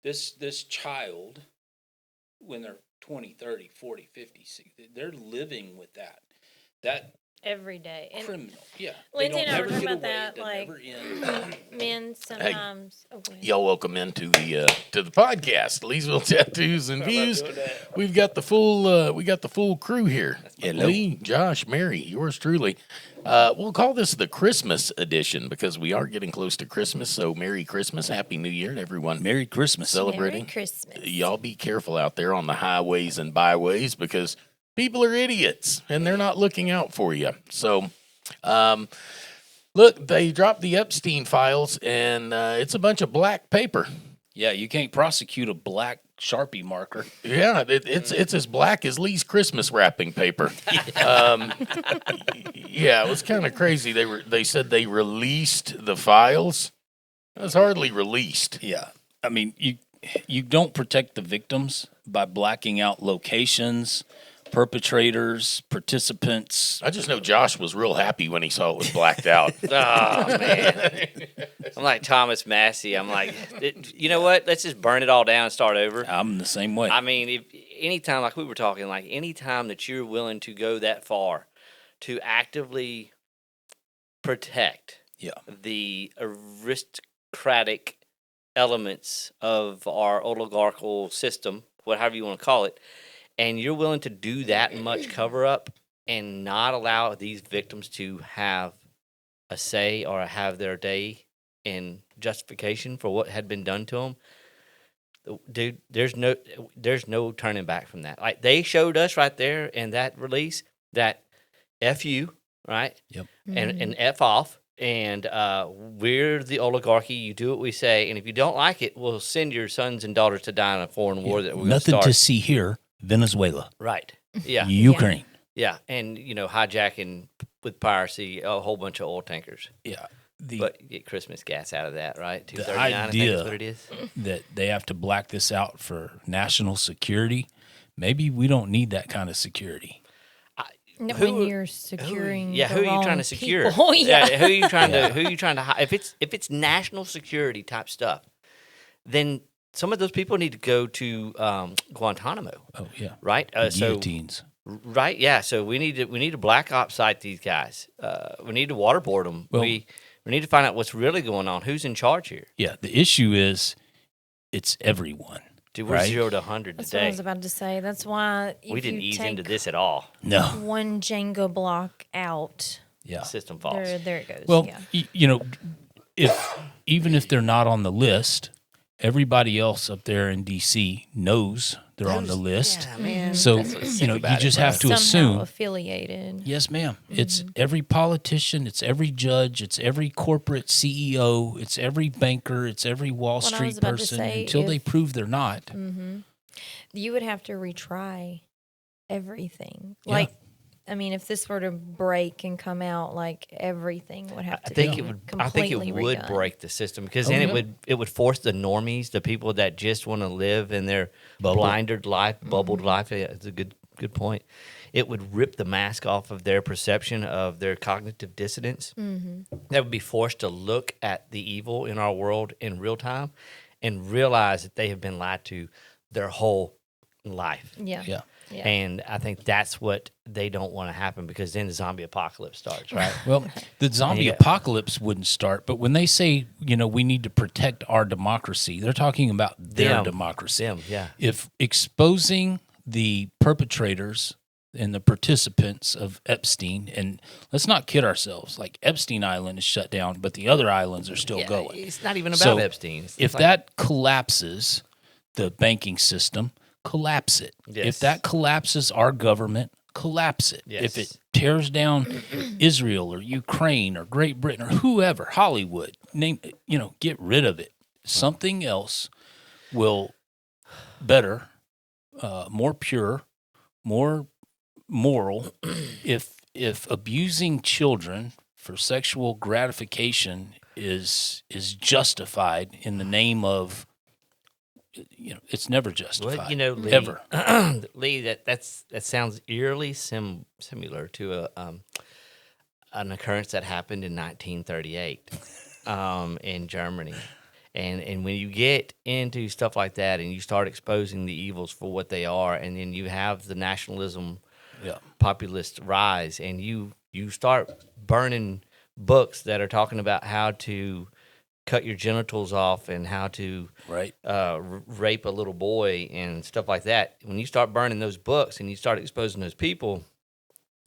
this child, when they're 20, 30, 40, 50, 60, they're living with that every day. And criminal. Yeah. Lindsay and I were talking about that. that, like, men sometimes. Y'all welcome into the podcast, Leesville Tattoos and Views. We've got the full crew here. Lee, Josh, Mary, yours truly. We'll call this the Christmas edition because we are getting close to Christmas. So Merry Christmas, Happy New Year to everyone. Merry Christmas. Celebrating. Merry Christmas. Y'all be careful out there on the highways and byways because people are idiots and they're not looking out for you. So, look, they dropped the Epstein files and it's a bunch of black paper. Yeah, you can't prosecute a black Sharpie marker. Yeah, it's as black as Lee's Christmas wrapping paper. Yeah, it was kind of crazy. They said they released the files. It was hardly released. Yeah, I mean you don't protect the victims by blacking out locations, perpetrators, participants. I just know Josh was real happy when he saw it was blacked out. Oh, man. I'm like Thomas Massey. I'm like, you know what? Let's just burn it all down and start over. I'm the same way. I mean, anytime, like we were talking, like anytime that you're willing to go that far to actively protect the aristocratic elements of our oligarchical system, whatever you want to call it, and you're willing to do that much cover up and not allow these victims to have a say or have their day in justification for what had been done to them, dude, there's no turning back from that. Like they showed us right there in that release that F you, right? Yep. And F off. And we're the oligarchy. You do what we say. And if you don't like it, we'll send your sons and daughters to die in a foreign war that we're going to start. Nothing to see here. Venezuela. Right. Yeah. Ukraine. Yeah. And, hijacking with piracy a whole bunch of oil tankers. Yeah. But you get Christmas gas out of that, right? The $2.39, I think is what it is. That they have to black this out for national security, maybe we don't need that kind of security. When you're securing, who are you trying to secure? People, who are you trying to? Who are you trying to hide? If it's national security type stuff, then some of those people need to go to Guantanamo. Oh yeah, right. Guillotines. Right. Yeah. So we need to black ops site these guys. We need to waterboard them. Well, we need to find out what's really going on. Who's in charge here? Yeah. The issue is, it's everyone. Dude, we're 0 to 100 That's today. what I was about to say. That's why we didn't ease into this at all. No. One Jenga block out. Yeah. System falls. There it goes. Well, yeah. Even if they're not on the list, everybody else up there in D.C. knows they're on the list. Yeah, man. So, you just have to somehow assume. affiliated. Yes, ma'am. It's every politician, it's every judge, it's every corporate CEO, it's every banker, it's every Wall Street person until they prove they're not. You would have to retry everything. Yeah. Like, I mean, if this were to break and come out, like everything would have to be completely would break the system because then it would force the normies, the people that just want to live in their blindered life, bubbled life. Yeah, it's a good point. It would rip the mask off of their perception of their cognitive dissonance. They would be forced to look at the evil in our world in real time and realize that they have been lied to their whole life. Yeah. Yeah. Yeah. And I think that's what they don't want to happen because then the zombie apocalypse starts, right? Well, the zombie apocalypse wouldn't start, but when they say, we need to protect our democracy, they're talking about their democracy. Yeah. If exposing the perpetrators and the participants of Epstein, and let's not kid ourselves, like Epstein Island is shut down, but the other islands are still going. It's not even about Epstein. If that collapses the banking system, collapse it. Yes. If that collapses our government, collapse it. Yes. If it tears down Israel or Ukraine or Great Britain or whoever, Hollywood, get rid of it. Something else will better, more pure, more moral. If abusing children for sexual gratification is justified in the name of, it's never justified. Lee, ever. Lee, that sounds eerily similar to an occurrence that happened in 1938 in Germany. And when you get into stuff like that and you start exposing the evils for what they are, and then you have the nationalism, populist rise, and you start burning books that are talking about how to cut your genitals off and how to rape a little boy and stuff like that. When you start burning those books and you start exposing those people,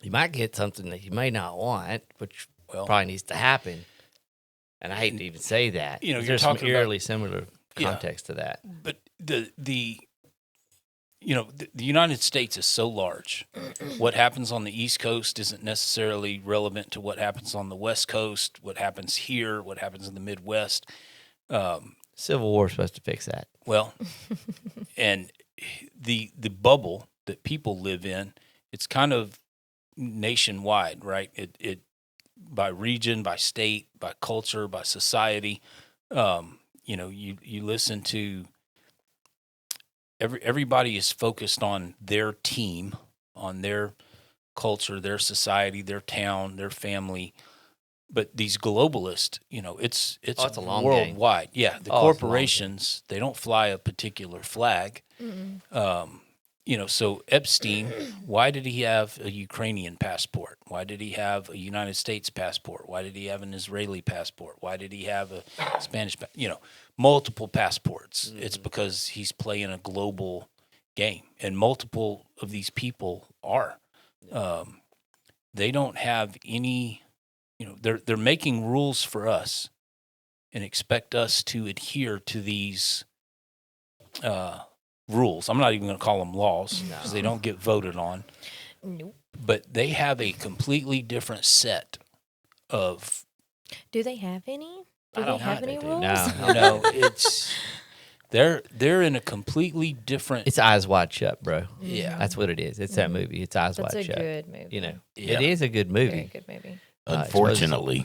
you might get something that you may not want, which probably needs to happen. And I hate to even say that. You're there's some talking eerily similar context to that. But the United States is so large. What happens on the East Coast isn't necessarily relevant to what happens on the West Coast, what happens here, what happens in the Midwest. Civil War is supposed to fix that. Well, and the bubble that people live in, it's kind of nationwide, right? It by region, by state, by culture, by society. You listen to everybody is focused on their team, on their culture, their society, their town, their family. But these globalists, it's a long worldwide. game. Yeah, the corporations, they don't fly a particular flag. So Epstein, why did he have a Ukrainian passport? Why did he have a United States passport? Why did he have an Israeli passport? Why did he have a Spanish, multiple passports? It's because he's playing a global game, and multiple of these people are. They don't have any, they're making rules for us and expect us to adhere to these rules. I'm not even going to call them laws because they don't get voted on. Nope. But they have a completely different set of. Do they have any? Do I they don't have think any they do. rules? No. It's they're in a completely different. It's Eyes Wide Shut, bro. Yeah, That's what it is. It's that movie. It's Eyes That's Wide a Shut. good movie. It is a good movie. Very good movie. Unfortunately.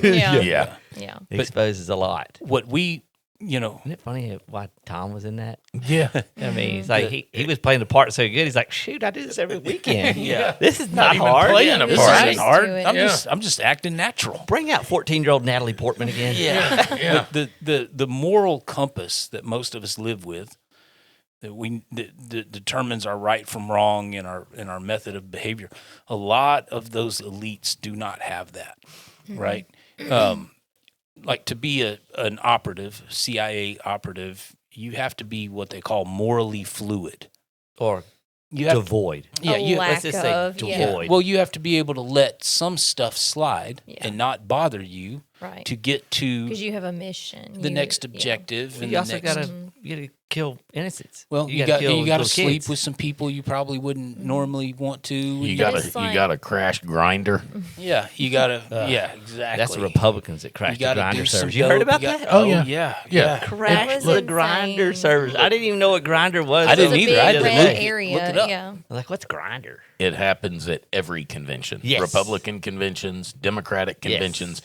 Yeah. Yeah. It exposes a lot. what we, Isn't it funny why Tom was in that? Yeah. I mean, it's like he was playing the part so good. He's like, shoot, I do this every weekend. Yeah. This is not even hard. playing a this part. isn't hard. Do it. I'm just acting natural. Bring out 14-year-old Natalie Portman again. Yeah. But the moral compass that most of us live with, that determines our right from wrong in our method of behavior. A lot of those elites do not have that, right? Like to be an operative, CIA operative, you have to be what they call morally fluid, Or you have devoid. Lack let's just say of, devoid. Well, you have to be able to let some stuff slide and not bother you Right. to get to Because you have a mission. the next objective. And you the also next, gotta kill innocents. well, you kill got to little sleep kids. with some people you probably wouldn't normally want to. You But got it's a like- you got a crash grinder. Yeah, you got to. Yeah, exactly. That's the Republicans that crashed You the got to grinder do some. servers. You heard dope. about You got- that? Oh, Oh yeah. yeah, Yeah. Crashed was the grinder insane. servers. I didn't even know what grinder was. I It's didn't a either. big I had to red look it area. up. Yeah. I'm like, what's grinder? It happens at every convention. Yes. Republican conventions, Democratic Yes. conventions.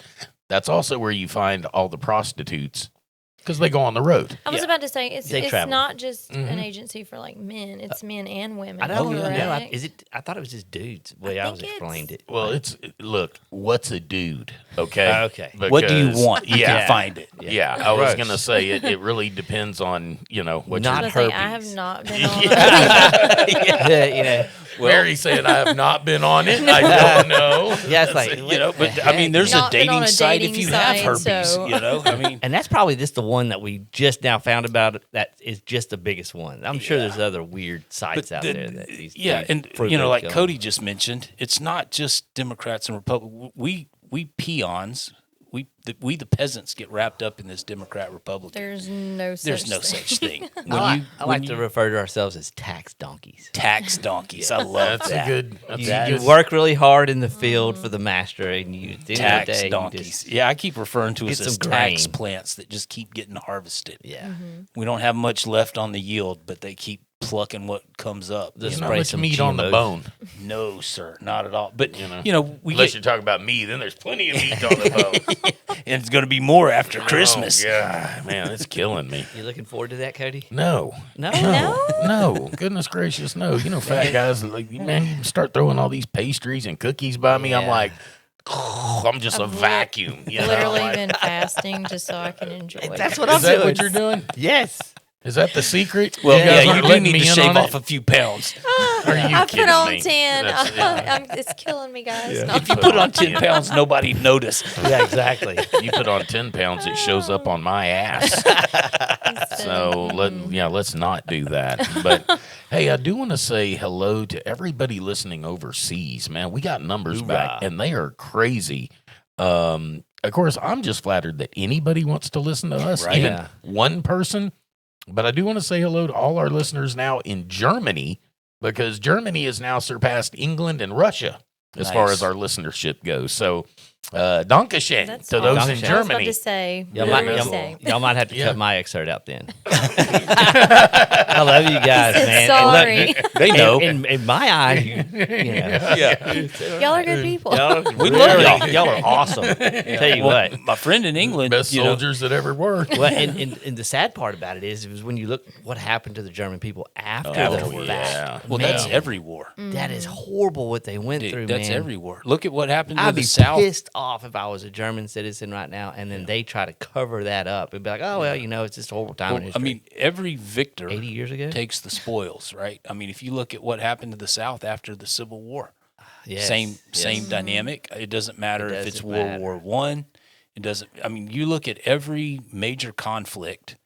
That's also where you find all the prostitutes because they go on the road. I was Yeah. about to say it's They travel. not just an agency for like men; it's men and women. I don't even know. correct? I thought it was just dudes. The way I was think explained it. Well, look, what's a dude? Okay. Okay. What do you Because- want? You Yeah. can find it. Yeah, I was Gross. gonna say it really depends on what Not I you're. was gonna say, I herpes. have not been on. Yeah. Mary said I have not been on it. I don't know. Yeah, it's like But I mean, there's Not a been on dating a site if dating you have site, herpes. so- I mean, and that's probably just the one that we just now found about. That is just the biggest one. I'm sure there's other weird sites out there that these. yeah, and fruit like based Cody just mentioned, it's not just Democrats and Republicans. We peons, we the peasants get wrapped up in this Democrat Republican. There's no such There's no thing. such thing. I like to refer to ourselves as tax donkeys. Tax donkeys. I love That's that. a good. That's You, a you good. work really hard in the field for the master, and you at the end of the Tax day, you donkeys. just- Yeah, I keep referring to us get as some tax grain. plants that just keep getting harvested. yeah. We don't have much left on the yield, but they keep plucking what comes up. Just There's not spray much some meat on the GMOs. bone. No, sir, not at all. But we Unless get, you're talking about me, then there's plenty of meat on the bone. and it's going to be more after Christmas. Oh, yeah, man, it's killing me. You looking forward to that, Cody? No. No. No, goodness gracious, no. Fat guys, like, man, you start throwing all these pastries and cookies by me. I'm Yeah. like, I'm just a I've vacuum. You know? Literally Like, been fasting just so I can enjoy it. That's what I'm is that doing. what you're doing? Yes. Is that the secret? Well, guys yeah, aren't you do letting need me to in shave on off it? a few pounds. Are you I kidding put on me? 10. That's- It's killing me, guys. No. If you put on 10 pounds, nobody'd notice. Yeah, exactly. You put on 10 pounds, it shows up on my ass. So let's not do that. But hey, I do want to say hello to everybody listening overseas. Man, we got numbers back, and they are crazy. Of course, I'm just flattered that anybody wants to listen to us, Right. even Yeah. one person. But I do want to say hello to all our listeners now in Germany, because Germany has now surpassed England and Russia as far Nice. as our listenership goes. So, Dankeschön That's to those awesome. in I was I was about Germany. to say. Y'all what might, were you y'all, saying? y'all might have to Yeah. cut my excerpt out then. I love you guys, said man. sorry. And look, They know. in my eye, Yeah. Y'all are good people. we love y'all. Y'all are awesome. Tell you Well, what. my friend in England, Best you know, soldiers that ever were. Well, and the sad part about it is when you look what happened to the German people after the Afterwards. fact. well, Man, that's every war. that is horrible what they went Dude, through, that's man. every war. Look at what happened to I'd the be South. pissed off if I was a German citizen right now, and then they try to cover that up and be like, "Oh well, it's just a horrible time in Well, I history." mean, every victor 80 years ago, takes the spoils, right? I mean, if you look at what happened to the South after the Civil War, Yes, same yes. dynamic. It doesn't matter if it's doesn't World matter. War One. It doesn't. I mean, you look at every major conflict.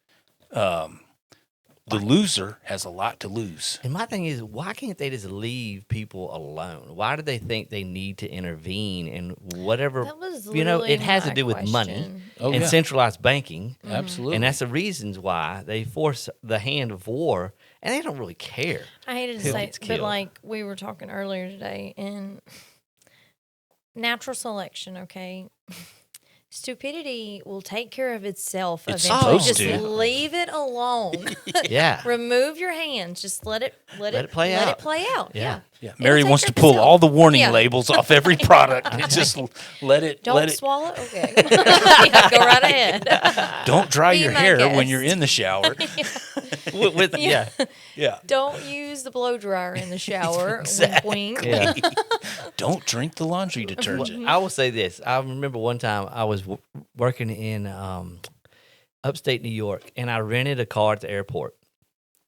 The loser has a lot to lose. And my thing is, why can't they just leave people alone? Why do they think they need to intervene in whatever? That was It literally has to my do with money question. Oh, and yeah. centralized banking. Absolutely. And that's the reasons why they force the hand of war, and they don't really care. I hated to Who say, gets but killed. like we were talking earlier today, in natural selection, okay, stupidity will take care of itself It's eventually. supposed Just to. leave it alone. Yeah. Remove your hands. Just let it play out. Let it play out. Yeah. Yeah. Yeah, It'll Mary take wants care to of pull itself. all the warning Yeah. labels off every product. It's just let it. Don't let it. swallow. Okay. Yeah, go right ahead. Don't dry Be your my hair when guest. you're in the shower. Yeah. Yeah. Don't use the blow dryer in the shower. Wink, wink. Yeah. Don't drink the laundry detergent. I will say this. I remember one time I was working in upstate New York, and I rented a car at the airport.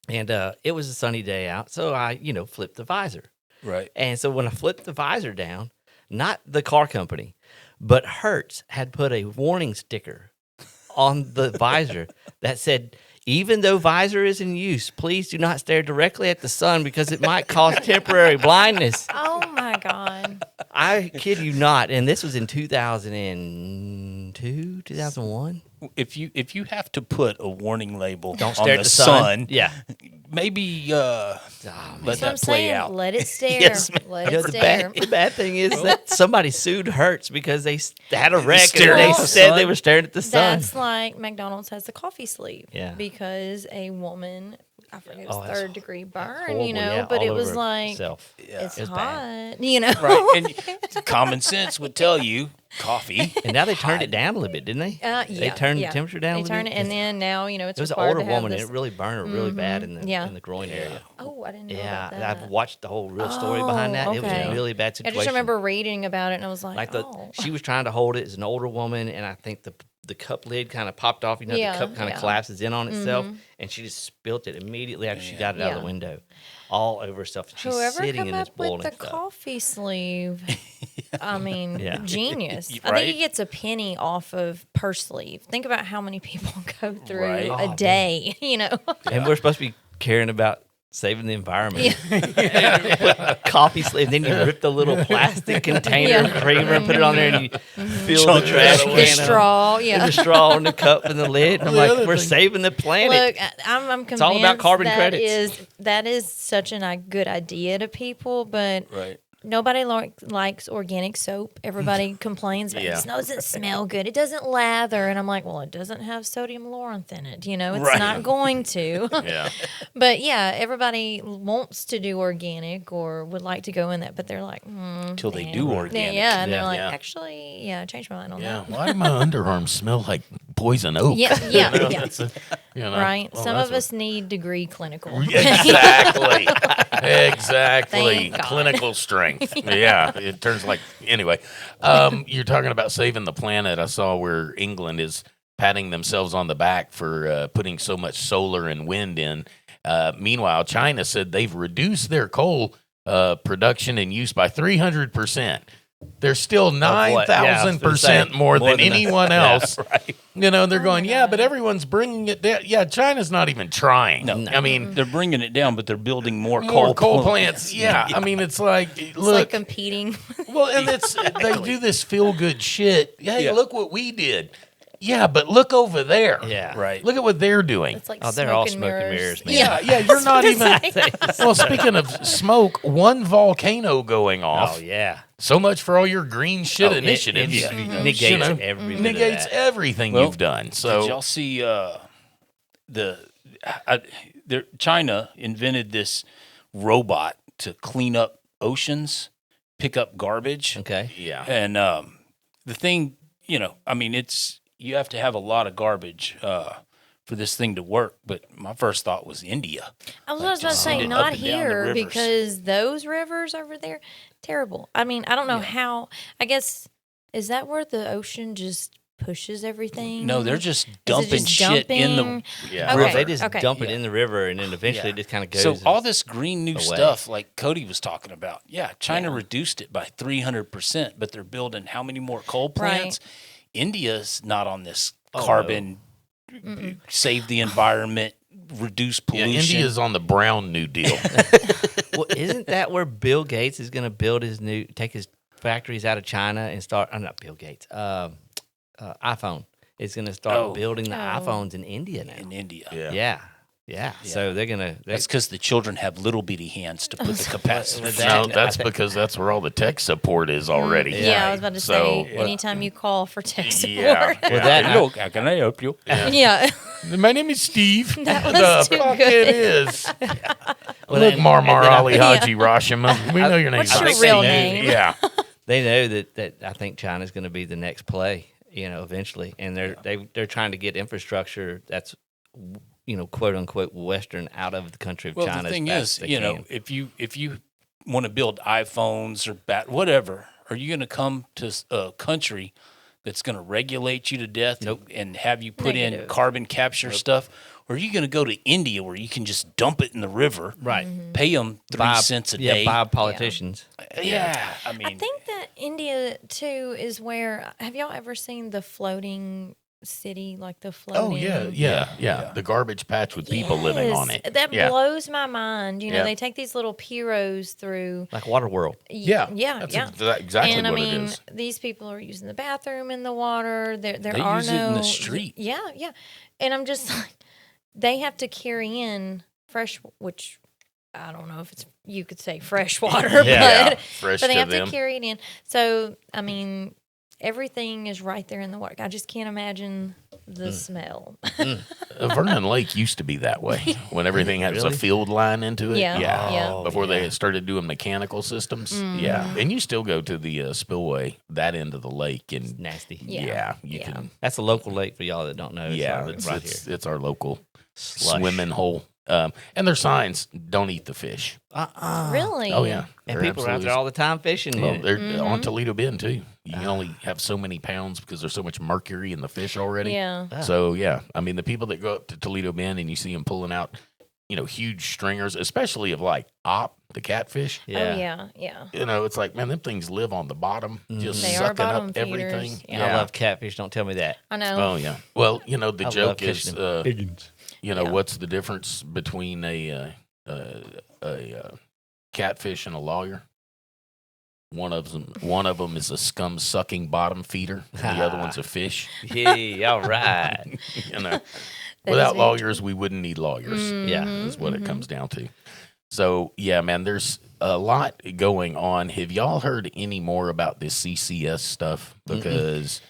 And it was a sunny day out, so I, flipped the visor. Right. And so when I flipped the visor down, not the car company, but Hertz had put a warning sticker on the visor that said, "Even though visor is in use, please do not stare directly at the sun because it might cause temporary blindness." Oh my God. I kid you not. And this was in 2002, 2001. If you have to put a warning label Don't on stare the at the sun, yeah. maybe let That's what that I'm play saying. out. Let it stare. Yes, Let You it know, stare. the bad thing is that somebody sued Hertz because they had a wreck and staring they at the said sun? they were staring at the sun. That's like McDonald's has the coffee sleeve. Yeah. Because a woman, I forget, it was that's third degree burn, Horrible, yeah, but all it was over like, itself. it's It was hot, bad. Right. And common sense would tell you coffee. And now they turned it down a little bit, didn't they? Yeah, They turned yeah. the temperature down a They little turned bit. it, and then now, it's It was an required older to have woman, this. and it really burned her really bad in the Yeah. in the groin area. Oh, I didn't know Yeah, about that. I've watched the whole real story behind that. It was okay. a really bad I situation. just remember reading about it, and I was like, like oh. she was trying to hold it as an older woman, and I think the cup lid kind of popped off. Yeah, The cup kind of yeah. collapses in on itself, and she just spilt it immediately after she got it out of the Yeah. window, all over herself. And she's Whoever sitting come in this up with boiling the stuff. coffee sleeve, I mean, Yeah. genius. I Right? think he gets a penny off of per sleeve. Think about how many people go through Right. a Oh, man. day, And we're supposed to be caring about saving the environment. Coffee sleeve, then you rip the little plastic container Yeah. of creamer and put it on there, and you fill Chunk the trash that can away. The up. straw, And yeah. the straw and the cup and the lid. And I'm The like, other we're thing- saving the planet. Look, I'm convinced all about carbon that that is such a good idea to people, but Right. nobody likes organic soap. Everybody complains about Yeah. it. It doesn't smell good. It doesn't lather. And I'm like, well, it doesn't have sodium lauryl in it. It's Right. not going to. Yeah. But yeah, everybody wants to do organic or would like to go in that, but they're like, Till they man. do Yeah, organic. yeah, and they're Yeah. like, Yeah. actually, change my mind on Yeah. that. Why do my underarms smell like poison oak? Yeah, yeah, You know, yeah. that's a- You know? Right. Well, Some that's of us need degree clinical. Exactly. Exactly. Thank God. Clinical strength. Yeah. It turns like, anyway, you're talking about saving the planet. I saw where England is patting themselves on the back for putting so much solar and wind in. Meanwhile, China said they've reduced their coal production and use by 300%. They're still what? Yeah, I was gonna say, 9,000% more than than anyone else. right. You know, they're going, my yeah, God. but everyone's bringing it down. Yeah, China's not even trying. No. I mean, They're bringing it down, but they're building more more coal plants. plants. Yeah. I mean, it's like, It's look, like competing. well, and it's they do this feel good shit. Hey, Yeah. look what we did. Yeah, but look over there. Yeah. Right. Look at what they're doing. It's like Oh, they're all smoke and smoke and mirrors, man. Yeah, you're not even. Say. Well, speaking of smoke, one volcano going off. Oh yeah. So much for all your green shit Oh, initiatives. It Mm-hmm. negates You know, every bit negates of that. everything Well, you've done. Did So y'all see China invented this robot to clean up oceans, pick up garbage, Okay. yeah, and the thing, I mean, you have to have a lot of garbage for this thing to work. But my first thought was India. I was Like, about to just say, send it not up and down the here, rivers. because those rivers over there, terrible. I mean, I don't know how. I guess, is that where the ocean just pushes everything? No, they're just Is it dumping just shit in the dumping? yeah. Okay. They just okay. dump it Yeah. in the river, and then eventually it just kind of goes. So all this green new away. stuff, like Cody was talking about, China reduced it by 300%, but they're building how many more coal plants? India's not on this carbon, save the environment, reduce Yeah, pollution. India's on the Brown New Deal. Well, isn't that where Bill Gates is going to build take his factories out of China and start? I'm not Bill Gates. iPhone is going to start building the iPhones in India now. in India. Yeah. So they're going to. That's because the children have little bitty hands to put the capacity. No, that's because that's where all the tech support is already. Yeah, I was about to So, say, anytime you call for tech support. Yeah. Well, that Look, how can I help you? Yeah. My name is Steve. That the was too fuck good. it is. Well, Look, and- Marmar and then I Ali think- Haji Rashima. We know your name. What's your think real they know- name? Yeah. they know that I think China's going to be the next play. Eventually, and they're trying to get infrastructure that's quote unquote Western out of the country of Well, China. the thing as is, fast as they can. if you want to build iPhones or whatever, are you going to come to a country that's going to regulate you to death and have you put in Negative. carbon capture stuff? Or are you going to go to India where you can just dump it in the river, Right. pay them 3 cents a day? buy politicians. Yeah, I mean, I think that India, too, is where. Have y'all ever seen the floating city? Like the floating. Oh, yeah. The garbage patch with people living on Yes, it. That Yeah. blows my mind. Yeah. They take these little piros through. Like Waterworld. Yeah. Yeah. That's yeah. exactly And I what mean, it is. these people are using the bathroom in the water. There They are use it no in the street. Yeah, yeah. And I'm just like, they have to carry in fresh, which I don't know if you could say fresh water, Yeah. but Fresh but they to have them. to carry it in. So I mean, everything is right there in the water. I just can't imagine the smell. Vernon Lake used to be that way when everything has a Really? field line into it. Yeah, yeah. Before they started doing mechanical systems. Yeah. And you still go to the spillway, that end of the lake, and Nasty. Yeah. you Yeah. can. That's a local lake for y'all that don't know. Yeah, it's it's, right it's, here. it's our local Slush. swimming hole. And their signs, don't eat the fish. Really? Oh, yeah. And They're people are out absolutely- there all the time fishing. Well, in it. they're on Toledo Bend, too. You can only have so many pounds because there's so much mercury in the fish already. Yeah. So, yeah, I mean, the people that go up to Toledo Bend and you see them pulling out, huge stringers, especially of like the catfish. Oh yeah, yeah. It's like, man, them things live on the bottom, just They are sucking bottom up feeders, everything. yeah. I love catfish. Don't tell me that. I know. Oh, yeah. Well, the I joke love is, fishing them. Biggins. what's the difference between a catfish and a lawyer? One of them is a scum-sucking bottom feeder, and the other one's a fish. Yeah, all right. Without very lawyers, we wouldn't need lawyers. Yeah. Is what it comes down to. So, yeah, man, there's a lot going on. Have y'all heard any more about this CCS stuff? Because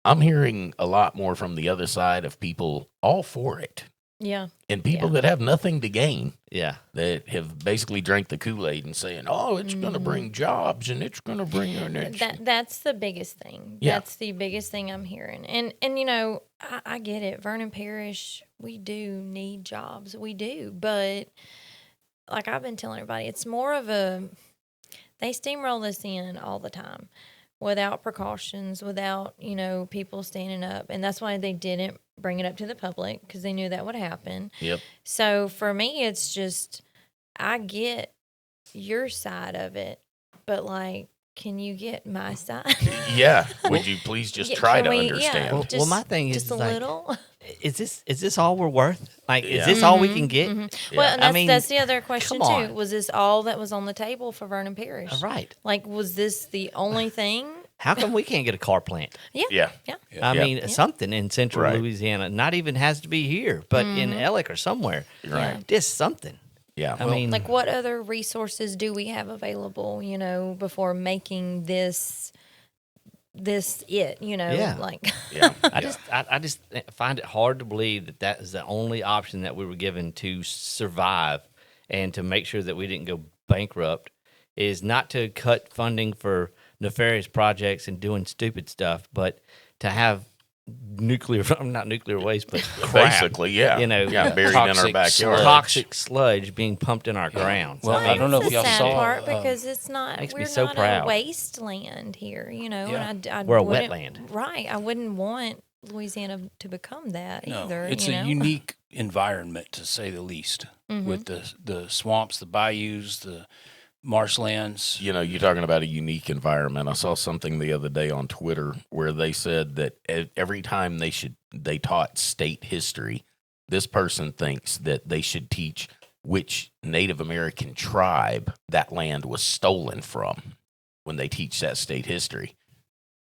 I'm hearing a lot more from the other side of people all for it. Yeah. And people Yeah. that have nothing to gain, Yeah. that have basically drank the Kool-Aid and saying, "Oh, it's going to bring jobs and it's going to bring That's the biggest thing. Yeah. That's the biggest thing I'm hearing. And you know, I get it. Vernon Parish, we do need jobs. We do. But like I've been telling everybody, it's more of they steamroll this in all the time without precautions, without, people standing up. And that's why they didn't bring it up to the public, because they knew that would happen. Yep. So for me, it's just, I get your side of it, but like, can you get my side? Yeah. Would you please just try to understand? Well, just, my thing is just a like, little. Is this all we're worth? Like, Yeah. is this all we can get? Well, and I that's, mean, that's the other question come too. on. Was this all that was on the table for Vernon Parish? Right. Like, was this the only thing? How come we can't get a car plant? Yeah. I Yeah. mean, something in central Right. Louisiana. Not even has to be here, but in Ellick or somewhere. Right. Just something. Yeah. I mean, Like, what other resources do we have available, before making this it, Yeah. like, Yeah. I just find it hard to believe that is the only option that we were given to survive and to make sure that we didn't go bankrupt, is not to cut funding for nefarious projects and doing stupid stuff, but to have not nuclear waste, but crap, Basically, yeah. buried in our Toxic backyard. sludge. toxic sludge being pumped in our grounds. Well, I don't know that's if y'all the sad saw, part, because it's not. makes me We're so not proud. a wasteland here, And I We're a wouldn't- wetland. right? I wouldn't want Louisiana to become that no, either. it's a unique environment, to say the least, with the swamps, the bayous, the marshlands. You're talking about a unique environment. I saw something the other day on Twitter where they said that every time they taught state history, this person thinks that they should teach which Native American tribe that land was stolen from when they teach that state history.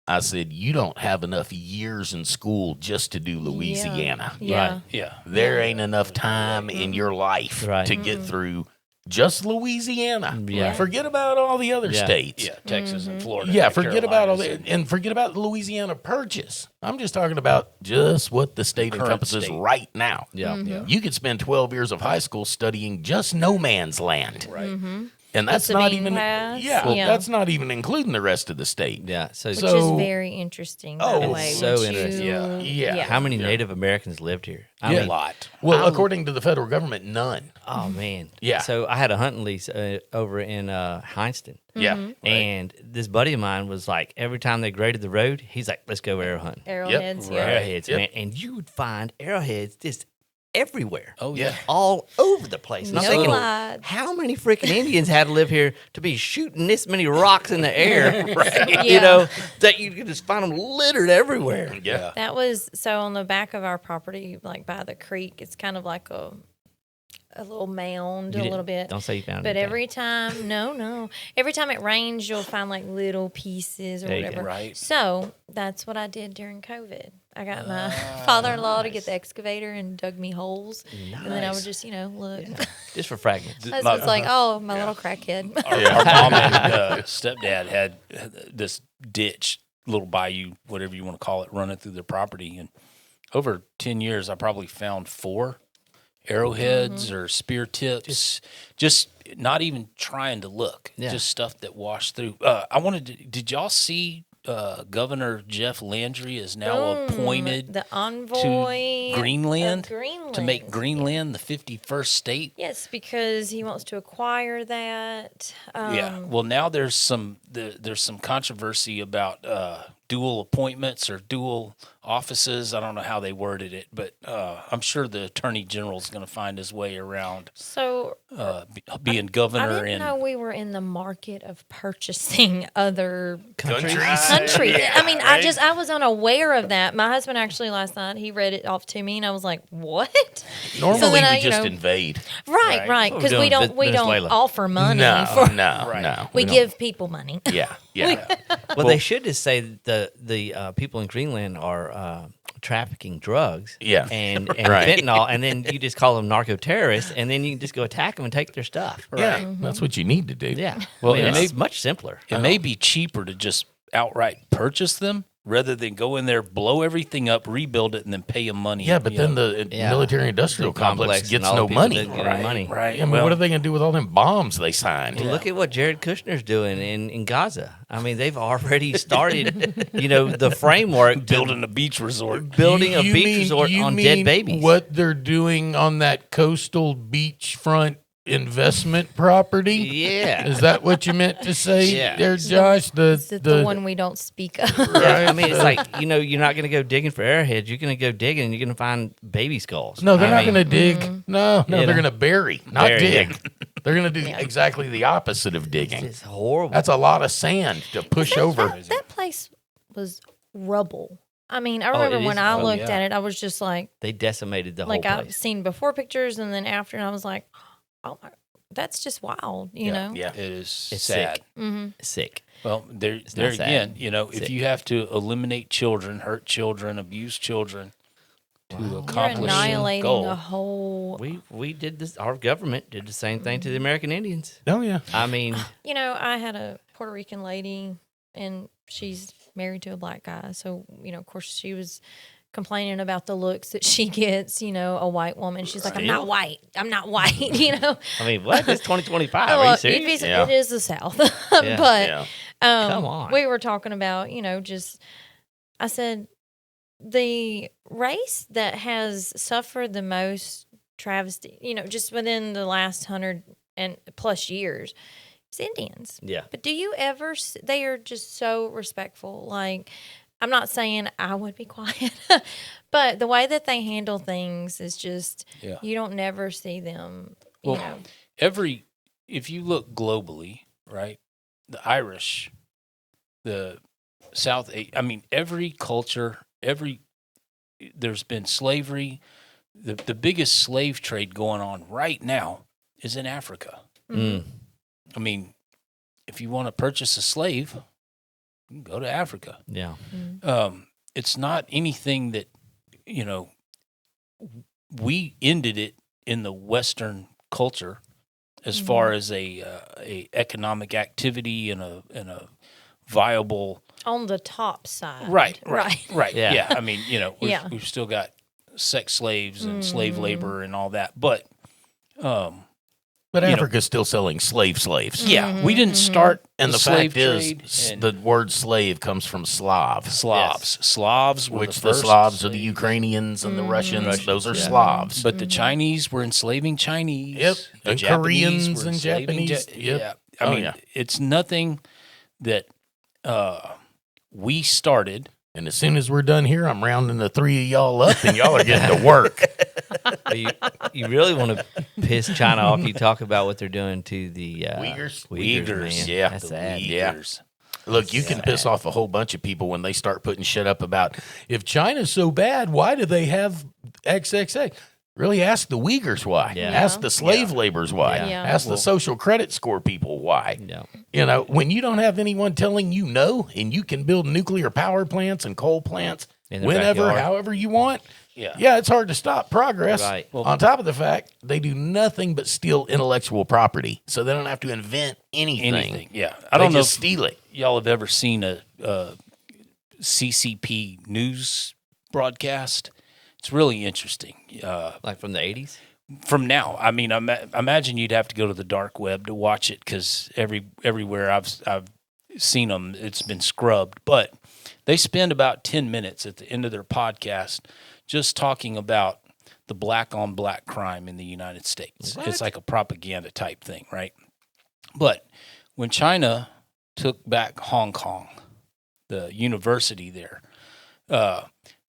I said, you don't have enough years in school just to do Louisiana. Yeah. Right. Yeah. There ain't enough time in your life Right. to get through just Louisiana. Yeah. Forget about all the other Yeah. states. Yeah, Texas and Florida. Yeah, and forget about all Carolinas that, and forget about the Louisiana Purchase. I'm just talking about just what the state Current encompasses state. right now. Yeah. Mm-hmm. You could spend 12 years of high school studying just no man's land. Right. And that's The not Sabine even Pass, yeah, that's not even including the rest of the state. Yeah. So, Which So- is very interesting. Oh, by the it's way. so Once you- interesting. Yeah. how many Yeah. Native Americans lived here? I Yeah. mean, A lot. Well, according to the federal government, none. oh man. Yeah. So I had a hunting lease over in Heinston. Yeah. Mm-hmm. And this buddy of mine was like, every time they graded the road, he's like, let's go arrow hunting. Arrowheads, Right. yeah. Arrowheads, Yep. man. And you would find arrowheads just everywhere. Oh, Yeah. yeah. All over the place. And I'm No thinking, lie. how many freaking Indians had to live here to be shooting this many rocks in the air? Yeah. You know, that you could just find them littered everywhere. Yeah. That was so on the back of our property, like by the creek. It's kind of like a little mound, You a didn't- little bit. Don't say you found But anything. every time, no, every time it rains, you'll find like little pieces or There you go. whatever. Right. So that's what I did during COVID. I got my father-in-law to get the excavator and dug me holes, and then I would just, look. Just for fragments. I was like, oh, my little crackhead. Our mom and stepdad had this ditch, little bayou, whatever you want to call it, running through their property. And over 10 years, I probably found 4 arrowheads or spear tips, just not even trying to look, Yeah. just stuff that washed through. Did y'all see Governor Jeff Landry is now appointed the envoy to Greenland, of Greenland to make Greenland the 51st state? Yes, because he wants to acquire that. Yeah. Well, now there's some controversy about dual appointments or dual offices. I don't know how they worded it, but I'm sure the Attorney General is going to find his way around So being I governor didn't in. know we were in the market of purchasing other Countries. countries. Yeah, I mean, right? I was unaware of that. My husband actually last night he read it off to me, and I was like, "What?" Normally So then we I, just invade. right, Right. because What we're we doing don't we Venezuela. don't offer money No, for. no, Right. no. We don't. give people money. Yeah, yeah. Well, they should just say that the people in Greenland are trafficking drugs, Yeah. and Right. fentanyl, and then you just call them narco terrorists, and then you can just go attack them and take their stuff. Yeah, that's what you need to do. Yeah, Well, I mean, it it's much simpler. It may be cheaper to just outright purchase them rather than go in there, blow everything up, rebuild it, and then pay them money. Yeah, but then the military-industrial complex gets no money. Money. Right. I mean, what are they going to do with all them bombs they signed? Well, look at what Jared Kushner's doing in Gaza. I mean, they've already started, the framework building a beach resort. Building a beach resort on dead babies. What they're doing on that coastal beachfront investment property? Yeah. Is that what you meant to say there, Josh? Is it the one we don't speak of? Yeah, I mean, it's like, you're not going to go digging for arrowheads. You're going to go digging and you're going to find baby skulls. No, they're not going to dig. No, they're going to bury, not Bury, dig. yeah. They're going to do exactly the opposite of digging. It's horrible. That's a lot of sand to push over. That place was rubble. I mean, I it remember when is I rubble, looked at it, I was just like, they decimated the whole I've place. seen before pictures and then after, and I was like, oh my, that's just wild, you know? Yeah. It is It's sad. sick. Mm-hmm. Sick. Well, there not again, sad. if Sick. you have to eliminate children, hurt children, abuse children to You're accomplish a annihilating goal. a whole. We did this. Our government did the same thing to the American Indians. Oh, yeah. I mean, You know, I had a Puerto Rican lady, and she's married to a black guy. So, of course, she was complaining about the looks that she gets, a white woman. She's like, I'm not white. I'm not white, I mean, what? It's 2025. Well, Are you serious? It is the South. Yeah. But Yeah. Come on. we were talking about, I said, the race that has suffered the most travesty, just within the last 100 and plus years, is Indians. Yeah. But do you ever, they are just so respectful. Like, I'm not saying I would be quiet, but the way that they handle things is just, you don't never see them, Well, if you look globally, right, the Irish, the South, I mean, every culture, there's been slavery. The biggest slave trade going on right now is in Africa. Mm. I mean, if you want to purchase a slave, you can go to Africa. Yeah. It's not anything that, we ended it in the Western culture as far as a economic activity and a viable on the top side. right. Yeah. Yeah. I mean, we've still got sex slaves and slave labor and all that, but Africa's still selling slaves. yeah, we didn't start And the slave fact is, trade and the word slave comes from Slav. Slavs were Which the the first Slavs are the Ukrainians and the Russians. Those are yeah. Slavs. But the Chinese were enslaving Chinese. Yep. The And Japanese Koreans were and enslaving Japanese. Yep. Yeah. Oh, I mean, yeah. it's nothing that we started. And as soon as we're done here, I'm rounding the three of y'all up, and y'all are getting to work. You really want to piss China off. You talk about what they're doing to the Uyghurs? man. Yeah. That's The sad. Uyghurs. Look, you can piss off a whole bunch of people when they start putting shit up about, if China's so bad, why do they have XXX? Really ask the Uyghurs why. Yeah. Ask the slave laborers why. Yeah. Ask the social credit score people why. No. When you don't have anyone telling you no, and you can build nuclear power plants and coal plants In the whenever, backyard. however you want, Yeah. it's hard to stop progress. Right. Well, on top of the fact, they do nothing but steal intellectual property, so they don't have to invent anything. Yeah. I don't know just if steal it. y'all have ever seen a CCP news broadcast. It's really interesting. like from the 80s? From now, I mean, imagine you'd have to go to the dark web to watch it because everywhere I've seen them, it's been scrubbed. But they spend about 10 minutes at the end of their podcast just talking about the black on black crime in the United States. It's like a propaganda type thing, right? But when China took back Hong Kong, the university there,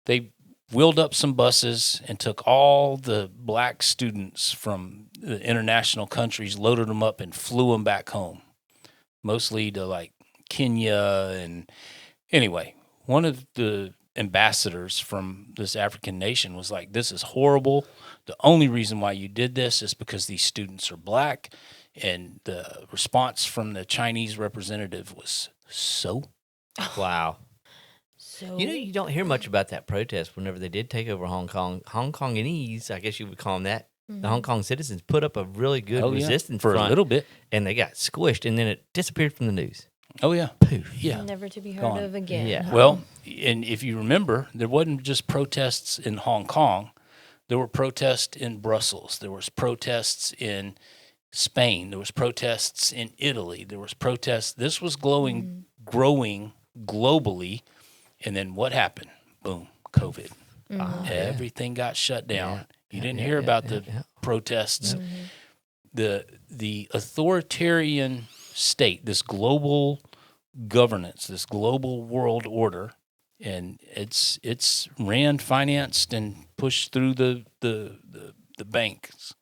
they wheeled up some buses and took all the black students from the international countries, loaded them up and flew them back home, mostly to like Kenya. And anyway, one of the ambassadors from this African nation was like, this is horrible. The only reason why you did this is because these students are black. And the response from the Chinese representative was, so? Wow. So You don't hear much about that protest whenever they did take over Hong Kong. Hong Kongese, I guess you would call them that. The Hong Kong citizens put up a really good resistance for front, a little bit. and they got squished, and then it disappeared from the news. Oh yeah, Poof. yeah. Never to be heard Gone. of again. Yeah. Well, and if you remember, there wasn't just protests in Hong Kong. There were protests in Brussels. There was protests in Spain. There was protests in Italy. There was protests. This was growing globally. And then what happened? Boom, COVID. Everything got shut down. You didn't hear about the protests. The authoritarian state, this global governance, this global world order, and it's ran, financed, and pushed through the banks.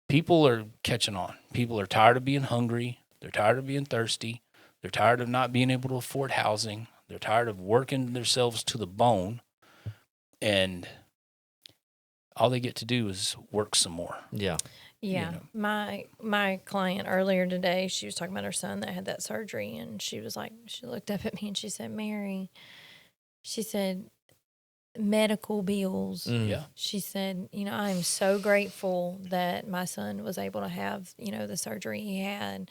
People are catching on. People are tired of being hungry. They're tired of being thirsty. They're tired of not being able to afford housing. They're tired of working themselves to the bone, and all they get to do is work some more. Yeah. Yeah. know. My client earlier today, she was talking about her son that had that surgery, and she was like, she looked up at me and she said, Mary, she said, medical bills. Yeah. She said, I am so grateful that my son was able to have, the surgery he had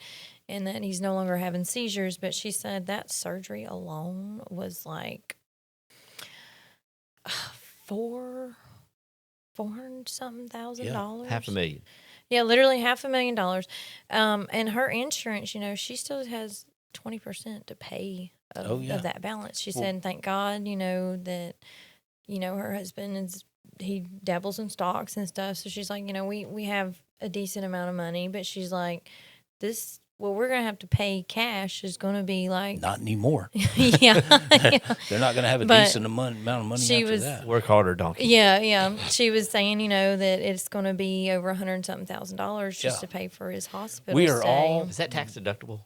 and that he's no longer having seizures. But she said that surgery alone was like $400-something thousand. $500,000. Yeah, literally $500,000. And her insurance, she still has 20% to pay of that balance. She said, thank God, that, her husband he dabbles in stocks and stuff. So she's like, we have a decent amount of money, but she's like, what we're going to have to pay cash is going to be like. Not anymore. Yeah. They're not going to have a But decent amount of money she after was- that. Work harder, donkey. Yeah. She was saying, that it's going to be over $100-something thousand just to pay for his hospital We are stay. all- Is that tax deductible?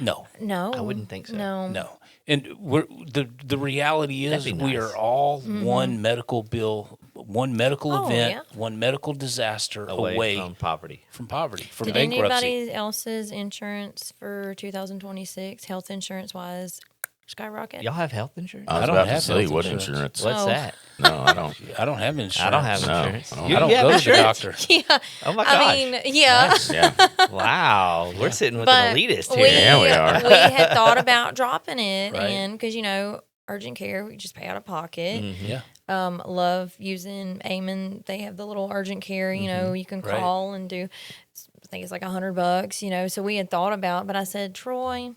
No. No. I wouldn't think so. No. And the reality is That'd be we nice. are all one medical bill, one medical Oh, event, yeah. one medical disaster away from poverty. from poverty, from Did bankruptcy. anybody else's insurance for 2026, health insurance wise, skyrocket? Y'all have health insurance? I was I don't about to have say, health what insurance. insurance? What's Oh. that? No, I don't. I don't have insurance. I don't have No, insurance. I don't. You I don't have go to the insurance? doctor. Yeah. Oh my gosh. I mean, yeah. Yeah. Wow. We're sitting with But an elitist we, here. Yeah, we are. we had thought about dropping it, Right. and because urgent care, we just pay out of pocket. Mhm. Yeah. Love using Eamon. They have the little urgent care. You can Right. call and do. I think it's like $100. So we had thought about, but I said, Troy,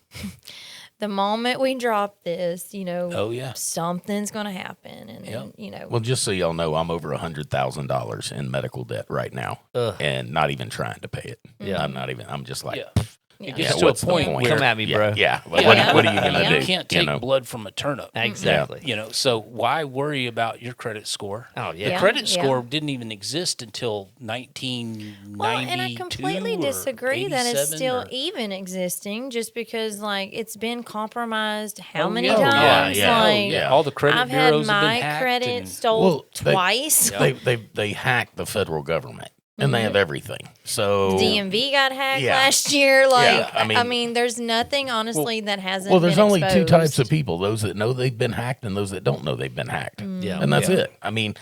the moment we drop this, Oh yeah. something's going to happen, and then Well, just so y'all know, I'm over $100,000 in medical debt right now, Ugh. and not even trying to pay it. Yeah. I'm not even. I'm just like, Yeah. Yeah. It gets yeah, to a what's the point point? where Come at me, bro. Yeah. Yeah. What are you gonna Yeah. do? you can't take know? blood from a turnip. Exactly. So why worry about your credit score? Oh, The yeah. Yeah. credit score didn't even exist until 1992. Well, and I completely or disagree that it's 87 still or- even existing, just because it's been compromised how Oh, many yeah. times? Yeah. Like, Yeah. All the credit I've had bureaus have my been hacked. credit and- stole Well, twice. They hacked the federal government, and they have everything. So DMV got hacked Yeah. last year. Yeah, I I mean- mean, there's nothing honestly that hasn't. Well, there's been only two types of exposed. people: those that know they've been hacked, and those that don't know they've been hacked. Yeah. And that's Yeah. it. I mean,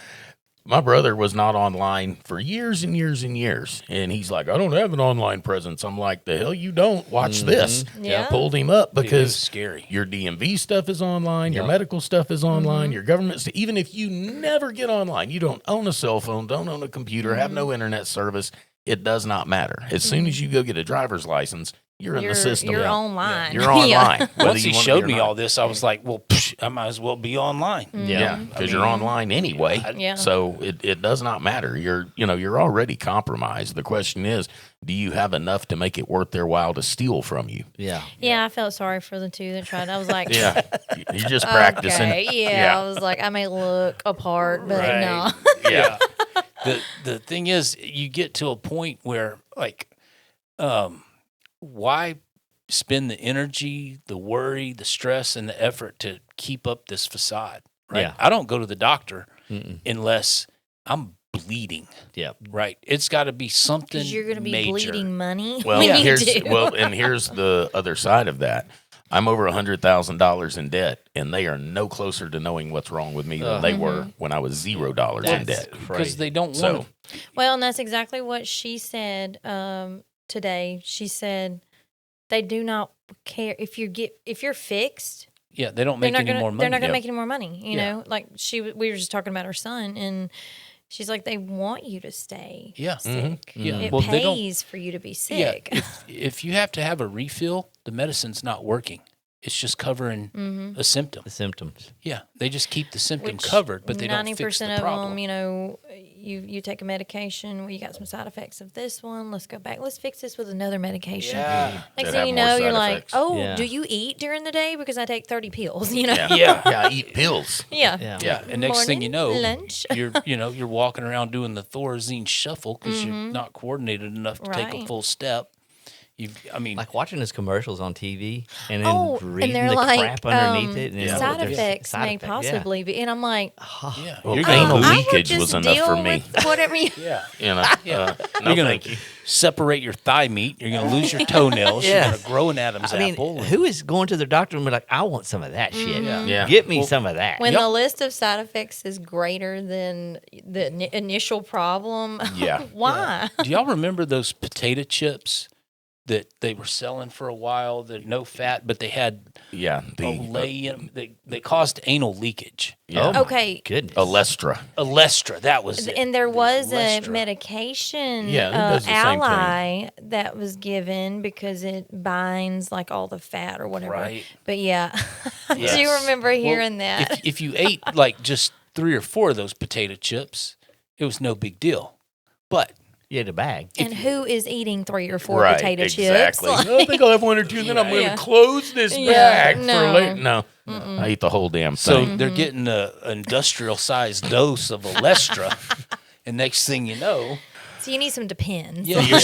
my brother was not online for years and years and years. And he's like, I don't have an online presence. I'm like, the hell you don't. Watch this. Yeah. I pulled him up It was because scary. your DMV stuff is online, your Yep. medical stuff is online, your government stuff. Even if you never get online, you don't own a cell phone, don't own a computer, have no internet service, it does not matter. As soon as you go get a driver's license, you're in the system. You're Yeah. online. You're online. Yeah. whether Once you he wanna showed be or me not. all this, I was like, well, I might as well be online. Yeah, because you're online anyway. Yeah. So it does not matter. You're already compromised. The question is, do you have enough to make it worth their while to steal from you? Yeah. Yeah, I felt sorry for the two that tried. I was like, Yeah, you're just practicing. Okay, yeah. I was like, I may look apart, but Right. no. Yeah, The thing is, you get to a point where why spend the energy, the worry, the stress, and the effort to keep up this facade? Right? Yeah. I don't go to the doctor Mm-mm. unless I'm bleeding. Yeah. Right? It's got to be something Because you're going to be major. bleeding money Well, when you here's do. and here's the other side of that. I'm over $100,000 in debt, and they are no closer to knowing what's wrong with me than they were when I was $0 in That's debt. Because they don't So- want to. Well, and that's exactly what she said today. She said, they do not care if you're fixed. Yeah, they don't make any more money. They're not going to make any more money. You Yeah. know, like we were just talking about her son, and she's like, they want you to stay sick. Yeah. It Well, they don't- pays for you to be sick. Yeah, if you have to have a refill, the medicine's not working. It's just covering a symptom. The symptoms. Yeah, they just keep the symptom Which covered, but they don't fix the 90% of problem. them, you know, you take a medication. Well, you got some side effects of this one. Let's go back. Let's fix this with another medication. Yeah. Next That thing have you more know, side you're like, effects. oh, Yeah. do you eat during the day? Because I take 30 pills. You know. Yeah, eat pills. Yeah. Yeah. Yeah, and next thing you know, Morning, lunch. you're walking around doing the Thorazine shuffle because you're not coordinated enough to take a Right. full step. Like watching his commercials on TV and then Oh, reading and they're the like crap underneath it. And side there's effects side may effects, possibly be, and I'm like, yeah, Well, you're anal gonna, I would leakage just was enough deal for me. with whatever. yeah, You know, no, you're gonna thank you. separate your thigh meat. You're gonna lose your toenails. Yeah. You're gonna grow an Adam's I mean, apple. who is going to their doctor and be like, I want some of that shit. Yeah. Get me some of that. When Yep. the list of side effects is greater than the initial problem, Yeah. why? Do y'all remember those potato chips that they were selling for a while? That no fat, but they had Yeah, Olay in them. They caused anal leakage. yeah. Oh, Okay. Goodness. Alestra. Alestra, that was it. And there was a Lestra. medication, Yeah, it does the same thing. ally that was given because it binds like all the fat or whatever. Right. But yeah, I do Yes. remember hearing that. If you ate like just 3 or 4 of those potato chips, it was no big deal. But You had a bag. And who is eating 3 or 4 Right, potato exactly. chips? I think I'll have 1 or 2, and then I'm going to Yeah. close this Yeah, bag for no. later. No, I eat the whole damn so thing. they're getting an industrial sized dose of Alestra, and next thing you know, So you need some Depends. yeah, your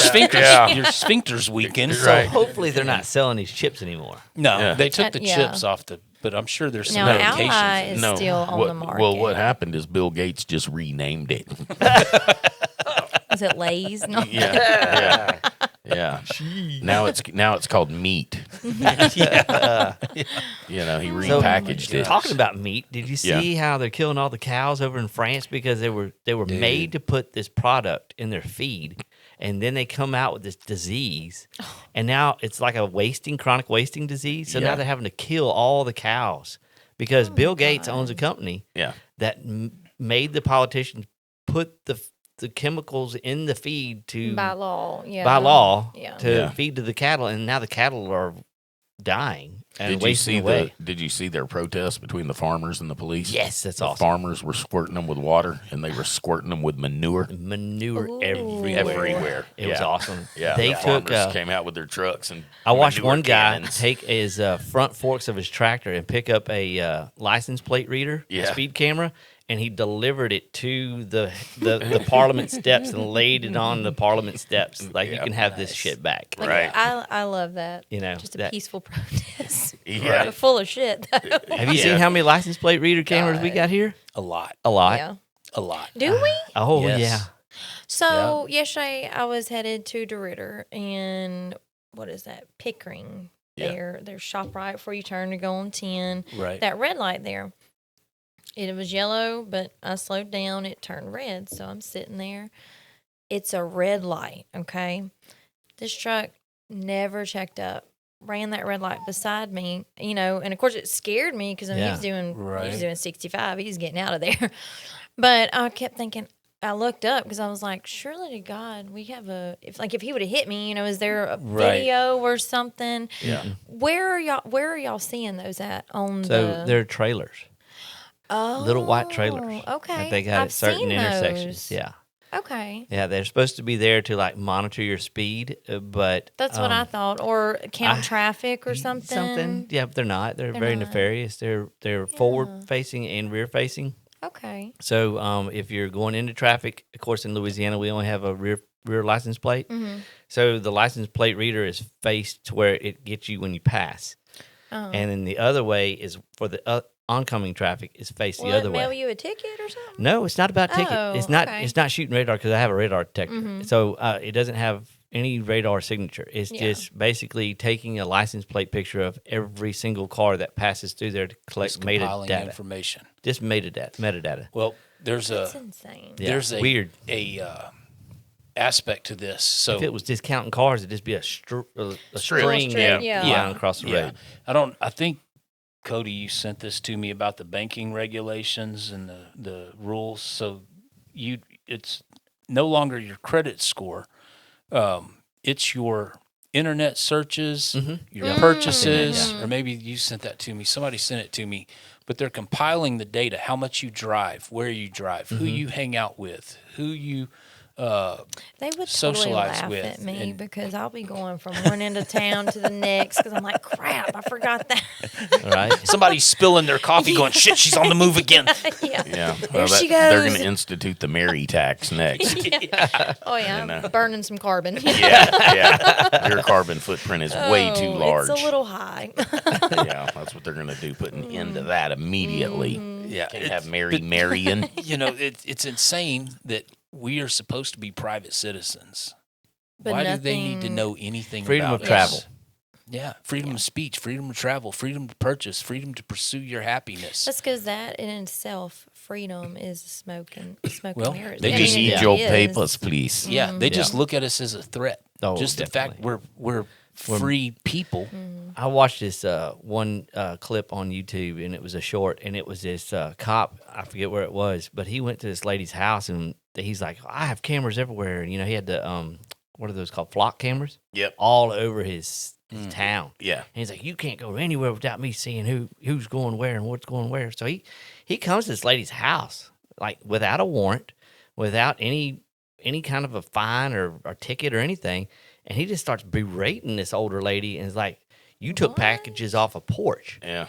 sphincter's weakened. So Right. hopefully they're not selling these chips anymore. No, Yeah. they took the Yeah. chips off but I'm sure there's some Now, medications. Ally in is it. still on what, the market. Well, what happened is Bill Gates just renamed it. Is it Lay's? No. Yeah. Now it's called meat. Yeah. You know, he So, repackaged it. Talking about meat, did you Yeah. see how they're killing all the cows over in France because they were made to put this product in their feed, and then they come out with this disease, and now it's like a chronic wasting disease. So Yeah. now they're having to kill all the cows because Bill Gates owns a company Yeah. that made the politicians put the chemicals in the feed to By law. Yeah. by law Yeah. to Yeah. feed to the cattle, and now the cattle are dying and Did you wasting see away. Did you see their protest between the farmers and the police? Yes, that's the awesome. farmers were squirting them with water, and they were squirting them with manure Manure Ooh. everywhere. It was Yeah. awesome. Yeah, They the took. farmers came out with their trucks and I watched manure one guy cannons. take his front forks of his tractor and pick up a license plate reader, Yeah. speed camera, and he delivered it to the Parliament steps and laid it on the Parliament steps. Like, you Yeah. can have this shit back. Like, Right. I love that. You know, Just a that- peaceful protest. Yeah. But full of shit, though. Have you Yeah. seen how many license plate reader cameras we got here? A lot. A lot. Yeah. A lot. Do we? Oh, Yes. yeah. So yesterday I was headed to DeRitter and what is that? Pickering. Yeah. Their shop right before you turn to go on 10. Right. That red light there. It was yellow, but I slowed down. It turned red, so I'm sitting there. It's a red light, okay? This truck never checked up. Ran that red light beside me, you know, and of course it scared me because he Yeah. was doing Right. 65. He's getting out of there. But I kept thinking, I looked up because I was like, surely to God, we have if he would have hit me, you know, is there a Right. video or something? Yeah. Where are y'all seeing those at on So the they're trailers, little white trailers. Oh, okay. that they got I've at certain seen intersections. those. Yeah. Okay. Yeah, they're supposed to be there to like monitor your speed, but That's what I thought. Or count traffic or something. Something. Yeah, but they're not. They're very not. nefarious. They're forward facing and rear facing. Okay. So if you're going into traffic, of course in Louisiana we only have a rear license plate. Mm-hmm. So the license plate reader is faced to where it gets you when you pass, Oh. and then the other way is for the oncoming traffic is faced Will the other it mail way. you a ticket or something? No, it's not about ticket. Oh, It's not. okay. It's not shooting radar because I have a radar detector. Mhm. So it doesn't have any radar signature. It's Yeah. just basically taking a license plate picture of every single car that passes through there to collect Just compiling metadata. information. Just metadata. Well, there's That's a insane. Yeah, there's a weird. aspect to this. So If it was just counting cars, it'd just be a string String, yeah. line across the road. I think, Cody, you sent this to me about the banking regulations and the rules. So it's no longer your credit score. It's your internet searches, your purchases, or maybe you sent that to me. Somebody sent it to me. But they're compiling the data, how much you drive, where you drive, who you hang out with, who you They would totally socialize laugh with, at me and- because I'll be going from one end of town to the next because I'm like, crap, I forgot that. Right? somebody's spilling their coffee going, shit, she's on the move again. Yeah. Yeah, There she they're goes. going to institute the Mary tax next. Oh, yeah. know. Burning some carbon. Yeah. Your carbon footprint is way too Oh, large. It's a little high. Yeah, that's what they're going to do, put an end to that immediately. Yeah, Can't have Mary marrying. It's insane that we are supposed to be private citizens. But Why do they need to nothing- know anything Freedom about of travel. us? Yeah, freedom of speech, freedom of travel, freedom to purchase, freedom to pursue your happiness. That's because that in itself, freedom is smoking Well, mirrors. they I just mean, need it your is. papers, please. Yeah, they just Yeah. look at us as a threat. Oh, just the fact definitely. we're free people. I watched this one clip on YouTube, and it was a short, and it was this cop. I forget where it was, but he went to this lady's house, and he's like, "I have cameras everywhere," and he had the what are those called, flock cameras? Yep. All over his town. Yeah. And he's like, "You can't go anywhere without me seeing who's going where and what's going where." So he comes to this lady's house like without a warrant, without any kind of a fine or ticket or anything. And he just starts berating this older lady and is like, "You took packages off a porch." Yeah.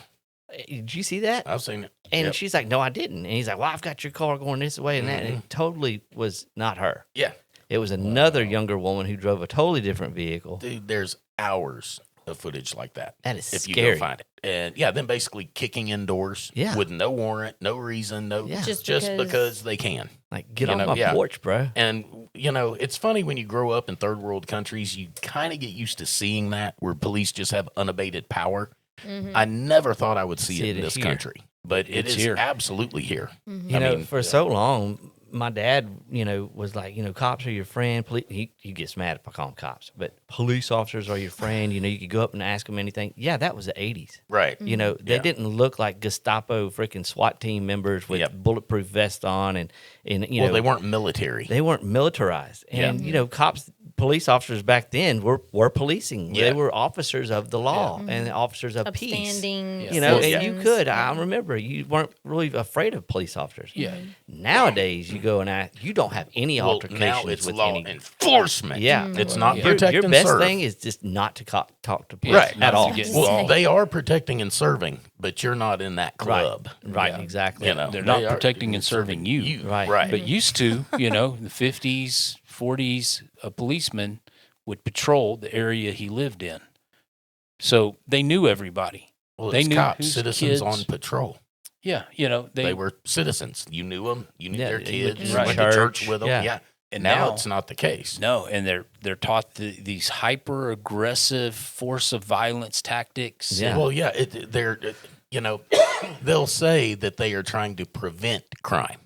Did you see that? I've seen it. And Yep. she's like, "No, I didn't." And he's like, "Well, I've got your car going this way and that." And it totally was not her. Yeah. It was another younger woman who drove a totally different vehicle. Dude, there's hours of footage like that. That is if you scary. go find it. And yeah, then basically kicking indoors Yeah. with no warrant, no reason, Yeah. Just just because- because they can. Like, get You off know, my yeah. porch, bro. And, it's funny when you grow up in third world countries, you kind of get used to seeing that where police just have unabated power. I never thought I would see it in this here. country, but It's it is here. absolutely here. You know, for so long, my dad, was like, cops are your friend. He gets mad if I call them cops, but police officers are your friend. You could go up and ask them anything. Yeah, that was the 80s. Right. They Yeah. didn't look like Gestapo freaking SWAT team members with Yep. bulletproof vests on, and Well, they weren't military. they weren't militarized. And cops, police officers back then were policing. Yeah. They were officers of the law and officers of peace. Upstanding. And you citizens. could. I remember you weren't really afraid of police officers. Yeah. Nowadays, you go and you don't have any Well, altercations now it's with law any. enforcement. Yeah. It's not Your protect and best serve. thing is just not to talk to police Right. at Not to all. get Well, involved. they are protecting and serving, but you're not in that club. Right, exactly. They're not protecting and serving you. Right. Right. But used to, in the 50s, 40s, a policeman would patrol the area he lived in. So they knew everybody. Well, They it's knew cops, whose citizens kids- on patrol. Yeah, They were citizens. You knew them. You knew Yeah, their you went kids. to You went to church. church with them. Yeah. Yeah. And now, now- it's not the case. No, and they're taught these hyper aggressive force of violence tactics. Yeah. Well, yeah, they'll say that they are trying to prevent crime.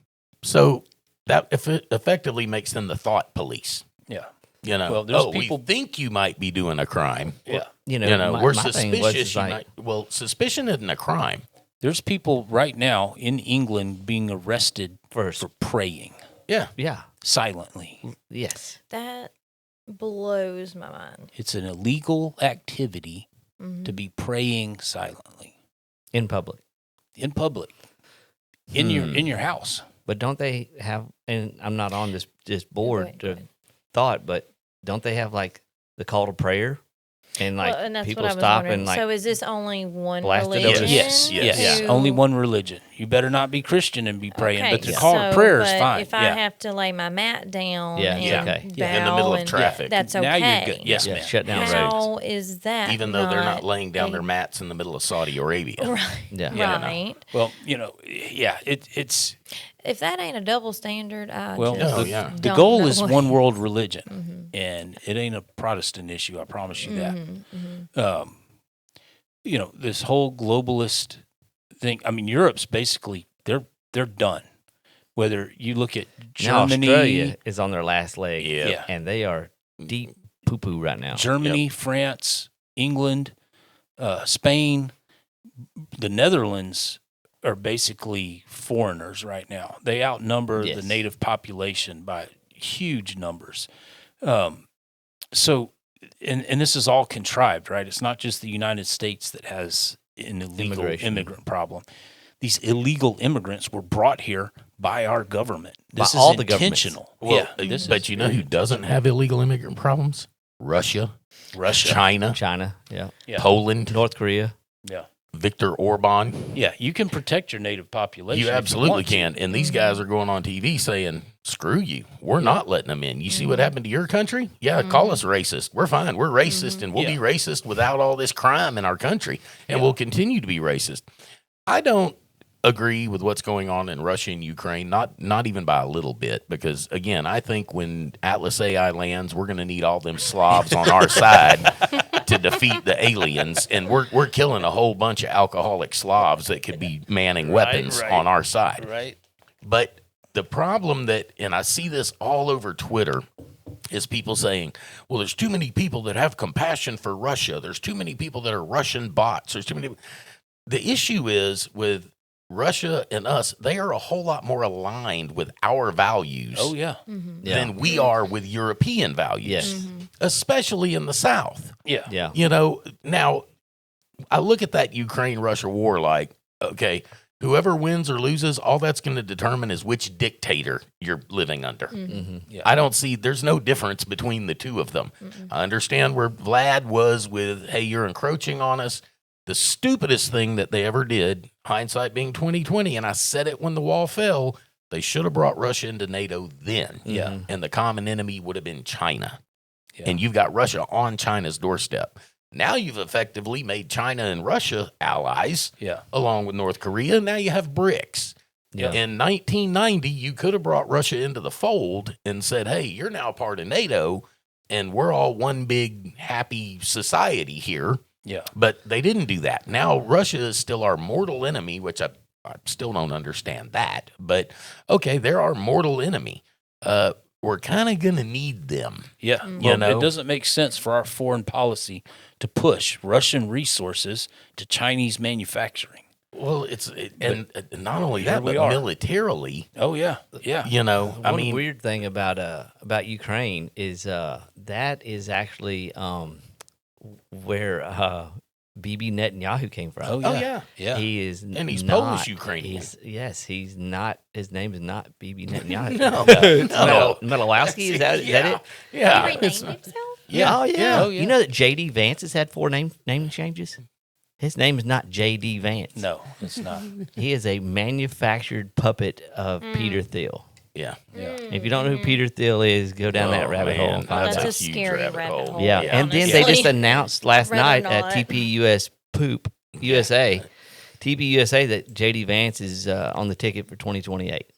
So that effectively makes them the thought police. Yeah. Well, there's we people- think you might be doing a crime. Yeah. We're my thing was suspicious. is like, Well, suspicion isn't a crime. There's people right now in England being arrested for praying Yeah. yeah, silently. yes. That blows my mind. It's an illegal activity Mm-hmm. to be praying silently In public. in public, in your house. But don't they have, and I'm not on this board Go ahead. thought, but don't they have like the call to prayer? And like Well, and that's people what I was stop wondering. and like, so is this only one blast it over religion? the- Yes, yes. who- Only one religion. You better not be Christian and be praying, Okay, but the call to so, prayer is but fine. If I have to lay my mat down Yeah, and it's okay. bow Yeah, in the middle of and- traffic. that's okay. Now you're good. Yes, yeah, ma'am. shut down roads. How is that? Even though they're not laying down a- their mats in the middle of Saudi Arabia. Right. Yeah. Yeah. Right. Well, it's If that ain't a double standard, I well, just Oh, yeah. the don't goal know is what- one world religion, and it ain't a Protestant issue. I promise you that. This whole globalist thing. I mean, Europe's basically they're done. Whether you look at Now Germany, Australia is on their last leg. Yeah. And they are deep poo-poo right now. Germany, France, England, Spain, the Netherlands are basically foreigners right now. They outnumber Yes. the native population by huge numbers. So, and this is all contrived, right? It's not just the United States that has an illegal Immigration. immigrant problem. These illegal immigrants were brought here by our government. This By is all the governments. intentional. Well, this but is you know who doesn't have illegal immigrant problems? Russia, Russia. China, Yeah. Yeah. Poland, North Korea. Yeah. Viktor Orban. Yeah, you can protect your native population. You if absolutely want to. can. And these guys are going on TV saying, screw you. We're not letting them in. You see what happened to your country? Yeah, call us racist. We're fine. We're racist, and we'll be racist without all this crime in our country. And we'll continue to be racist. I don't agree with what's going on in Russia and Ukraine, not even by a little bit, because, again, I think when Atlas AI lands, we're going to need all them Slavs on our side to defeat the aliens, and we're killing a whole bunch of alcoholic Slavs that could be manning weapons right. on our side. Right. But the problem that, and I see this all over Twitter, is people saying, well, there's too many people that have compassion for Russia. There's too many people that are Russian bots. There's too many. The issue is with Russia and us, they are a whole lot more aligned with our values Oh, yeah. than we are with European values, Yes. especially in the South. Yeah. Yeah. You know, now I look at that Ukraine-Russia war like, okay, whoever wins or loses, all that's going to determine is which dictator you're living under. Yeah. I don't see, there's no difference between the two of them. I understand where Vlad was with, hey, you're encroaching on us. The stupidest thing that they ever did, hindsight being 2020, and I said it when the wall fell, they should have brought Russia into NATO then. Yeah. And the common enemy would have been China. Yeah. And you've got Russia on China's doorstep. Now you've effectively made China and Russia allies Yeah. along with North Korea. Now you have BRICS. Yeah. In 1990, you could have brought Russia into the fold and said, hey, you're now part of NATO, and we're all one big happy society here. Yeah. But they didn't do that. Now Russia is still our mortal enemy, which I still don't understand that. But, okay, they're our mortal enemy. We're kind of going to need them. Yeah. You Well, know? it doesn't make sense for our foreign policy to push Russian resources to Chinese manufacturing. Well, and not only here that, we but are. militarily, Oh, yeah. Yeah. you know, I One mean, weird thing about Ukraine is that is actually where Bibi Netanyahu came from. Oh, yeah. oh, yeah. Yeah. He is, And he's not, Polish Ukrainian. He's not. His name is not Bibi Netanyahu. No. Metalowski, is that it? Yeah. He renamed It's- himself? yeah. Oh yeah. Oh, yeah. You know that J.D. Vance has had 4 name changes. His name is not J.D. Vance. No, it's not. He is a manufactured puppet of Peter Thiel. Yeah. Yeah. If you don't know who Peter Thiel is, go down that Oh, rabbit man, hole and find That's out. a huge scary rabbit rabbit hole. hole. Yeah, and then they just announced last Rather night at not. TPUS Poop USA, TPUSA, that JD Vance is on the ticket for 2028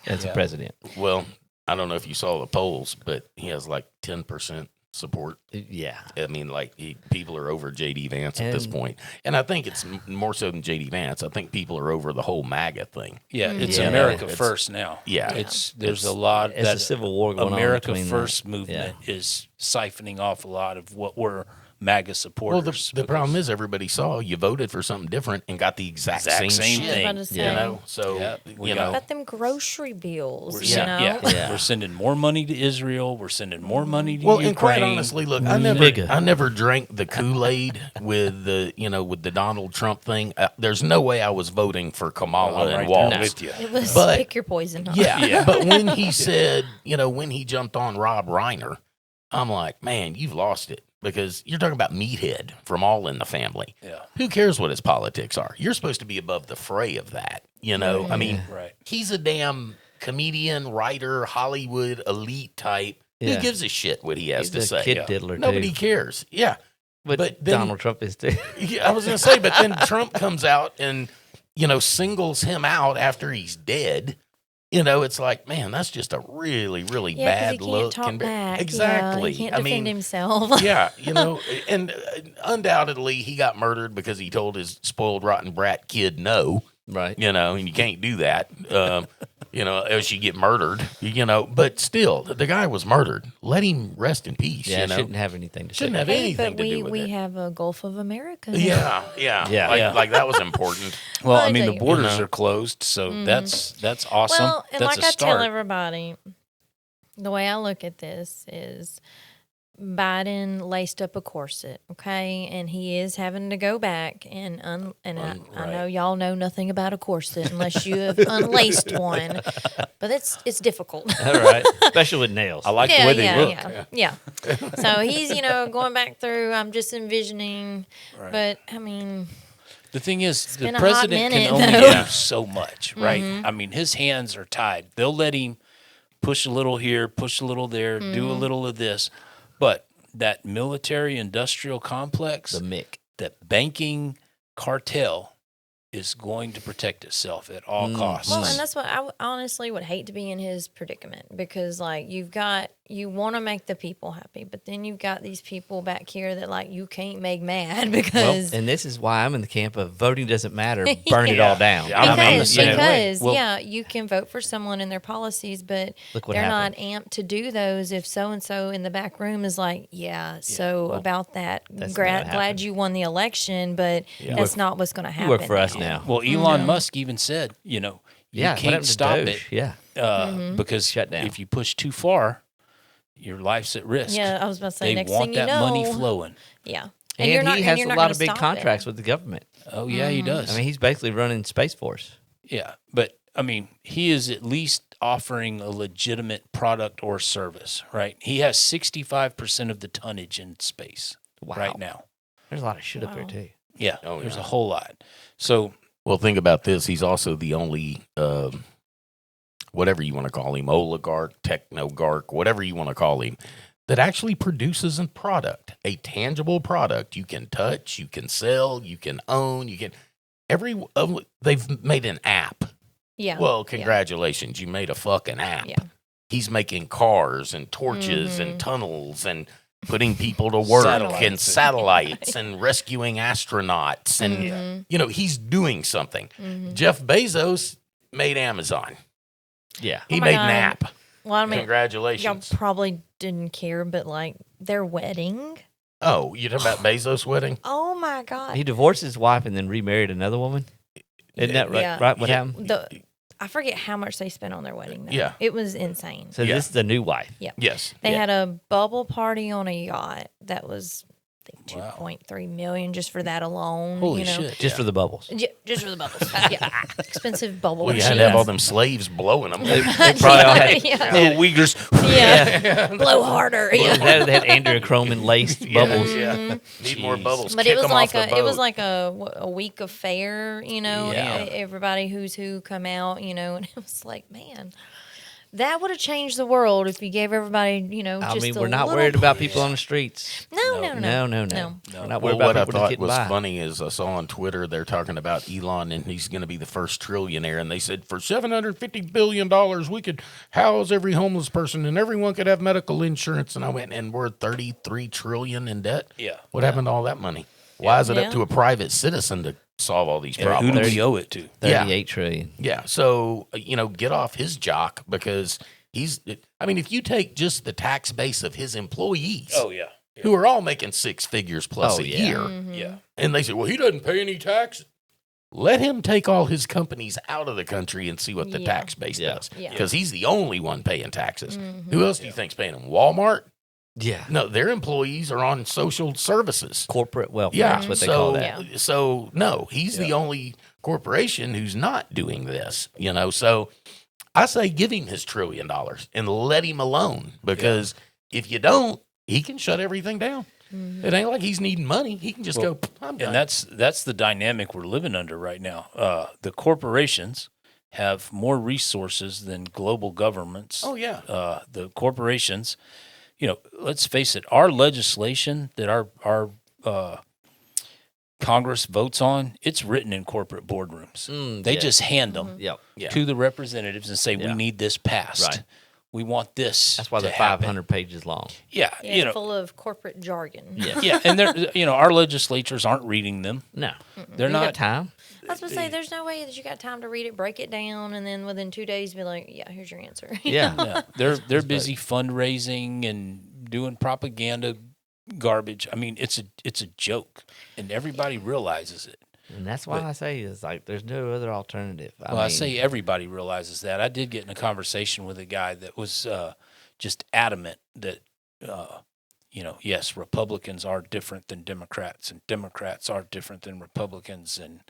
as the Yeah. president. Well, I don't know if you saw the polls, but he has like 10% support. Yeah, I mean, like people are over J.D. Vance at this And- point. And I think it's more so than J.D. Vance. I think people are over the whole MAGA thing. Yeah, it's Yeah. America It's- first now. Yeah. There's a lot it's a that civil war going America on between First that. movement is siphoning off a lot of what were MAGA Well, supporters. the problem is everybody saw you voted for something different and got the exact same same shit. thing. I was about to You say. know, so Yeah, we you got- know, Got them grocery bills, we're you sen- know? yeah, Yeah. we're sending more money to Israel. We're sending more money to well, Ukraine. and quite honestly, look, I Nigga. never drank the Kool-Aid with the Donald Trump thing. There's no way I was voting for Kamala I'm and right Walz. there with you. It was But- pick your poison. Huh? Yeah, but when he said, when he jumped on Rob Reiner, I'm like, man, you've lost it. Because you're talking about Meathead from All in the Family. Yeah. Who cares what his politics are? You're supposed to be above the fray of that. I mean, Right. he's a damn comedian, writer, Hollywood elite type. Yeah. Who gives a shit what he has He's to a say? kid Yeah. diddler Nobody too. cares. Yeah. But but then- Donald Trump is too. Yeah, I was going to say, but then Trump comes out and, singles him out after he's dead. It's like, man, that's just a really, really Yeah, 'cause bad he can't look. talk back. Exactly. Yeah, he can't I defend mean, himself. yeah, and undoubtedly he got murdered because he told his spoiled, rotten brat kid no, Right. and you can't do that. else you get murdered, but still, the guy was murdered. Let him rest in peace, Yeah, shouldn't have anything to Shouldn't say. have Hey, anything but to do with we it. have a Gulf of America. Yeah. Yeah. Like that was important. Well, Well, I I mean, tell the you. borders are closed, so that's awesome. Well, and that's like a I start. tell everybody, the way I look at this is Biden laced up a corset, okay, and he is having to go back and I know y'all know nothing about a corset unless you have unlaced one, but it's difficult. All right. Especially with nails. I like the way they look. Yeah. So he's going back through. I'm just envisioning, but I mean, The thing is, the been a hot president can minute, only though. do so much, right? I mean, his hands are tied. They'll let him push a little here, push a little there, do a little of this. But that military-industrial complex, the Mick. that banking cartel is going to protect itself at all costs. well, and that's what I honestly would hate to be in his predicament because, like, you want to make the people happy, but then you've got these people back here that, like, you can't make mad because. And this is why I'm in the camp of voting doesn't matter, burn it all down. Yeah, I'm the Because, same way. Well- you can vote for someone in their policies, but Look what they're happened. not amped to do those if so and so in the back room is like, about that. That's not what Glad happened. you won the election, but that's not what's going to happen. You work for us now. Well, Elon Musk even said, you what can't happened to stop Doge? it Yeah. because Shut down. if you push too far, your life's at risk. Yeah, I was about to say, They next want thing you that money know. flowing. Yeah. And, you're not, he has you're a not lot gonna of big stop it. contracts with the government. Oh, yeah, he does. I mean, he's basically running Space Force. Yeah, but I mean, he is at least offering a legitimate product or service, right? He has 65% of the tonnage in space right now. There's a lot of shit up there, Wow. too. Yeah, Oh, there's yeah. a whole lot. So, Well, think about this. He's also the only, whatever you want to call him, oligarch, technogarch, whatever you want to call him, that actually produces a product, a tangible product you can touch, you can sell, you can own, they've made an app. Yeah. Well, congratulations. You made a fucking app. Yeah. He's making cars and torches and tunnels and putting people to work and satellites and rescuing astronauts. And, he's doing something. Jeff Bezos made Amazon. Yeah. He my made God. an app. Well, I mean, y'all Congratulations. probably didn't care, but like their wedding. Oh, you talking about Bezos' wedding? Oh my God. He divorced his wife and then remarried another woman. Isn't that right? Yeah. Right? What happened? I forget how much they spent on their wedding. Though. Yeah. It was insane. So this is the new wife. Yeah. Yes. They had a bubble party on a yacht that was, I think, Wow. $2.3 million just for that alone. holy you know? shit. Just for the bubbles. Just for the bubbles. Yeah. Expensive bubble. Well, you had to have all them slaves blowing them. They probably all had Yeah. little Uyghurs. Yeah. Blow harder. Well, Yeah. they had androchrome laced bubbles. Yeah. Need more bubbles. But Kick it was 'em like off the it was boat. like a week of fair, Yeah. Everybody who's who come out, and it was like, man, that would have changed the world if you gave everybody, I just mean, a we're not little worried about push. people on the streets. No. No. We're not Well, worried what about I people just thought getting was by. funny is I saw on Twitter they're talking about Elon and he's going to be the first trillionaire, and they said for $750 billion we could house every homeless person and everyone could have medical insurance. And I went, and we're 33 trillion in debt. Yeah. What happened to all that money? Why is it Yeah. up to a private citizen to solve all these And who problems? do we owe it to? 38 trillion. Yeah. So, get off his jock because if you take just the tax base of his employees, yeah. who are all making six figures plus Oh, a yeah. year, Yeah. and they say, well, he doesn't pay any tax. Let him take all his companies out of the country and see what the Yeah. tax base Yeah. does. Yeah. Because he's the only one paying taxes. Who else do you think's paying them? Walmart? Yeah. No, their employees are on social services. Corporate welfare. Yeah, That's what they so, call that. Yeah. So no, he's the only corporation who's not doing this. So I say give him his $1 trillion and let him alone, because if you don't, he can shut everything down. It ain't like he's needing money. He can just go, I'm done. And that's the dynamic we're living under right now. The corporations have more resources than global governments. Oh, yeah. The corporations, let's face it, our legislation that our Congress votes on, it's written in corporate boardrooms. They yeah. just hand them Yep. Yeah. to the representatives and say, we Yeah. need this passed. Right. we want this. That's why to they're happen. 500 pages long. Yeah, Yeah, you know, full of corporate jargon. Yeah. yeah, and they're our legislatures aren't reading them. No. They're You got not. time. I was going to say, there's no way that you got time to read it, break it down, and then within 2 days be like, yeah, here's your answer. Yeah. Yeah, they're busy fundraising and doing propaganda garbage. I mean, it's a joke, and everybody realizes it. And that's why I say it's like there's no other alternative. I say everybody realizes that. I did get in a conversation with a guy that was just adamant that, yes, Republicans are different than Democrats, and Democrats are different than Republicans. And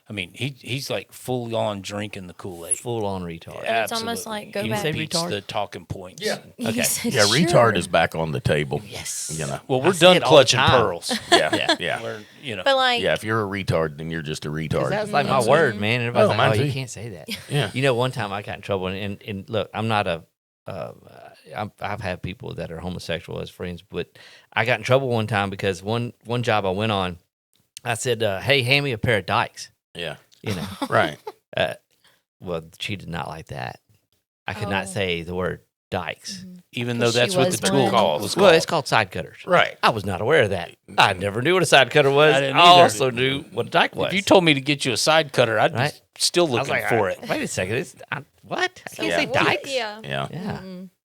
I mean, he's like full on drinking the Kool-Aid. full on retard. It's almost like go he back. say repeats retard? the talking points. Yeah. You said Yeah, sure. retard is back on the table. Yes. You know. Well, I we're say done it all the clutching time. pearls. Yeah, yeah. We're, But like, Yeah, if you're a retard, then you're just a retard. That's like my word, man. Everybody's Oh, mine like, oh, too. you can't say that. Yeah. You know, one time I got in trouble, and look, I'm not I've had people that are homosexual as friends, but I got in trouble one time because one job I went on, I said, hey, hand me a pair of dykes. Yeah. You know, Right. well, she did not like that. I could not say the word dykes. even though Because she that's what was the tool one. call was Well, called. it's called side cutters. Right. I was not aware of that. I never knew what a side cutter was. I I, didn't either. also knew what a dyke was. If you told me to get you a side cutter, I'd Right. be still I was looking like, for it. Wait a second. What? I can't Yeah. say dykes. Yeah. Yeah. Yeah.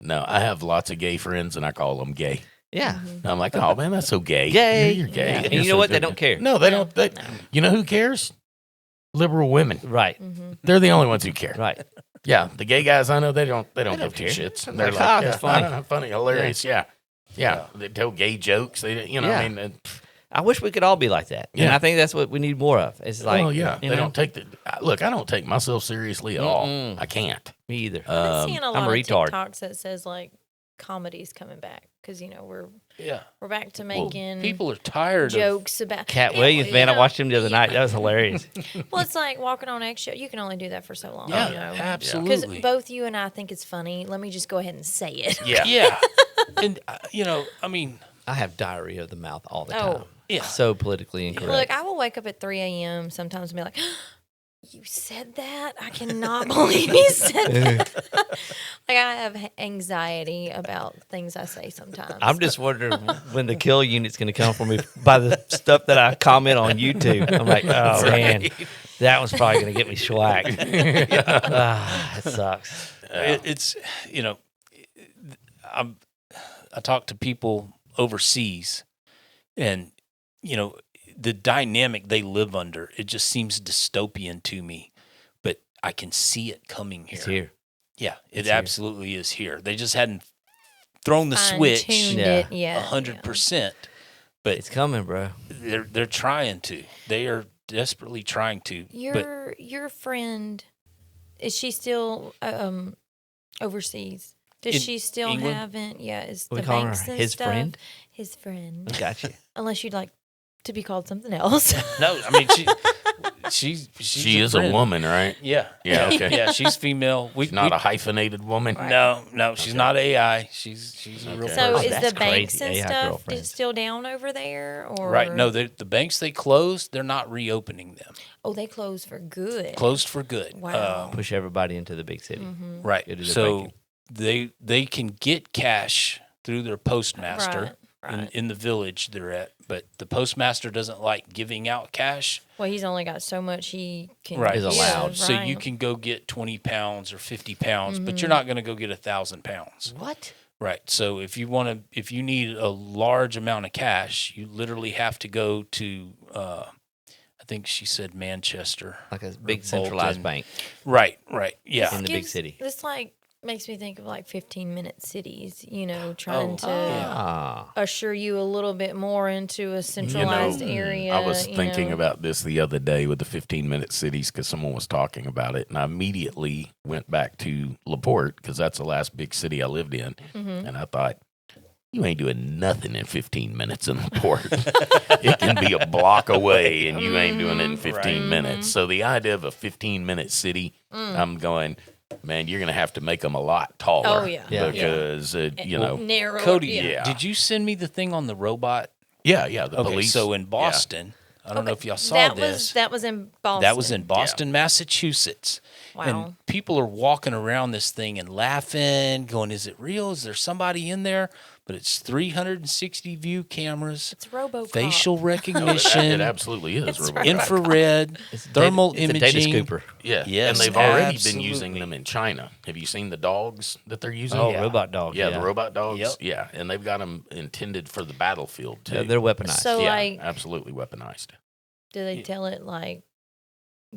No, I have lots of gay friends, and I call them gay. Yeah. And I'm like, oh man, that's so gay. Gay. You're gay. Yeah. And You're you know so what? They good. don't care. No, they don't. They, You know who cares? Liberal women. Right. They're the only ones who care. Right. Yeah, the gay guys I know they don't give two care. shits. They're They're like, like, "Ah, yeah, it's funny." funny, hilarious. Yeah. They tell gay jokes. They, Yeah. I mean, I wish we could all be like that. And Yeah. I think that's what we need more of. It's like, oh yeah, you they know, don't take the look. I don't take myself seriously at all. I can't. me either. I'm seeing a I'm lot a of retard. TikToks that says like comedy's coming back because we're Yeah. back to making People are tired of jokes about Cat Williams, man, I know, watched him the other night. That was hilarious. Well, it's like walking on eggshell. You can only do that for so long. Yeah, you know? Because absolutely. both you and I think it's funny. Let me just go ahead and say it. Yeah. Yeah. And, I mean, I have diarrhea of the mouth all the Oh. time. Yeah. So politically incorrect. Look, I will wake up at 3 a.m. sometimes and be like, you said that? I cannot believe you said that. Like, I have anxiety about things I say sometimes. I'm just wondering when the kill unit's going to come for me by the stuff that I comment on YouTube. I'm like, oh, man, that one's probably going to get me schwacked. It sucks. it's, I talk to people overseas and, the dynamic they live under, it just seems dystopian to me, but I can see it coming here. It's here. Yeah, it It's here. absolutely is here. They just hadn't thrown the switch Fine-tuned Yeah. it yet. 100%, but It's coming, bro. they're trying to. They are desperately trying to. But Your friend, is she still overseas? Does In she still England? haven't? Yeah, is We the call her banks and his stuff- friend? His friend. Gotcha. Unless you'd like to be called something else. no, I mean she's She is a friend. woman, right? Yeah. Yeah, okay. Yeah, she's female. She's not a hyphenated woman. No, she's not AI. She's a real So person. is That's the banks crazy. and AI stuff girlfriends. still down over there? Or Right. No, the banks they closed, they're not reopening them. Oh, they closed for good. Closed for good. Wow. Push everybody into the big city. Right. Go do their So banking. they can get cash through their postmaster Right. in the village they're at, but the postmaster doesn't like giving out cash. Well, he's only got so much he can Right. Is give, allowed. So you right. can go get 20 pounds or 50 pounds, but you're not going to go get 1,000 pounds. What? Right. So if you need a large amount of cash, you literally have to go to, I think she said Manchester. Like a big or centralized Bolton. bank Right. Yeah. in the big city. This like makes me think of like 15-minute cities, trying to Ah. usher you a little bit more into a centralized area. I was you thinking know. about this the other day with the 15-minute cities because someone was talking about it, and I immediately went back to LaPorte because that's the last big city I lived in, and I thought, you ain't doing nothing in 15 minutes in LaPorte. It can be a block away, and you ain't doing it in 15 minutes. So the idea of a 15-minute city, I'm going, man, you're going to have to make them a lot taller. Oh, yeah. Yeah. Because, narrow. Cody, yeah. Yeah. did you send me the thing on the robot? the Okay, police. so in Boston, I don't know if y'all saw that this. that was in Boston. That was in Boston, Massachusetts. Wow. And people are walking around this thing and laughing, going, is it real? Is there somebody in there? But it's 360 view cameras, It's RoboCop. facial It recognition, absolutely is. It's RoboCop. infrared, thermal It's a imaging. data scooper. Yeah, Yes, and they've already absolutely. been using them in China. Have you seen the dogs that they're using? Oh, robot dogs. Yeah, the robot dogs. Yep. Yeah, and they've got them intended for the battlefield too. Yeah, they're weaponized. So, yeah, like, absolutely weaponized. do they tell it, like,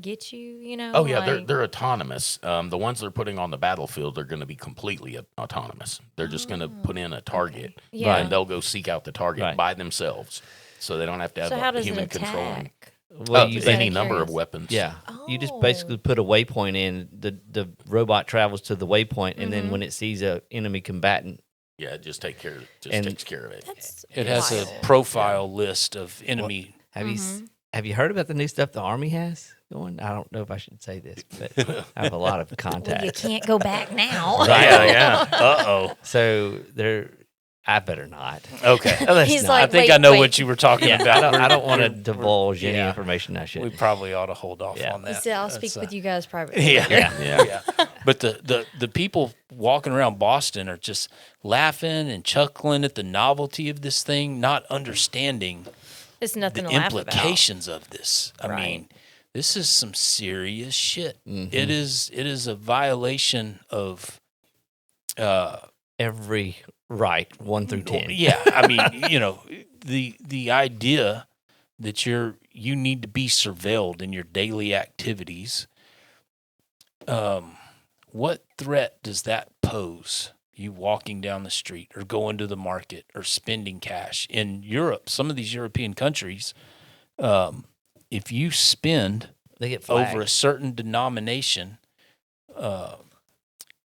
get you, you know? Oh yeah, like, they're autonomous. The ones they're putting on the battlefield are going to be completely autonomous. They're just going to put in a target, Yeah. and they'll go seek out the target Right. by themselves, so they don't have to have So how a does human it controlling. attack? Well, you Just Any kinda number of curious. weapons. Yeah. You just Oh. basically put a waypoint in. The robot travels to the waypoint, and then when it sees a enemy combatant, Yeah, it just takes care of it. That's It has a wild. profile list of enemy. have have you heard about the new stuff the Army has going? I don't know if I should say this, but I have a lot of Well, contacts. you can't go back now. Yeah. Uh-oh. So they're. I better not. Okay. Let's He's not. like, I think wait, I know wait. what you were talking Yeah, about. I don't want to We're- divulge any yeah. information I We should. probably ought to hold off Yeah. on that. So I'll speak That's, with you guys privately. Yeah. later. Yeah. But the people walking around Boston are just laughing and chuckling at the novelty of this thing, not understanding It's nothing the to laugh about. implications of this. I Right. mean, this is some serious shit. Mm-hmm. It is a violation of Every right, 1 through 10. yeah, I mean, you know, the idea that you need to be surveilled in your daily activities. What threat does that pose? You walking down the street or going to the market or spending cash in Europe? Some of these European countries, if you spend They get flagged. over a certain denomination,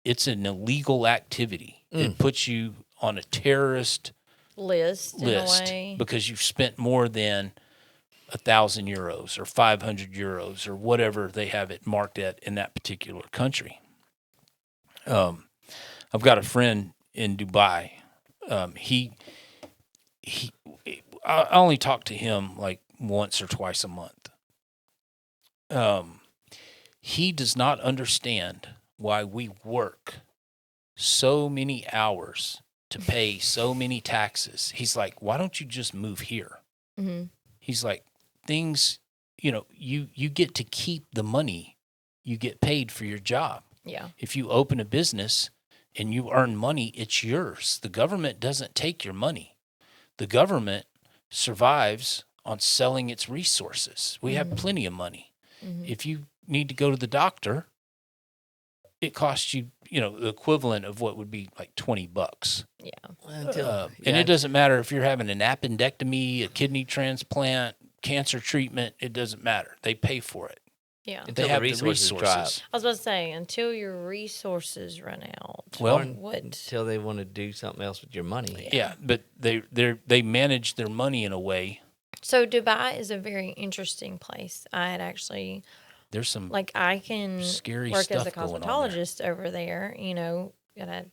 it's an illegal activity. It puts you on a terrorist List in a list way. because you've spent more than 1,000 euros or 500 euros or whatever they have it marked at in that particular country. I've got a friend in Dubai. I only talk to him like once or twice a month. He does not understand why we work so many hours to pay so many taxes. He's like, why don't you just move here? Mm-hmm. He's like, things, you know, you get to keep the money you get paid for your job. Yeah. If you open a business and you earn money, it's yours. The government doesn't take your money. The government survives on selling its resources. We have plenty of money. Mm-hmm. If you need to go to the doctor, it costs you, you know, the equivalent of what would be like $20. Yeah. And it doesn't matter if you're having an appendectomy, a kidney transplant, cancer treatment, it doesn't matter. They pay for it. Yeah. Until They the have the resources dry up. resources. I was about to say, until your resources run out. Well, what? Until they want to do something else with your money. Yeah, but they manage their money in a way. So Dubai is a very interesting place. I had actually, There's some like, I can scary work as a stuff going on there. cosmetologist over there. You know, gotta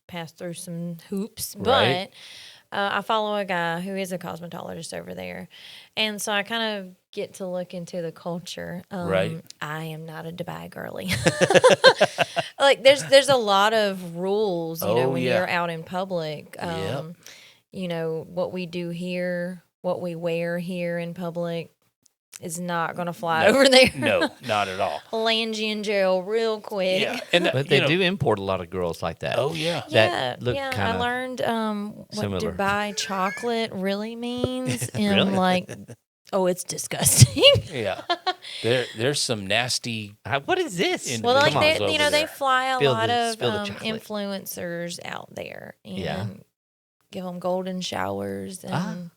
pass through some hoops, Right. but I follow a guy who is a cosmetologist over there, and so I kind of get to look into the culture. Right. I am not a Dubai girly. Like, there's a lot of rules, you know, Oh, when yeah. you're out in public. Yep. You know, what we do here, what we wear here in public is not going to fly over there. No, not at all. Land you in jail real quick. Yeah, and But they do import a lot of girls like that. Oh yeah. That look I kinda learned what similar. Dubai chocolate really means, and Really? like, oh, it's disgusting. Yeah. There's some nasty. What is this? In- Well, like Come on, they, over you know, they there. fly a Spill lot the- of spill the chocolate. influencers out there, and Yeah. give them golden showers, and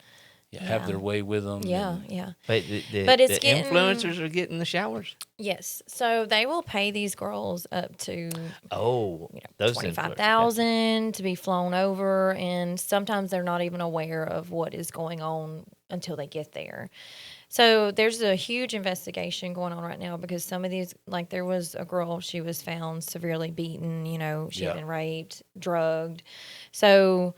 Have their way with them. yeah, and- yeah. But But it's the getting- influencers are getting the showers. Yes, so they will pay these girls up to Oh, you know, those 25,000 to be flown over, and sometimes they're not even aware of what is going on until they get there. So there's a huge investigation going on right now because some of these, like there was a girl, she was found severely beaten, you know, she Yeah. had been raped, drugged. So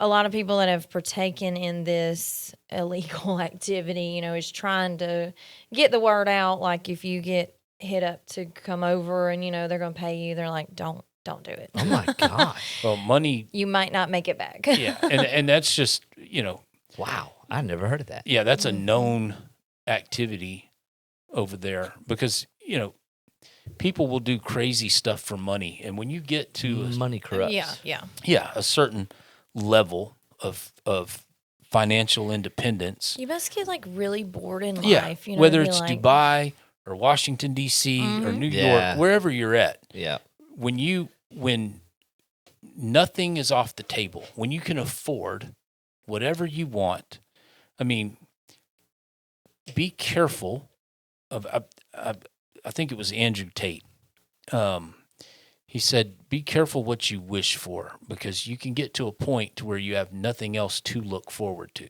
a lot of people that have partaken in this illegal activity, is trying to get the word out. Like if you get hit up to come over and, they're going to pay you, they're like, don't do it. Oh my gosh. Well, money. You might not make it back. Yeah. And that's just, Wow. I've never heard of that. yeah, that's a known activity over there because, people will do crazy stuff for money. And when you get to Money corrupts. Yeah. a certain level of financial independence, You must get like really bored in yeah, life. whether be it's like, Dubai or Washington, D.C. or New Yeah. York, wherever you're at, Yeah. when nothing is off the table, when you can afford whatever you want, I mean, be careful of. I think it was Andrew Tate. He said, "Be careful what you wish for, because you can get to a point to where you have nothing else to look forward to.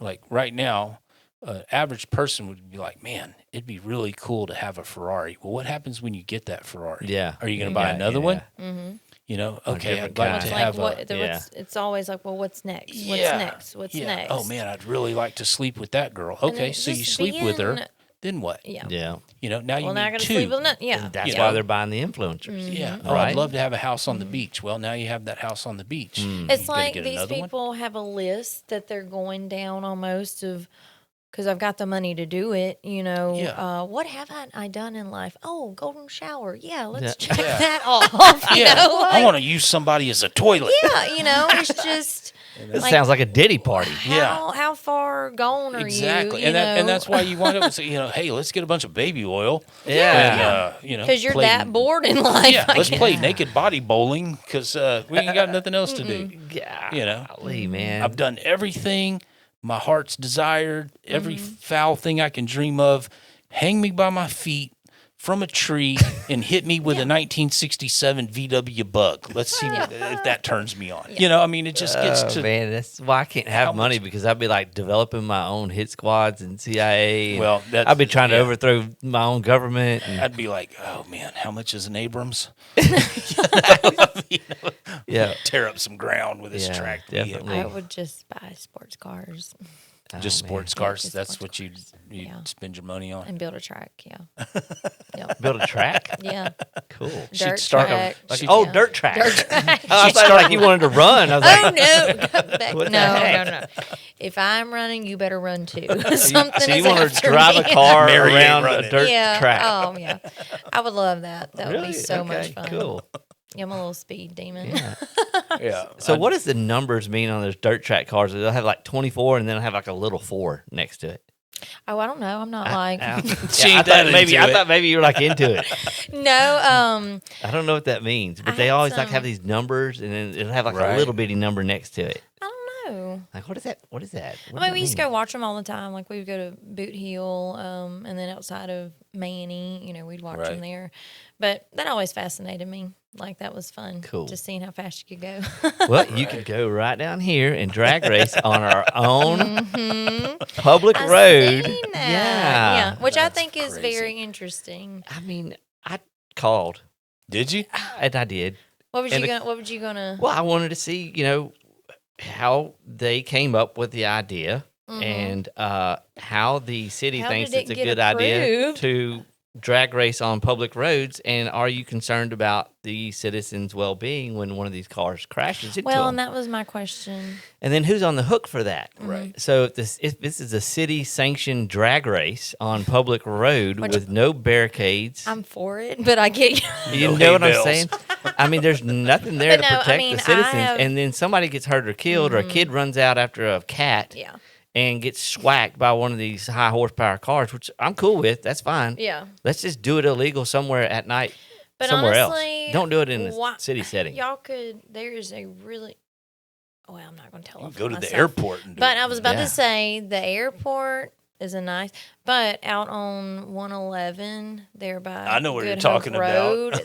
Like right now." An average person would be like, man, it'd be really cool to have a Ferrari. Well, what happens when you get that Ferrari? Yeah. Are you going to buy another one? A Okay, different I'd like kind. to It's have like a... it's always like, well, what's next? What's Yeah. next? What's yeah. next? Oh, man, I'd really like to sleep with that girl. And Okay, then so you just sleep with her, being- then what? Yeah. Yeah. Now you Well, now I need got to two. sleep with another. Yeah. And that's You why know? they're buying the influencers. Yeah. Oh, Right? I'd love to have a house on the beach. Well, now you have that house on the beach. It's You gotta like get these another one? people have a list that they're going down almost of, because I've got the money to do it. Yeah. What have I done in life? Oh, golden shower. Yeah, let's Yeah. check Yeah. that off. You Yeah, know, I like, want to use somebody as a toilet. yeah, it's just This like, sounds like a Diddy party. how far gone are Exactly, you? and that's why you wind up with hey, let's get a bunch of baby oil. Yeah. And, because you're play- that bored in life. Yeah, I let's guess. play naked body bowling because we ain't got nothing else to do. Golly, man. I've done everything my heart's desired, every foul thing I can dream of. Hang me by my feet from a tree and hit me with a 1967 VW Bug. Let's see if that turns me on. It just gets to. Man, that's why I can't have How money, much- because I'd be like developing my own hit squads and CIA. And Well, that's- I'd be trying to yeah. overthrow my own government. And, I'd be like, oh man, how much is an Abrams? yeah, Tear up some ground with his Yeah, track. definitely. I would just buy sports cars Just Oh, sports Yeah, cars. just That's sports what you'd cars. you'd Yeah. spend your money on. and build a track. Yeah, build a track. yeah. Cool. She'd Dirt start track. Like, she'd- oh, dirt track. Dirt track. I thought like you wanted to run. I was Oh like, no! What the no, heck? no. If I'm running, you better run too. Something so is you want to after drive me. a car Mary ain't around a running. dirt yeah. track? Oh yeah. I would love that. That would Really? be so Okay, much fun. Cool. Yeah, I'm a little speed demon. Yeah. So what does the numbers mean on those dirt track cars? They'll have like 24 and then have like a little 4 next to it. Oh, I don't know. I'm not like She I ain't thought that maybe into it. you were like into it. no. I don't know what that means, but I they had always like some- have these numbers, and then it'll have like a Right. little bitty number next to it. I don't know. Like, what is that? What is that? What I mean, does we that used to mean? go watch them all the time. Like we would go to Boot Hill, and then outside of Manny, we'd watch Right. them there. But that always fascinated me. Like that was fun. Cool. Just seeing how fast you could go. Well, you could go right down here and drag race on our own public I've road. seen that. Yeah. Yeah, which I That's think is crazy. very interesting. I mean, I called, Did you? and I did. What was And you the- gonna? What would you gonna? Well, I wanted to see, how they came up with the idea and how the city How thinks did it's it a get good idea approved? to drag race on public roads. And are you concerned about the citizens' well-being when one of these cars crashes into Well, them? and that was my question. And then who's on the hook for that? Right. So if this is a city-sanctioned drag race on public road Which- with no barricades. I'm for it, but I get you. You No know hay what I'm bales. saying? I mean, there's nothing there But to no, I protect mean, the I citizens, have- and then somebody gets hurt or killed, or a kid runs out after a cat Yeah. and gets swacked by one of these high horsepower cars, which I'm cool with. That's fine. Yeah. Let's just do it illegal somewhere at night, But somewhere honestly, else. Don't do it in a why- city setting. Y'all could. There is a really. Well, I'm not going to tell. You off go to the myself. airport and do But it. I was about Yeah. to say the airport is a nice, but out on 111 there by I know where you're Good Hope talking about.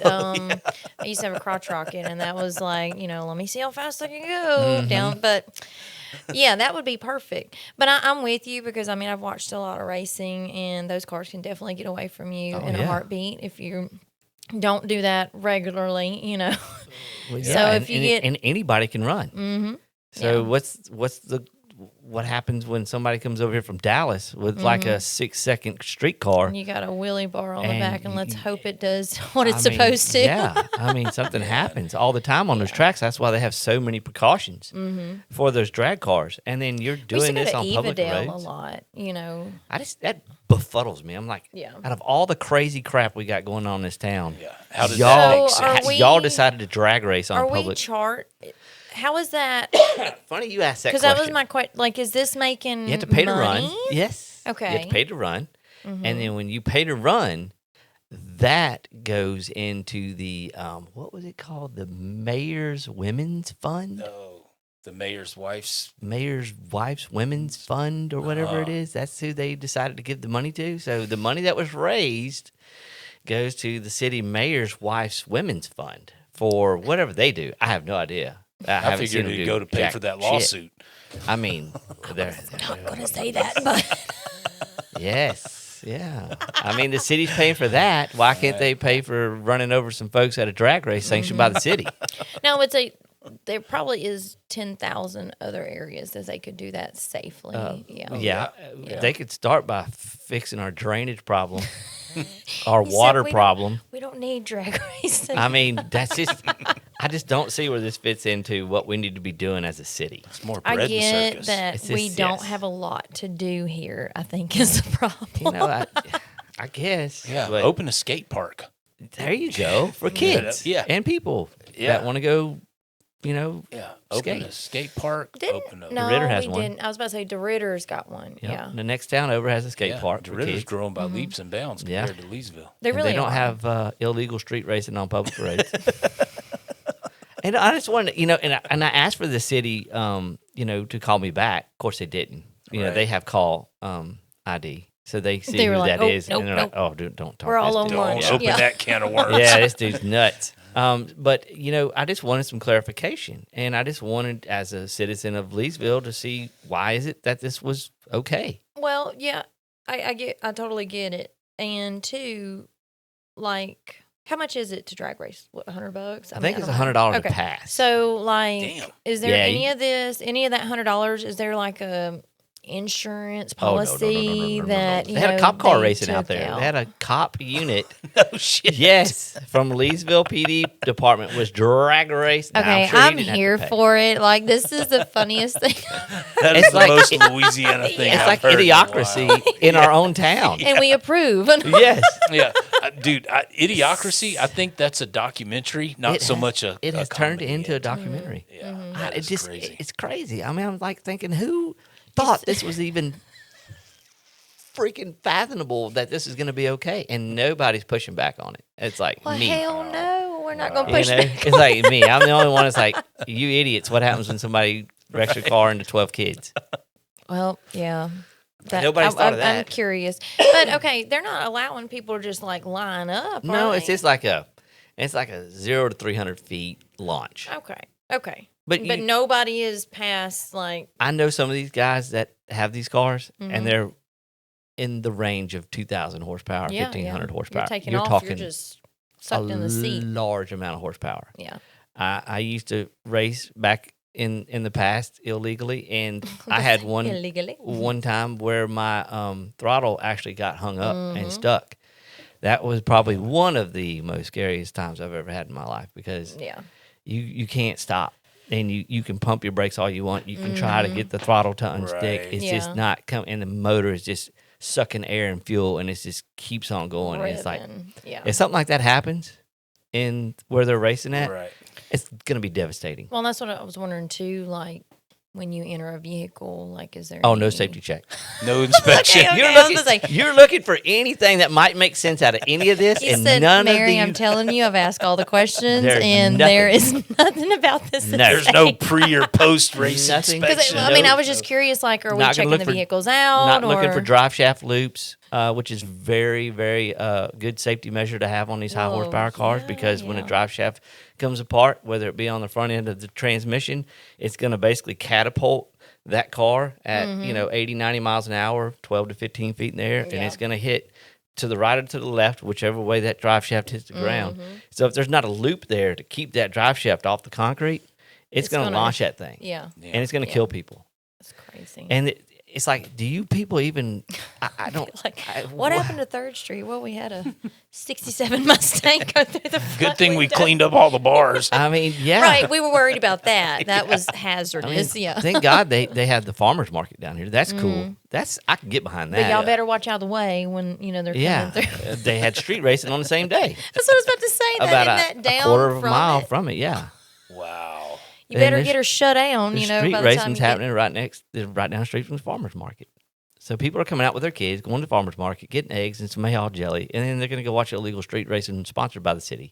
Road, I used to have a crotch rocket, and that was like, let me see how fast I can go Mm-hmm. down. But yeah, that would be perfect. But I'm with you because I've watched a lot of racing, and those cars can definitely get away from you in yeah. a heartbeat if you don't do that regularly. Well, So if and, you and, get- and anybody can run. So Yeah. what happens when somebody comes over here from Dallas with like a 6-second streetcar? And you got a wheelie bar on the And back, and let's you- hope it does what it's I mean, supposed to. Yeah, I mean something happens all the time on those tracks. That's why they have so many precautions for those drag cars. And then you're We used to doing go this to on public Evadale a roads. lot, That befuddles me. I'm like, Yeah. out of all the crazy crap we got going on in this town, Yeah. How does y'all that make So are sense? we- y'all decided to drag race on Are we public. How is that? Funny you asked that Because question. that was my question. Like, is this making You have to pay to run. money? Yes. You have Okay. to pay to run. And then when you pay to run, that goes into the, what was it called? The Mayor's Women's Fund? No, the mayor's wife's. Mayor's Wife's Women's Fund or whatever it is. That's who they decided to give the money to. So the money that was raised goes to the city mayor's wife's women's fund for whatever they do. I have no idea. I haven't seen figured them it'd do go to pay jack for that shit. lawsuit. I mean, they're Not going to say that, but yes, yeah. I mean, the city's paying for that. Why can't they pay for running over some folks at a drag race sanctioned by the city? no, it's there probably is 10,000 other areas that they could do that safely. Yeah, they could start by fixing our drainage problem, our You said water we don't- problem. We don't need drag racing. I mean, that's just. I just don't see where this fits into what we need to be doing as a city. It's more I bread and get circus. that It's we just- don't yes. have a lot to do here, I think is the problem. You know, I guess. Yeah, but open a skate park. there you go for kids. Yeah. and people Yeah. that want to go. You know. Yeah, open Skate. a skate park. Open a No, Ritter has we one. didn't. I was about to say DeRitter's got one. Yep. Yeah. The next town over has a skate yeah, park for Ritter's kids. growing by leaps and bounds Yeah. compared to Leesville. They And really they don't are. have illegal street racing on public roads. And I just wanted, and I asked for the city, to call me back. Of course, they didn't. You know, Right. they have call ID, so they see They who were like, that "Oh, is, nope, and they're like, "Oh, dude, don't talk." We're to all this on dude." one. Don't open Yeah. that can of worms. Yeah, this dude's nuts. But I just wanted some clarification, and I just wanted, as a citizen of Leesville, to see why is it that this was okay. Well, yeah, I totally get it. And two, like, how much is it to drag race? What, $100? I think it's don't know. $100 Okay. to pass. So, like, Damn. is there Yeah, any of that $100? Is there like a insurance Oh, no, policy that they had a cop car they racing out took there. out? They had a cop unit. No shit. Yes, from Leesville PD department was drag race. Now, Okay, sure he I'm didn't have to here pay. for it. Like, this is the funniest thing. That It's is the like- most Louisiana thing It's I've like heard in a idiocracy while. in our own town. And we approve. Yes, Yeah, dude, Idiocracy. I think that's a documentary, not It so has- much a. It has turned comedy into a yet. documentary. Yeah, Mm-hmm. that is crazy. It's crazy. I mean, I'm like thinking, who thought this was even freaking fathomable that this is going to be okay? And nobody's pushing back on it. It's like Well, me. hell no. We're not going to You push know, back. it's like me. I'm the only one that's like, you idiots. What happens when somebody wrecks your car into 12 kids? Well, yeah. Nobody's thought of I'm that. curious. But, okay, they're not allowing people to just, like, line up, No, are it's they? just like a 0 to 300 feet launch. Okay. But But you- nobody is past, like, I know some of these guys that have these cars, Mhm. and they're in the range of 2,000 horsepower, yeah, 1,500 yeah. horsepower. You're taking You're off, talking you're just a sucked in the seat. large amount of horsepower. Yeah. I used to race back in the past illegally, and I had Illegally. one time where my throttle actually got hung up Mm-hmm. and stuck. That was probably one of the most scariest times I've ever had in my life, because Yeah. you can't stop. And you can pump your brakes all you want. You can try to get the throttle to unstick. Right. It's Mm-hmm. Yeah. just not coming. And the motor is just sucking air and fuel, and it just keeps on going. And it's like, Ribbon. Yeah. if something like that happens in where they're racing at, Right. it's going to be devastating. Well, that's what I was wondering, too. Like, when you enter a vehicle, like, is there Oh, no any- safety check. No inspection. Okay, You're I was looking, gonna say- you're looking for anything that might make sense out of any of this, He and said, none Mary, of I'm these. telling you, I've asked all the questions, There's and nothing. there is nothing about this. No. that's There's no safe. pre or post race Nothing. 'Cause inspection. I mean, I was just curious, like, are we Not gonna checking look the for- vehicles out? Not looking or- for drive shaft loops, which is very, very good safety measure to have on these high Whoa, horsepower cars, yeah, because when a yeah. drive shaft comes apart, whether it be on the front end of the transmission, it's going to basically catapult that car at 80, 90 miles an hour, 12 to 15 feet in the air, and Yeah. it's going to hit to the right or to the left, whichever way that drive shaft hits the ground. So if there's not a loop there to keep that drive shaft off the concrete, it's going to launch that thing. Yeah. And it's going to kill people. That's crazy. And it's like, do you people even? I don't. What happened to 3rd Street? Well, we had a '67 Mustang go through the front Good thing we window. cleaned up all the bars. I mean, yeah. Right, we were worried about that. That was hazardous. Thank God they have the farmers market down here. That's cool. I can get behind that. But y'all better watch out of the way when they're coming through. They had street racing on the same day. That's what I was about to say. About that down a quarter of a from mile it. from it. Yeah. Wow. You better And get her shut down. The By street the time racing's you happening right down the street from the farmers market. So people are coming out with their kids, going to the farmers market, getting eggs and some Mayhaw jelly, and then they're going to go watch illegal street racing sponsored by the city,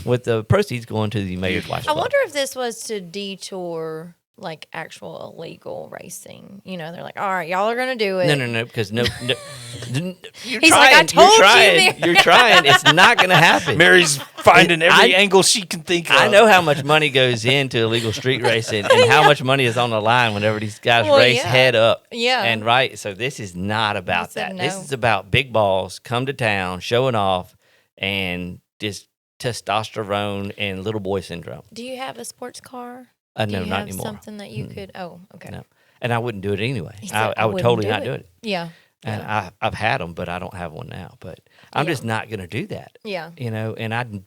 with the proceeds going to the mayor's wife's I club. wonder if this was to detour like actual illegal racing. They're like, all right, y'all are gonna do it. No, because no you're He's trying, like, I told you're trying. It's not going to happen. Mary's finding every angle she can think of. I know how much money goes into illegal street racing and how much money is on the line whenever these guys race head up. Yeah. And so this is not about that. No. This is about big balls, come to town, showing off, and just testosterone and little boy syndrome. Do you have a sports car? No, Do you not have anymore. Something that you could. Oh, okay. No. And I wouldn't do it anyway. He said, I would wouldn't totally do not do it. Yeah. And I've had them, but I don't have one now. But I'm just not going to do that. Yeah. And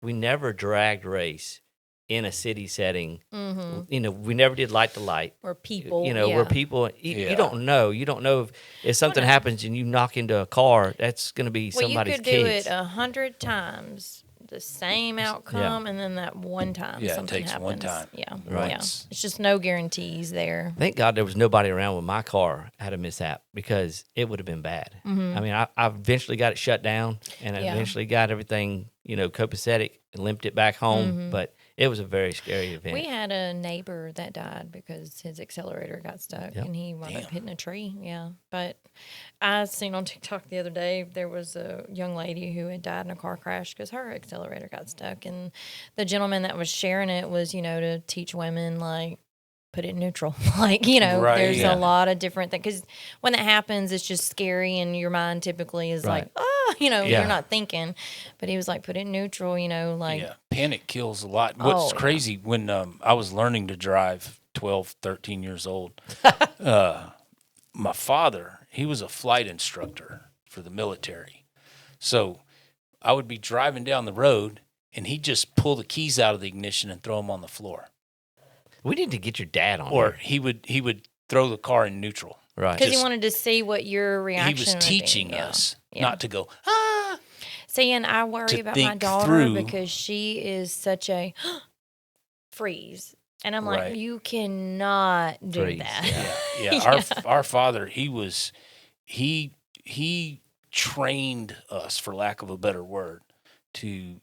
we never dragged race in a city setting. Mm-hmm. We never did light to light. Where people. Where people, you don't know. You don't know if something happens and you knock into a car, that's going to be somebody's you could do kids. it 100 times, the same outcome, and then that one time something it takes happens. one time. Yeah. Right. Yeah. It's just no guarantees there. Thank God there was nobody around when my car had a mishap because it would have been bad. Mm-hmm. I mean, I eventually got it shut down and I eventually got everything, copacetic and limped it back home. But it was a very scary event. We had a neighbor that died because his accelerator got stuck and he wound up hitting a tree. Yeah. But I seen on TikTok the other day, there was a young lady who had died in a car crash because her accelerator got stuck. And the gentleman that was sharing it was, to teach women, like, put it in neutral. Like, there's a lot of different things. Because when that happens, it's just scary and your mind typically is like, you're not thinking. But he was like, put it in neutral, Panic kills a lot. What's crazy, when I was learning to drive, 12, 13 years old, my father, he was a flight instructor for the military. So I would be driving down the road and he'd just pull the keys out of the ignition and throw them on the floor. We need to get your dad on Or here. he would throw the car in neutral. Right. Because he wanted to see what your reaction He was would be. teaching us not to go, See, and I worry about my think daughter through. because she is such a freeze. And I'm like, you cannot do Freeze, that. Yeah. Our father, he trained us, for lack of a better word, to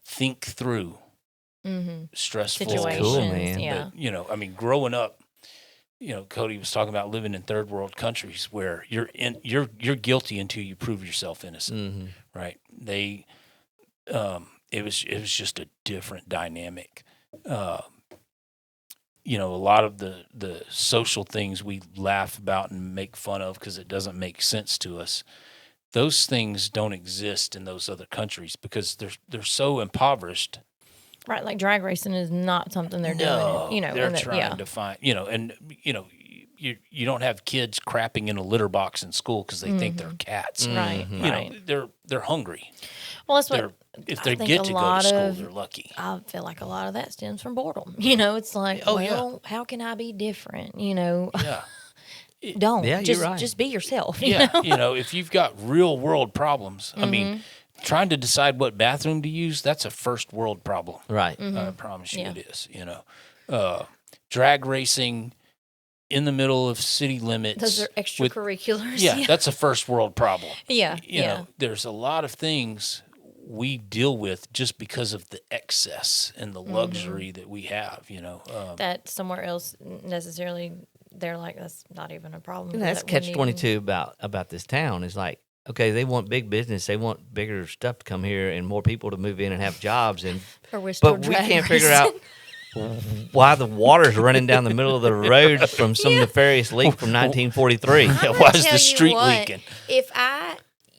think through stressful Situations. Cool, man. Yeah. But, growing up, Cody was talking about living in third world countries where you're guilty until you prove yourself innocent, right? It was just a different dynamic. A lot of the social things we laugh about and make fun of because it doesn't make sense to us. Those things don't exist in those other countries because they're so impoverished. Right, like drag racing is not something they're doing. They're trying to find, you don't have kids crapping in a litter box in school because they think they're cats. Right, right. They're hungry. Well, that's what If I they think get a to go lot to school, of- they're lucky. I feel like a lot of that stems from boredom. It's like, how can I be different? Yeah. Don't. Yeah, just, you're right. just be yourself. Yeah, if you've got real world problems, I mean, trying to decide what bathroom to use, that's a first world problem. Right. I promise you it is, drag racing in the middle of city limits. Those are extracurriculars. That's a first world problem. Yeah. There's a lot of things we deal with just because of the excess and the luxury that we have, That somewhere else necessarily they're like, that's not even a problem. That's That wouldn't catch-22 about this town is like, okay, they want big business, they want bigger stuff to come here and more people to move in and have jobs, but we can't figure out why the water's running down the middle of the road from some nefarious leak from 1943. Why is the street leaking?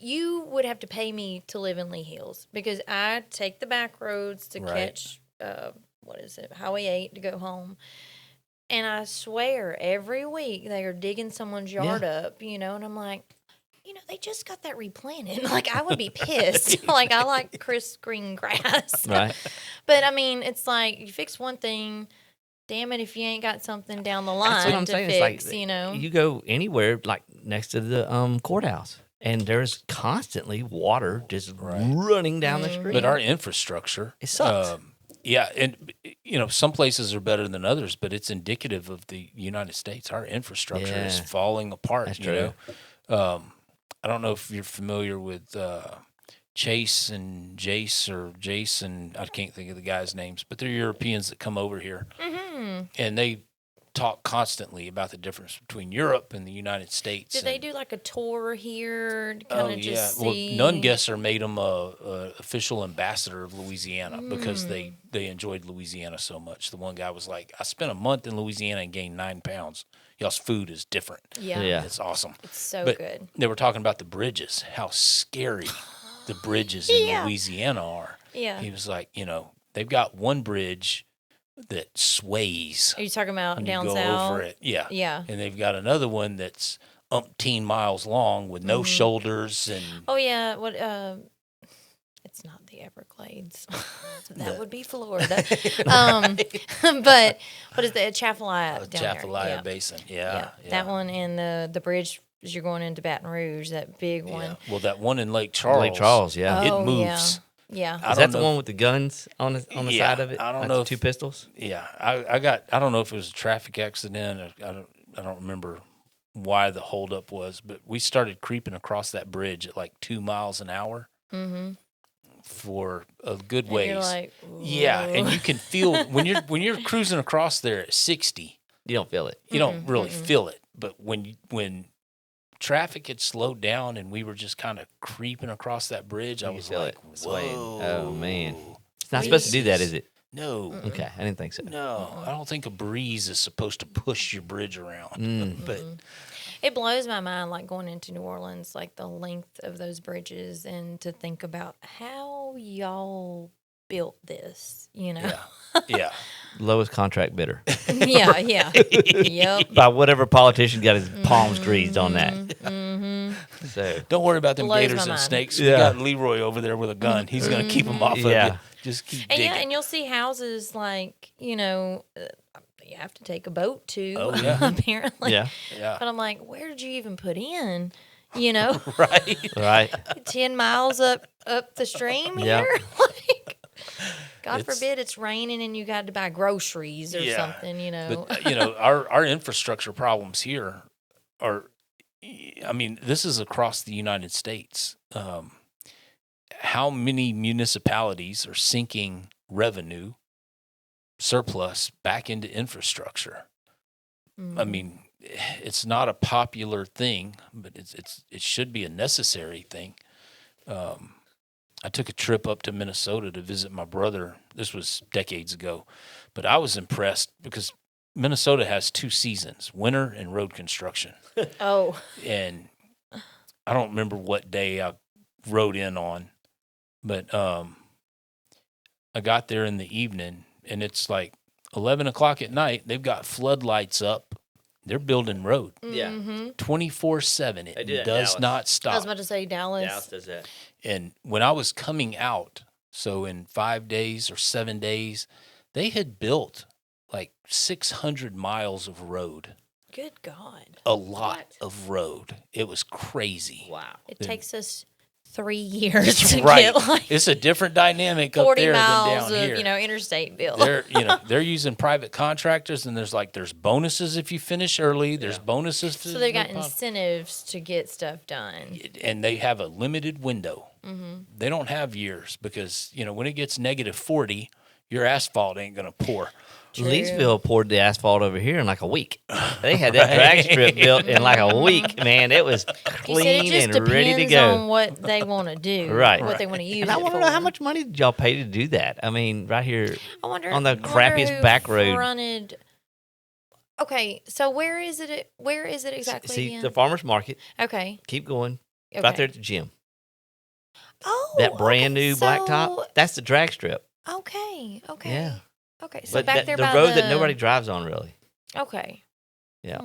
You would have to pay me to live in Lee Hills because I take the back roads to catch what is it, Highway 8 to go home. And I swear every week they are digging someone's yard up, and I'm like, they just got that replanted. Like, I would be pissed. Like, I like crisp green grass. Right. But, I mean, it's like you fix one thing, damn it if you ain't got something down the line That's what I'm to saying. fix, It's like, you go anywhere, like next to the courthouse, and there's constantly water just running down the street. But our infrastructure, It sucks. yeah, and some places are better than others, but it's indicative of the United States. Our infrastructure is Yeah. falling apart. That's true. I don't know if you're familiar with Chase and Jace or Jason. I can't think of the guys' names, but they're Europeans that come over here, and they talk constantly about the difference between Europe and the United States. Did they do like a tour here to kind of just see? Well, Nungesser made him a official ambassador of Louisiana because they enjoyed Louisiana so much. The one guy was like, I spent a month in Louisiana and gained 9 pounds. Y'all's food is different. Yeah. It's awesome. It's so But good. they were talking about the bridges, how scary the bridges in Louisiana are. Yeah. He was like, they've got one bridge that sways. Are you talking about when down you go south? over it. Yeah. Yeah. And they've got another one that's umpteen miles long with no shoulders and Oh yeah, what? It's not the Everglades. That would be Florida. But what is the Atchafalaya down there? Atchafalaya Basin. Yeah. That one and the bridge as you're going into Baton Rouge, that big one. Yeah. Well, that one in Lake Charles. Lake Charles, yeah. Oh, It moves. Yeah. Is that the one with the guns on the Yeah, side of it? I don't Like know the if- 2 pistols. Yeah, I don't know if it was a traffic accident. Or I don't remember why the holdup was, but we started creeping across that bridge at like 2 miles an hour for a good ways. You're like, yeah, and "Whoa." you can feel when you're cruising across there at 60, You don't feel it. you don't really feel it. But when traffic had slowed down and we were just kind of creeping across that bridge, I You was feel like, it swaying. whoa. Oh, man. It's not supposed to do that, is it? No. Okay, I didn't think so. No, I don't think a breeze is supposed to push your bridge around. But It blows my mind, like going into New Orleans, like the length of those bridges, and to think about how y'all built this. yeah, Lowest contract bidder. yeah. Yep. By whatever politician got his palms greased on that. So don't worry about them Blows gators my and mind. snakes. Yeah. We got Leroy over there with a gun. He's going to keep them off of Yeah. you. Just keep And digging. and you'll see houses like, you have to take a boat to, Oh, yeah. apparently. yeah, Yeah, But I'm like, where did you even put in? You know, right. right. 10 miles up the stream Yeah. here? Like, God It's- forbid it's raining and you got to buy groceries or Yeah. something, But our infrastructure problems here are. I mean, this is across the United States. How many municipalities are sinking revenue surplus back into infrastructure? I mean, it's not a popular thing, but it should be a necessary thing. I took a trip up to Minnesota to visit my brother. This was decades ago, but I was impressed because Minnesota has 2 seasons, winter and road construction. Oh, And I don't remember what day I rode in on, but I got there in the evening, and it's like 11 o'clock at night. They've got floodlights up. They're building road Yeah. 24/7. They do that It in does Dallas. not I was stop. about to say Dallas. Dallas does that. And when I was coming out, so in 5 days or 7 days, they had built like 600 miles of road, Good God. a lot of road. It was crazy. Wow. It Then- takes us 3 years to Right. get like It's a different dynamic up 40 there miles than down of, here. interstate built. They're using private contractors, and there's bonuses if you finish early. There's bonuses. So they've got incentives to get stuff done. and they have a limited window. Mm-hmm. They don't have years because when it gets negative 40, your asphalt ain't gonna pour. True. Leesville poured the asphalt over here in like a week. They had that drag strip built in like a week, man. It was You said it clean just and depends ready to go. on what they want to do, Right. What they want to use And I it want to for. know how much money did y'all pay to do that? I mean, right here I wonder on the wonder crappiest who back road. Fronted. Okay, so where is it? Where is it exactly? See again? the farmer's market. Okay, Keep going. okay. Right there at the gym. Oh, That brand okay, new so- blacktop. That's the drag strip. Okay, okay. Yeah. Okay, so But back there the by road that nobody drives on, really. Okay. Yeah.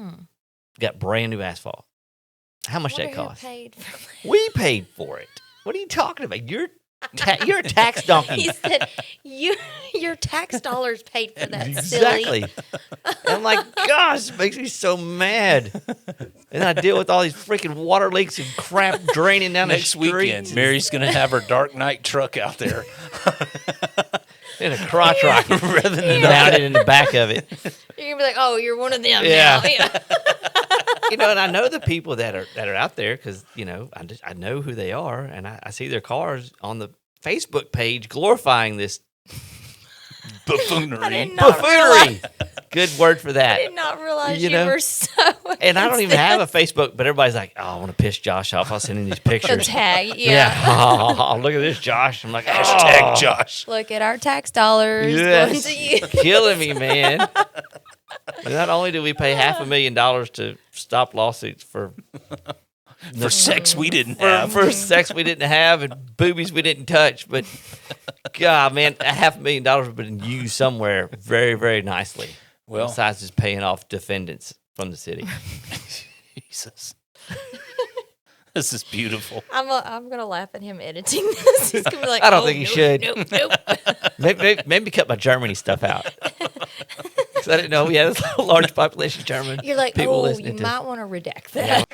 Got brand new asphalt. How much that Wonder who cost? paid for that. We paid for it. What are you talking about? You're a tax donkey. He said, your tax dollars paid for that, Exactly. silly. And I'm like, gosh, it makes me so mad. And I deal with all these freaking water leaks and crap draining down Next the street. weekend, Mary's going to have her Dark Knight truck out there. In a crotch rocket Rather than mounted in the back of it. You're going to be like, oh, you're one of them Yeah. now. Yeah. And I know the people that are out there because, I know who they are. And I see their cars on the Facebook page glorifying this buffoonery. I did not buffoonery. Good word for I that. did not realize You you know? were so And I don't even against have a this. Facebook, but everybody's like, oh, I want to piss Josh off. I'll send him these The pictures. tag, Yeah. Oh, look at this, Josh. I'm like, Hashtag oh, Josh. Look at our tax dollars going yes. to you. Killing me, man. And not only do we pay $500,000 to stop lawsuits for sex we didn't have. for sex we didn't have and boobies we didn't touch, but God, man, $500,000 have been used somewhere very, very nicely. Well, Besides just paying off defendants from the city. Jesus. This is beautiful. I'm gonna laugh at him editing this. He's gonna be like, I don't oh, think you nope, should. Nope. Maybe cut my Germany stuff out. 'Cause I didn't know we had a large population of German You're like, people oh, listening you to might want to redact that.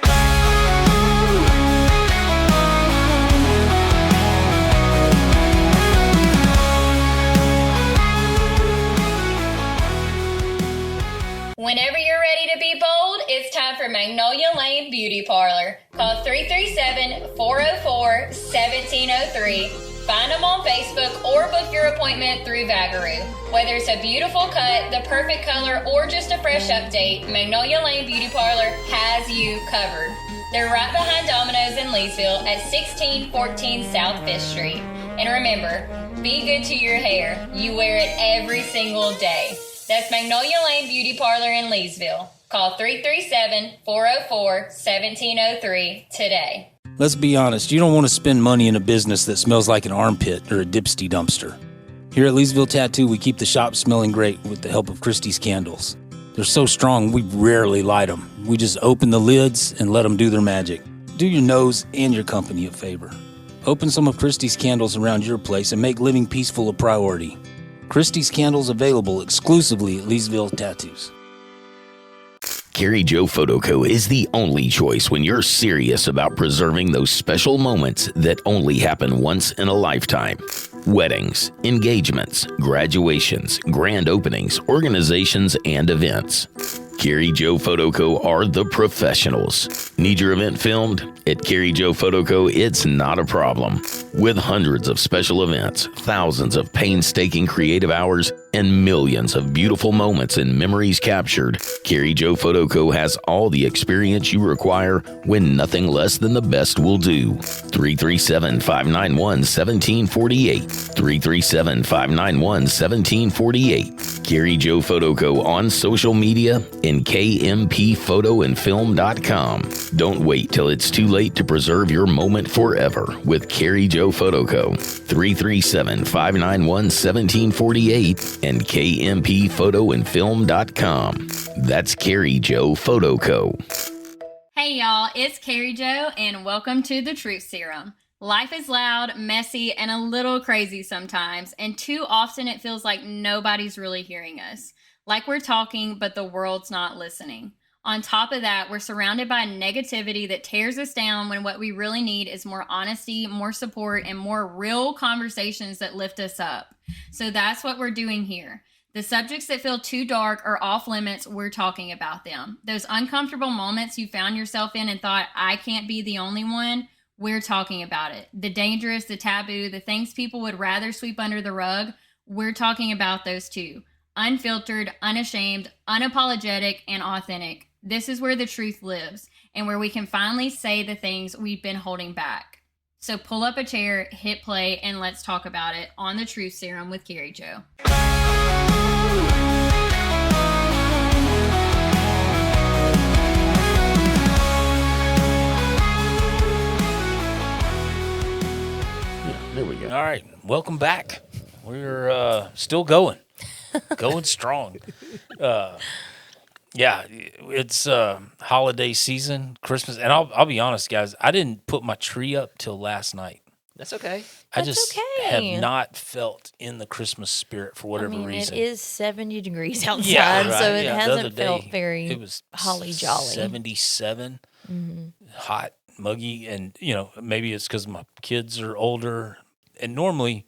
Whenever you're ready to be bold, it's time for Magnolia Lane Beauty Parlor. Call 337-404-1703. Find them on Facebook or book your appointment through Vagaroo. Whether it's a beautiful cut, the perfect color, or just a fresh update, Magnolia Lane Beauty Parlor has you covered. They're right behind Domino's in Leesville at 1614 South 5th Street. And remember, be good to your hair. You wear it every single day. That's Magnolia Lane Beauty Parlor in Leesville. Call 337-404-1703 today. Let's be honest, you don't want to spend money in a business that smells like an armpit or a dipsty dumpster. Here at Leesville Tattoo, we keep the shop smelling great with the help of Christie's candles. They're so strong, we rarely light them. We just open the lids and let them do their magic. Do your nose and your company a favor. Open some of Christie's candles around your place and make living peaceful a priority. Christie's candles available exclusively at Leesville Tattoos. Carrie Joe Photo Co. is the only choice when you're serious about preserving those special moments that only happen once in a lifetime. Weddings, engagements, graduations, grand openings, organizations, and events. Carrie Joe Photo Co. are the professionals. Need your event filmed? At Carrie Joe Photo Co., it's not a problem. With hundreds of special events, thousands of painstaking creative hours, and millions of beautiful moments and memories captured, Carrie Joe Photo Co. has all the experience you require when nothing less than the best will do. 337-591-1748. 337-591-1748. Carrie Joe Photo Co. on social media and kmphotoandfilm.com. Don't wait till it's too late to preserve your moment forever with Carrie Joe Photo Co. 337-591-1748 and kmphotoandfilm.com. That's Carrie Joe Photo Co. Hey y'all, it's Carrie Jo and welcome to the Truth Serum. Life is loud, messy, and a little crazy sometimes, and too often it feels like nobody's really hearing us. Like we're talking, but the world's not listening. On top of that, we're surrounded by negativity that tears us down when what we really need is more honesty, more support, and more real conversations that lift us up. So that's what we're doing here. The subjects that feel too dark or off limits, we're talking about them. Those uncomfortable moments you found yourself in and thought, I can't be the only one, we're talking about it. The dangerous, the taboo, the things people would rather sweep under the rug, we're talking about those too. Unfiltered, unashamed, unapologetic, and authentic. This is where the truth lives and where we can finally say the things we've been holding back. So pull up a chair, hit play, and let's talk about it on the Truth Serum with Carrie Jo. There we go. All right, welcome back. We're still going. going strong. Yeah, it's holiday season, Christmas, and I'll be honest, guys. I didn't put my tree up till last night. That's okay. I That's just okay. have not felt in the Christmas spirit for whatever reason. It is 70 degrees outside, Yeah, so right. it Yeah, the hasn't other felt day, very it was holly jolly. 77, hot, muggy, and maybe it's because my kids are older. And normally,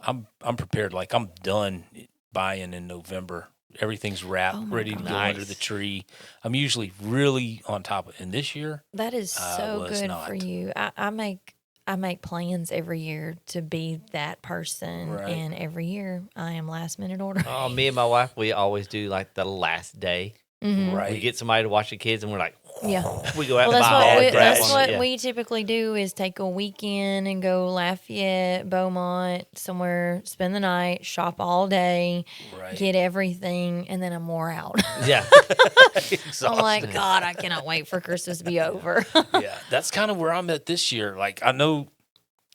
I'm prepared. Like I'm done buying in November. Everything's wrapped, Oh my ready to gosh. go under the tree. I'm usually really on top of it. And this year, That is so was good not. for you. I make plans every year to be that person, Right. and every year I am last minute order. Oh, me and my wife, we always do like the last day. right? We get somebody to watch the kids, and we're like, Yeah. we go out Well, and buy all the crap that's on what it. Yeah. we typically do is take a weekend and go Lafayette, Beaumont, somewhere, spend the night, shop all day, Right. get everything, and then I'm wore out. Yeah. I'm like, God, I cannot wait for Christmas to be over. Yeah, that's kind of where I'm at this year. Like I know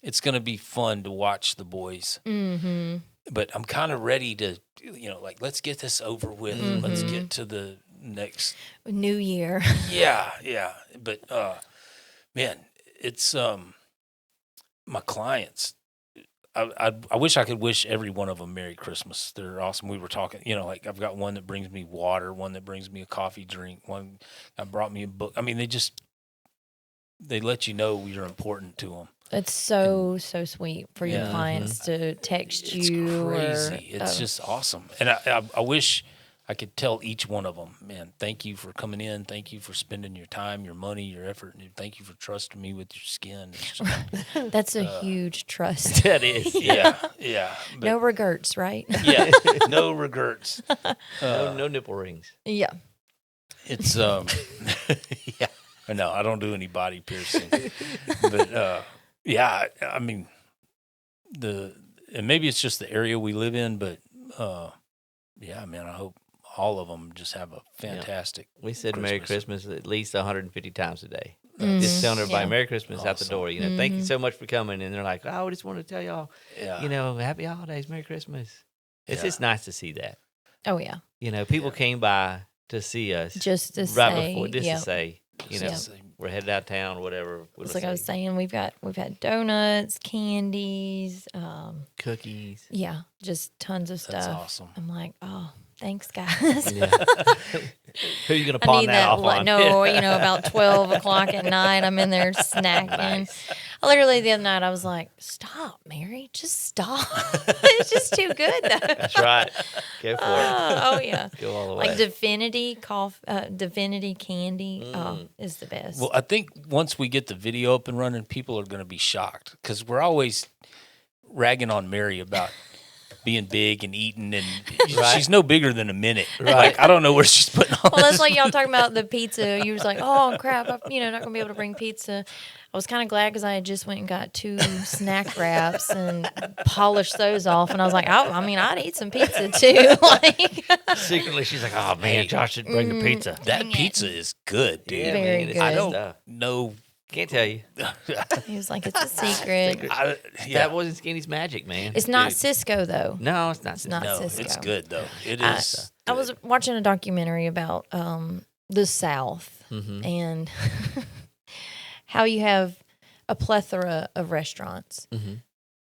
it's going to be fun to watch the boys, but I'm kind of ready to, like let's get this over with. Let's get to the next. New Year. Yeah. But man, it's my clients. I wish I could wish every one of them Merry Christmas. They're awesome. We were talking, like I've got one that brings me water, one that brings me a coffee drink, one that brought me a book. I mean, they let you know you're important to them. It's so sweet for your clients to text It's you. crazy. It's just awesome. And I wish I could tell each one of them, man, thank you for coming in. Thank you for spending your time, your money, your effort. And thank you for trusting me with your skin. It's just, That's a huge trust. That is. yeah. But, No regrets, right? yeah. No regrets. No nipple rings. Yeah. It's, yeah. No, I don't do any body piercing. But, yeah, I mean, and maybe it's just the area we live in, but, yeah, man, I hope all of them just have a fantastic. We said Merry Christmas at least 150 times a day. Mhm. Just telling everybody Yeah. Merry Christmas out the Awesome. door. Thank you so much for coming. And they're like, oh, I just want to tell y'all, Yeah. Happy holidays, Merry Christmas. It's Yeah. just nice to see that. Oh, yeah. People came by to see us Just to right say, before, just yep. to say, Yep. we're headed out of town, whatever. It's like I was saying, we've had donuts, candies, cookies. yeah, just tons of stuff. That's awesome. I'm like, oh, thanks, guys. Yeah. Who are you going to I pawn need that off on? No, about 12 o'clock at night, I'm in there snacking. Literally the other night, I was like, stop, Mary, just stop. It's just too good, though. That's right. Go for it. Oh, yeah. Go all the way. Like Divinity candy is the best. Well, I think once we get the video up and running, people are going to be shocked because we're always ragging on Mary about being big and eating, and she's no bigger than a minute. Right. Like, I don't know where she's putting all Well, that's this. like y'all talking about the pizza. You was like, oh, crap, I'm not going to be able to bring pizza. I was kind of glad because I had just went and got 2 snack wraps and polished those off. And I was like, I'd eat some pizza too. Secretly, she's like, oh, man, Josh should bring the pizza. That pizza is good, dude. Yeah, Very man, good. I good don't stuff. know. Can't tell you. He was like, it's a secret. That wasn't Skinny's magic, man. It's not Dude. Cisco, though. No, it's not. It's not No, Cisco. it's good though. It is. I was watching a documentary about the South and how you have a plethora of restaurants,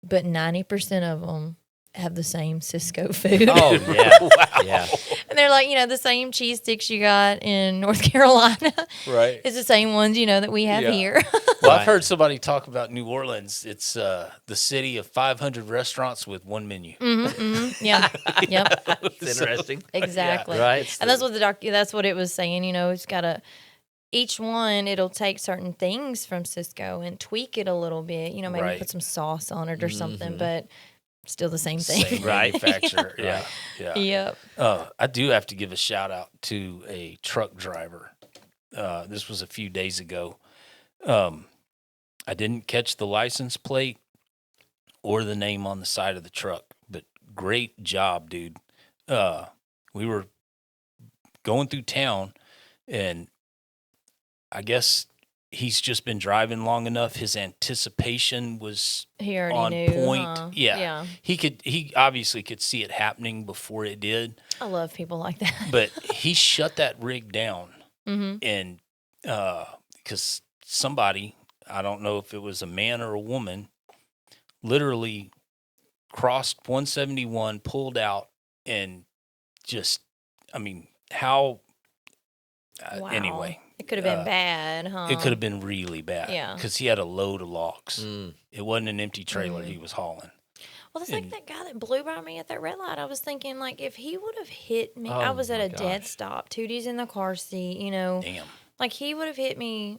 but 90% of them have the same Cisco food. Oh, yeah. Wow. Yeah. And they're like, the same cheese sticks you got in North Carolina. Right. It's the same ones, that we have Yeah. here. Well, I've heard somebody talk about New Orleans. It's the city of 500 restaurants with one menu. Yeah. Yep. It's interesting. Exactly. Right. And that's what that's what it was saying, it's got each one, it'll take certain things from Cisco and tweak it a little bit, maybe Right. put some sauce on it or something, but still the same thing. Same Right. manufacturer. Yeah. Yeah. Yep. I do have to give a shout out to a truck driver. This was a few days ago. I didn't catch the license plate or the name on the side of the truck, but great job, dude. We were going through town, and I guess he's just been driving long enough. His anticipation was He already on knew, point. huh? Yeah. Yeah. He obviously could see it happening before it did, I love people like that. but he shut that rig down. Mm-hmm. And because somebody, I don't know if it was a man or a woman, literally crossed 171, pulled out, and just, I mean, how, Wow. anyway. It could have been bad, huh? It could have been really bad. Yeah. Because he had a load of logs. Mm. It wasn't an empty trailer he was hauling. Well, that's like that guy that blew by me at that red light. I was thinking, like, if he would have hit me, Oh, I was at my a dead gosh. stop. Tootie's in the car seat, you know. Damn. Like, he would have hit me.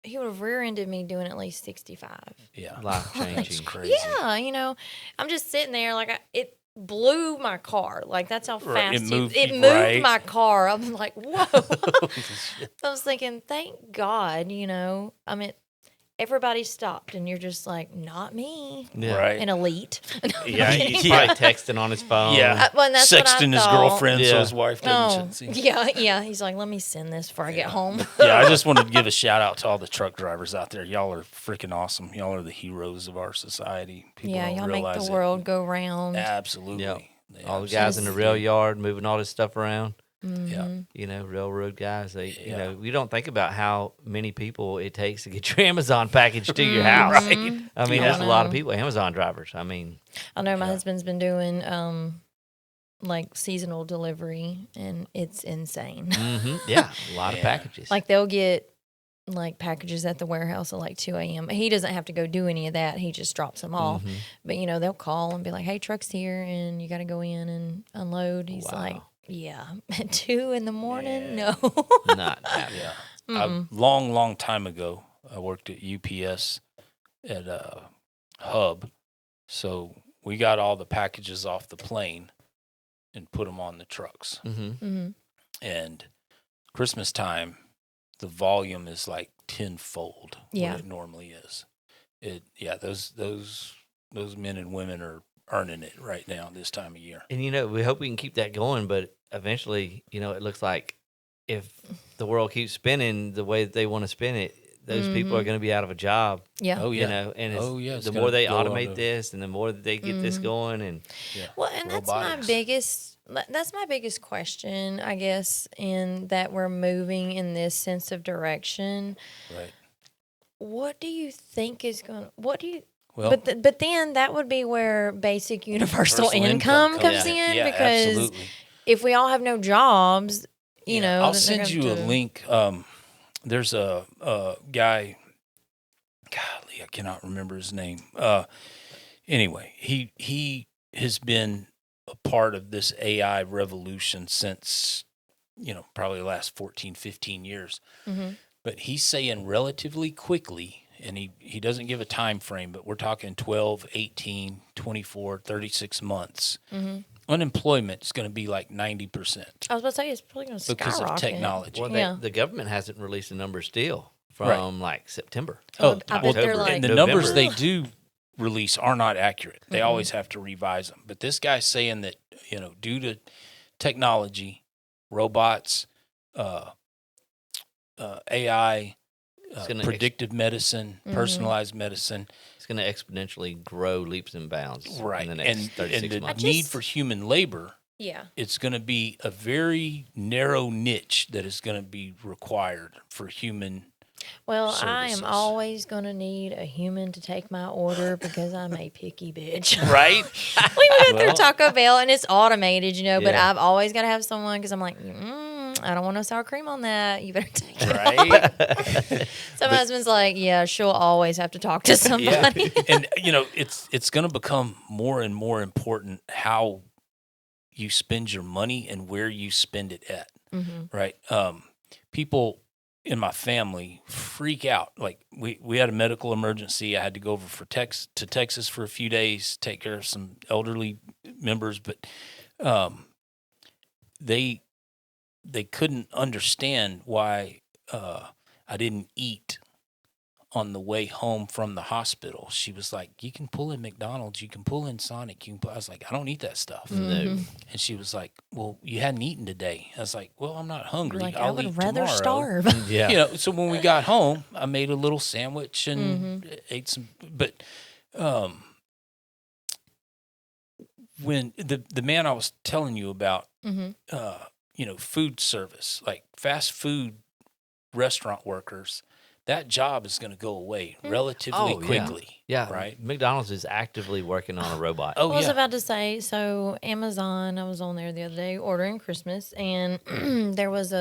He would have rear-ended me doing at least 65. Yeah. Life That's changing. crazy. Yeah, you know, I'm just sitting there like it blew my car. Like that's how Right, fast it moved it you, moved right? my car. I'm like, whoa. I was thinking, thank God, you know. I mean, everybody stopped, and you're just like, not me. Yeah. Right. An elite. Yeah, he's probably texting on his phone. Yeah. Well, and that's what I Sexting his thought. girlfriend so Yeah. his wife Oh, doesn't see. yeah. He's like, let me send this before I get home. Yeah, I just wanted to give a shout out to all the truck drivers out there. Y'all are freaking awesome. Y'all are the heroes of our society. People Yeah, don't y'all make realize the it. world go round. Absolutely. Yep. They All the absolutely guys in the rail yard moving all this stuff around. Yeah. You know, railroad guys. They, you Yeah. know, we don't think about how many people it takes to get your Amazon package to your house. I mean, I that's a lot of know. people, Amazon drivers. I mean, I know my husband's been doing like seasonal delivery, and it's insane. yeah, a lot of Yeah. packages. Like they'll get like packages at the warehouse at like 2 a.m. He doesn't have to go do any of that. He just drops them off. But you know, they'll call and be like, "Hey, truck's here, and you got to go in and unload." He's like, Wow. "Yeah, at 2 in the morning, no." not happening. Yeah. Long time ago, I worked at UPS at Hub. So we got all the packages off the plane and put them on the trucks. Mm-hmm. And Christmas time, the volume is like tenfold Yeah. what it normally is. Those men and women are earning it right now this time of year. And you know, we hope we can keep that going, but eventually, you know, it looks like if the world keeps spinning the way that they want to spin it, those people are going to be out of a job. Yeah. Oh, You yeah. know, and It's the gonna more they go on automate to- this, and the more that they get this going, and Well, and that's my robotics. biggest question, I guess, in that we're moving in this sense of direction. Right. What do you think is going? What do you? Well, But then that would be where basic universal income comes in. in, Yeah, because absolutely. if we all have no jobs, you know, I'll then they're send you gonna a have to- link. There's a guy. Golly, I cannot remember his name. Anyway, he has been a part of this AI revolution since, probably the last 14, 15 years. Mhm. But he's saying relatively quickly, and he doesn't give a time frame, but we're talking 12, 18, 24, 36 months. Mhm. Unemployment is going to be like 90% I was about to say it's probably going to because skyrocket. of technology. well, Yeah. the government hasn't released a number still from like September. Oh, I bet they're October. like, And the November. numbers they do release are not accurate. They always have to revise them. But this guy's saying that, due to technology, robots, AI, gonna predictive medicine, personalized medicine, It's going to exponentially grow leaps and bounds right? in the next And 36 the months. need for human labor, yeah. it's going to be a very narrow niche that is going to be required for human. Well, I am services. always going to need a human to take my order because I'm a picky bitch. Right? We went through Taco Bell and it's automated, but Yeah. I've always got to have someone because I'm like, I don't want no sour cream on that. You better take it. Right? So my husband's like, yeah, she'll always have to talk to somebody. And it's going to become more and more important how you spend your money and where you spend it at. Right? People in my family freak out. Like we had a medical emergency. I had to go over to Texas for a few days, take care of some elderly members, but they couldn't understand why I didn't eat on the way home from the hospital. She was like, "You can pull in McDonald's, you can pull in Sonic, I was like, "I don't eat that stuff." No. And she was like, "Well, you hadn't eaten today." I was like, "Well, I'm not hungry. Like, I I'll would eat rather tomorrow." starve. Yeah. You know, so when we got home, I made a little sandwich and ate some. But when the man I was telling you about, you know, food service, like fast food restaurant workers, that job is going to go away relatively quickly. Yeah. Right. McDonald's is actively working on a robot. Oh, I was yeah. about to say, so Amazon, I was on there the other day ordering Christmas, and there was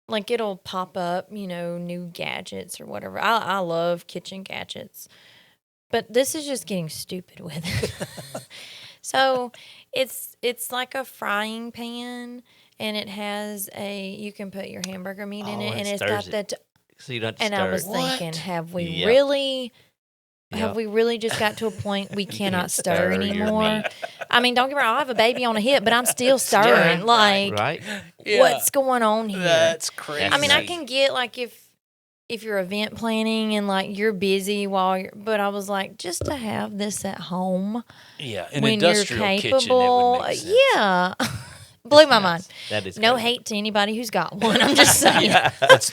like, it'll pop up, you know, new gadgets or whatever. I love kitchen gadgets, but this is just getting stupid with it. So it's like a frying pan, and it has you can put your hamburger meat in it, and it's got that. So you don't have to And stir I was it. thinking, have we Yep. really? Yep. Have we really just got to a point we cannot stir stir your anymore? meat. I mean, don't get me wrong, I have a baby on a hip, but I'm still stirring. Like, Right? what's going on here? That's crazy. I mean, I nuts. can get, like, if you're event planning and, like, you're busy but I was like, just to have this at home Yeah, an when you're industrial kitchen, it capable. would make sense. Yeah. Blew my mind. That is No crazy. hate to anybody who's got one. I'm just saying.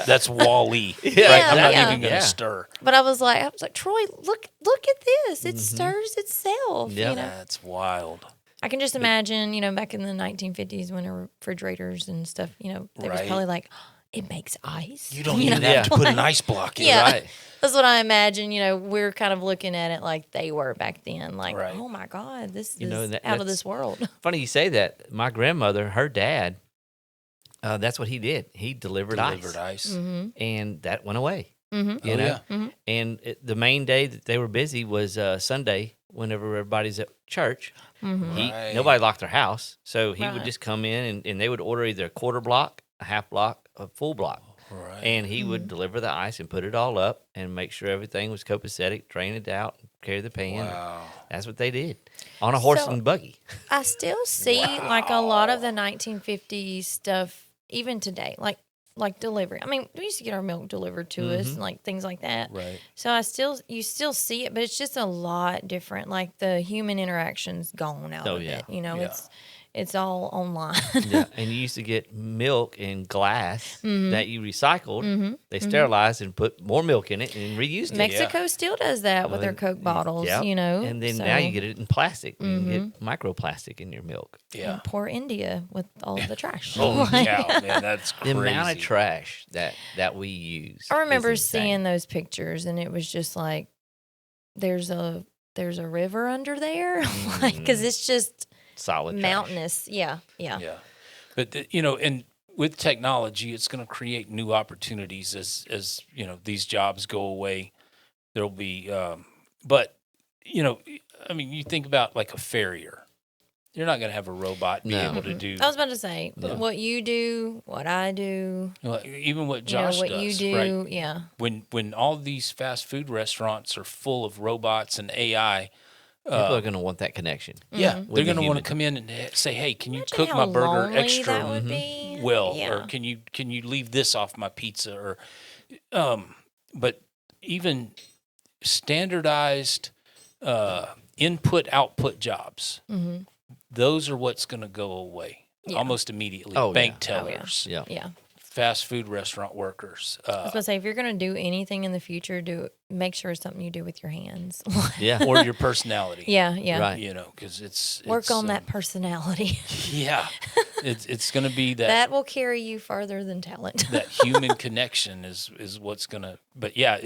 That's Wall-E. Yeah, Right? I'm not yeah. even going to Yeah. stir. But I was like, Troy, look at this. It stirs itself. Yeah. You know? That's wild. I can just imagine, you know, back in the 1950s when refrigerators and stuff, you know, they was Right. probably like, it makes ice. You don't know? even have to put an ice block in. Yeah. Right. That's what I imagine. You know, we're kind of looking at it like they were back then. Like, Right. oh my God, this You know, is that- out of that's- this world. Funny you say that. My grandmother, her dad, that's what he did. He delivered Delivered ice. ice. Mm-hmm. And that went away. Mm-hmm. You Oh, know? yeah. And the main day that they were busy was Sunday, whenever everybody's at church. Mm-hmm. Right. Nobody locked their house. So he would Right. just come in and they would order either a quarter block, a half block, a full block. Right. And he would deliver the ice and put it all up and make sure everything was copacetic, drain it out, carry the pan. Wow. That's what they did on a horse So- and buggy. I still see like a lot of the 1950s stuff even today, like delivery. I mean, we used to get our milk delivered to us and like things like that. Right. So you still see it, but it's just a lot different. Like the human interaction's gone out Oh, of yeah. it. You know, Yeah. it's all online. Yeah, and you used to get milk in glass that you recycled. Mhm. They sterilized and put more milk in it and reused it. Mexico still does that with their Coke bottles, Yep. you know. And then so, now you get it in plastic. You can get microplastic in your milk. Yeah. and poor India with all of the trash. Oh, Like, cow, man, that's The crazy. amount of trash that we use. I remember is insane. seeing those pictures, and it was just like, there's a river under there, like because it's just solid trash. mountainous. Yeah. Yeah. But, you know, and with technology, it's going to create new opportunities as, you know, these jobs go away. There'll be, but, you know, I mean, you think about like a farrier. You're not going to have a robot be No. able to do I was about to say Yeah. what you do, what I do, well, even what you know, Josh what does. you do. Right? Yeah. When all these fast food restaurants are full of robots and AI, People are going to want that connection. yeah, With they're the going to want human. to come in and say, "Hey, can you Imagine cook how my burger lonely extra that would be. well, Yeah. or can you leave this off my pizza?" Or, but even standardized input output jobs, Mm-hmm. those are what's going to go away Yeah. almost immediately. Oh, Bank yeah. Oh, yeah. tellers, Yeah. Yeah. fast food restaurant workers. I was going to say, if you're going to do anything in the future, make sure it's something you do with your hands. Yeah. or your personality. yeah. Yeah. Right. You know, because it's Work on that personality. Yeah, it's going to be That will carry you further than talent. that human connection is what's going to. But yeah,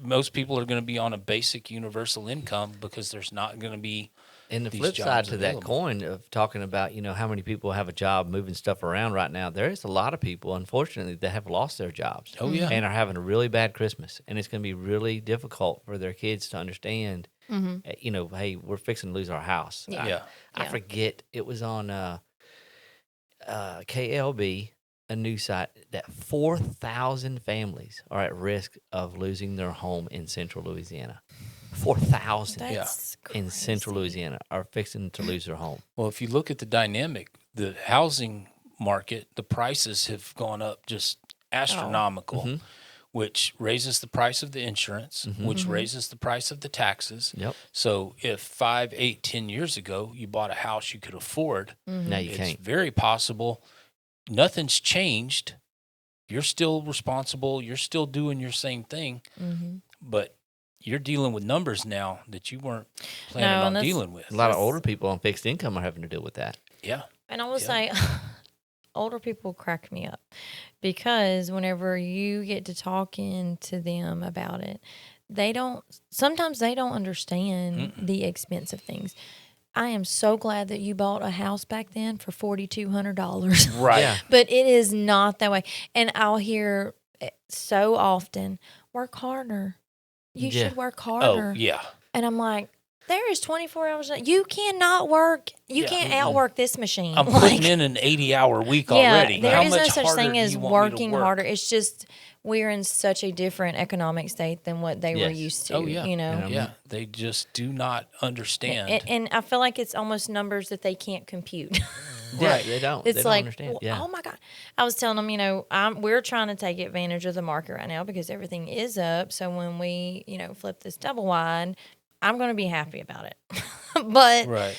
most people are going to be on a basic universal income because there's not going to be. And the these flip side jobs to that available. coin of talking about, you know, how many people have a job moving stuff around right now, there is a lot of people, unfortunately, that have lost their jobs. Oh, yeah. And are having a really bad Christmas. And it's going to be really difficult for their kids to understand, you know, hey, we're fixing to lose our house. Yeah. Yeah. I forget, it was on KLB, a news site, that 4,000 families are at risk of losing their home in central Louisiana. 4,000 That's in central crazy. Louisiana are fixing to lose their home. Well, if you look at the dynamic, the housing market, the prices have gone up just astronomical. which raises the price of the insurance, which Mm-hmm. raises the price of the taxes. Yep. So if 5, 8, 10 years ago you bought a house you could afford, Now you it's can't. very possible nothing's changed. You're still responsible. You're still doing your same thing, Mm-hmm. but you're dealing with numbers now that you weren't planning No, on and that's- dealing with. A lot of older people on fixed income are having to deal with that. Yeah. And I will Yeah. say, older people crack me up because whenever you get to talking to them about it, sometimes they don't understand the expense of things. I am so glad that you bought a house back then for $4,200. Right. Yeah. But it is not that way. And I'll hear it so often, work harder. You Yeah. should work harder. Oh, yeah. And I'm like, there is 24 hours. You cannot work. You Yeah. can't outwork this machine. I'm putting in an 80-hour week already. There How is no much such harder thing do as you want me to working work? harder. It's just we're in such a different economic state than what they were Yes. used to. Oh, yeah. You know? Yeah. They just do not understand. And I feel like it's almost numbers that they can't compute. Yeah, Right. they don't. It's they don't like, understand. well, Yeah. oh my God. I was telling them, we're trying to take advantage of the market right now because everything is up. So when we, flip this double wide, I'm going to be happy about it. But, Right.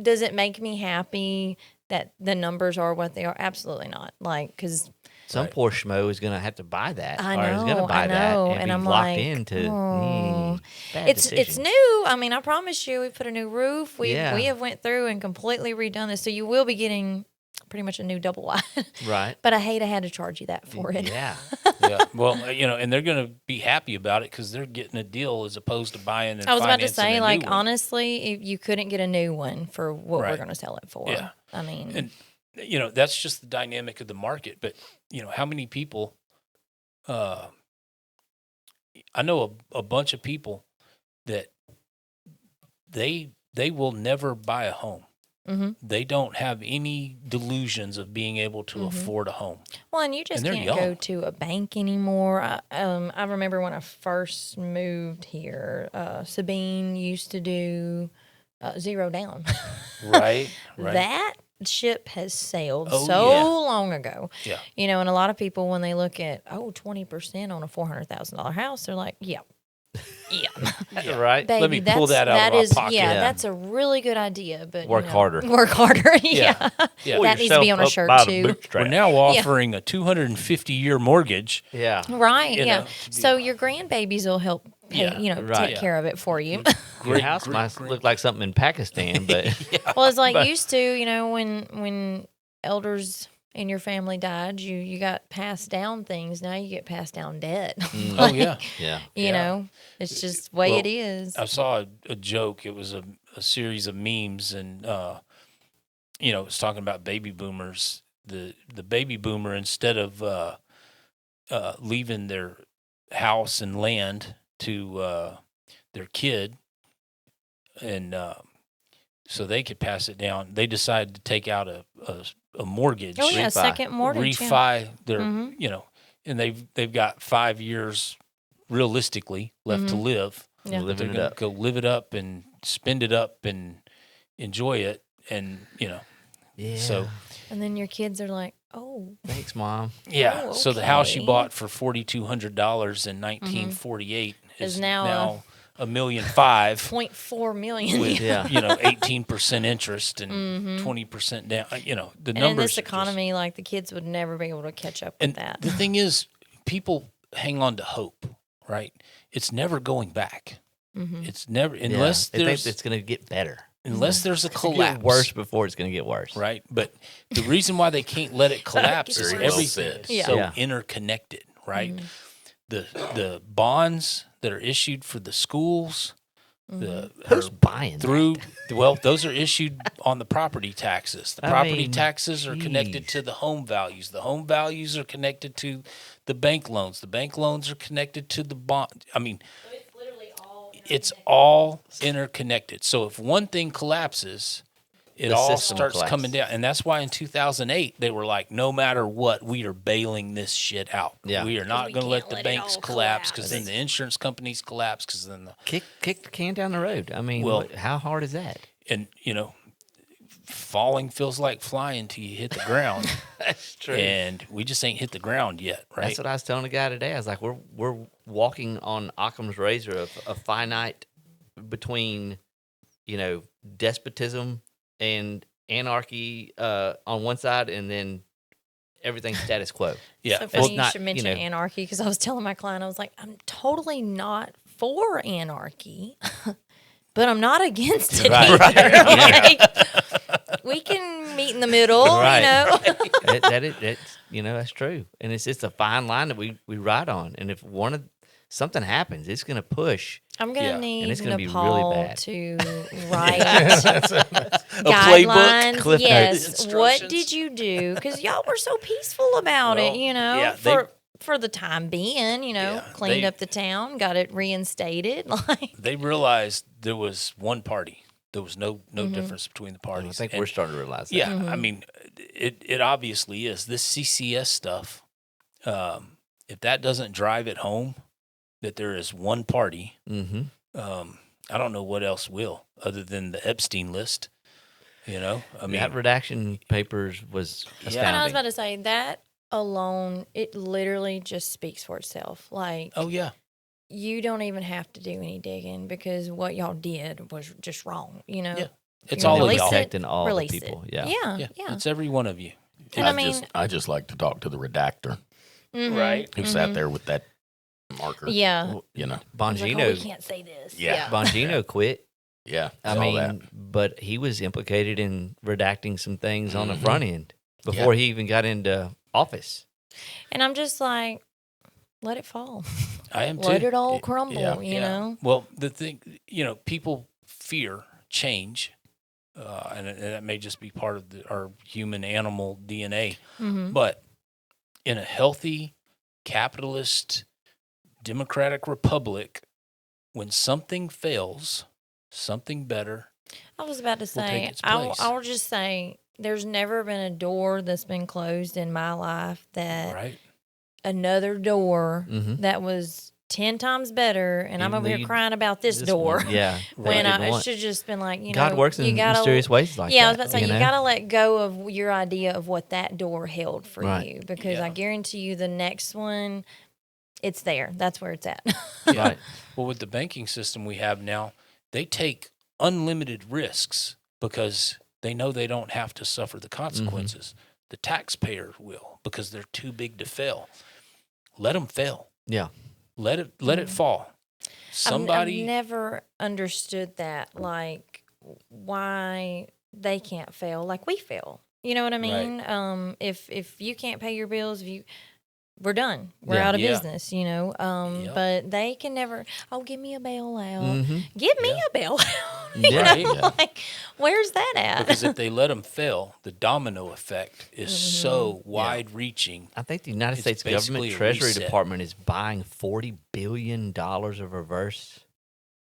does it make me happy that the numbers are what they are? Absolutely not. Because Some poor schmo is going to have to buy that. I Or is going know, to buy I that know, and, and be I'm locked like, into oh. bad it's decisions. new. I mean, I promise you, we put a new roof. We Yeah. have went through and completely redone this. So you will be getting pretty much a new double wide. Right. But I hate I had to charge you that for it. Yeah. Yeah. Well, and they're going to be happy about it because they're getting a deal as opposed to buying and I was about to financing say, a like, new one. honestly, if you couldn't get a new one for what we're Right. going to sell it for. Yeah. I mean, And that's just the dynamic of the market. But how many people? I know a bunch of people that they will never buy a home. mm-hmm. They don't have any delusions of being able to afford a home. Well, and you just And they're can't young. go to a bank anymore. I remember when I first moved here, Sabine used to do zero down. Right. Right. That ship has sailed Oh, so yeah. long ago. Yeah. And a lot of people, when they look at, 20% on a $400,000 house, they're like, yeah. Yeah. Right. Baby, Let me pull that out of my pocket. Yeah, Yeah. that's a really good idea. But Work harder. Work harder. Yeah. Yeah. Pull That needs to be yourself on a up shirt, by the too. bootstrap. We're now offering a 250-year mortgage. Yeah. Right. You Yeah. know, to be- So your grandbabies will help pay, Yeah, right. take care of it for you. Your house might look like something in Pakistan, but Well, it's like used to, when elders in your family died, you got passed down things. Now you get passed down debt. Oh, yeah. yeah. You know, it's just the way Well, it is. I saw a joke. It was a series of memes, and it was talking about baby boomers. The baby boomer, instead of leaving their house and land to their kid, and so they could pass it down, they decided to take out a mortgage. Oh yeah, refi. second mortgage. Yeah. Refi their, Mhm. and they've got 5 years realistically left to live. Yeah. Living They're it gonna up. go live it up and spend it up and enjoy it, and Yeah. so And then your kids are like, oh, Thanks, Mom. yeah. Oh, So the house you okay. bought for $4,200 in 1948 Is is now now $1.5 million 0.4 million. with Yeah. 18% interest and 20% down. The And in numbers this are just- economy, like the kids would never be able to catch up with and that. the thing is, people hang on to hope, right? It's never going back. It's never unless They think there's it's going to get better. unless there's a It's gonna collapse. get worse before it's going to get worse. Right. But the reason why they can't let it collapse is Very well everything said. is Yeah. so Yeah. interconnected, right? The bonds that are issued for the schools, Who's buying through those are issued on the property taxes. The I property mean, taxes are connected geez. to the home values. The home values are connected to the bank loans. The bank loans are connected to the bond. I mean, it's all interconnected. So if one thing collapses, it The all system starts collapses. coming down. And that's why in 2008 they were like, no matter what, we are bailing this shit out. Yeah. We are not we going to let can't the let it banks all collapse because then collapse. the insurance companies collapse because then the Kick the can down the road. I mean, Well- how hard is that? and falling feels like flying till you hit the ground. That's true. And we just ain't hit the ground yet, right? That's what I was telling the guy today. I was like, we're walking on Occam's razor of a finite between, despotism and anarchy on one side, and then everything's status quo. Yeah. So It's funny you not, should mention you know- anarchy, because I was telling my client, I was like, I'm totally not for anarchy, but I'm not against it Right. either. Right. Like, we can meet in the middle, Right. It's That's true, and it's a fine line that we ride on. And if something happens, it's going to push. I'm gonna Yeah. And need it's gonna be really Nepal bad. to write playbook? guidelines. Cliff notes. Yes, what Instructions? did you do? Because y'all were so peaceful about Well, it, yeah, for the time being, Yeah, cleaned they- up the town, got it reinstated. Like, They realized there was one party. There was no Mm-hmm. difference between the I parties. think And- we're starting to realize that. Yeah, I mean, it obviously is. This CCS stuff, if that doesn't drive it home that there is one party, Mm-hmm. I don't know what else will, other than the Epstein list. I mean, That redaction papers was astounding. and I was about to say that alone, it literally just speaks for itself. Like, oh yeah, you don't even have to do any digging, because what y'all did was just wrong. Yeah. it's You're all of release y'all. it, Protecting all the release people. it. Yeah. Yeah, yeah. It's every one of you. And I mean, I just like to talk to the redactor mhm, Right. who sat there with that marker. Yeah. You know. I was like, Bongino, we can't say this. Yeah. Bongino quit. Yeah. I saw mean, that. but he was implicated in redacting some things on the Mhm. front end before he even got into office. And I'm just like, let it fall. I am too. Let it all crumble, yeah. you know? Well, the thing, people fear change, and that may just be part of our human animal DNA. Mm-hmm. But in a healthy, capitalist, democratic republic, when something fails, something better. I was about to Will say, take its place. I'll just say, there's never been a door that's been closed in my life that Right? another door Mm-hmm. that was 10 times better, and I'm Even over though here you- crying about this door. Yeah. When Didn't I want- should just been like, God works you in gotta, mysterious ways like yeah, that. I was about to say, you know? got to let go of your idea of what that door held for Right. you, because I Yeah. guarantee you the next one, it's there. That's where it's at. Right. Well, with the banking system we have now, they take unlimited risks because they know they don't have to suffer the consequences. The taxpayer will, because they're too big to fail. Let them fail. Yeah. Let it fall. Somebody. I've never understood that, like, why they can't fail like we fail. You know what I mean? If you can't pay your bills, we're done. We're Yeah. out of Yeah. business, Yep. But they can never, give me a bailout. Mm-hmm. Give me Yeah. a bailout. Yeah. You know, like, where's that at? Because if they let them fail, the domino effect is so wide-reaching. I think the United It's States basically government a Treasury reset. Department is buying $40 billion of reverse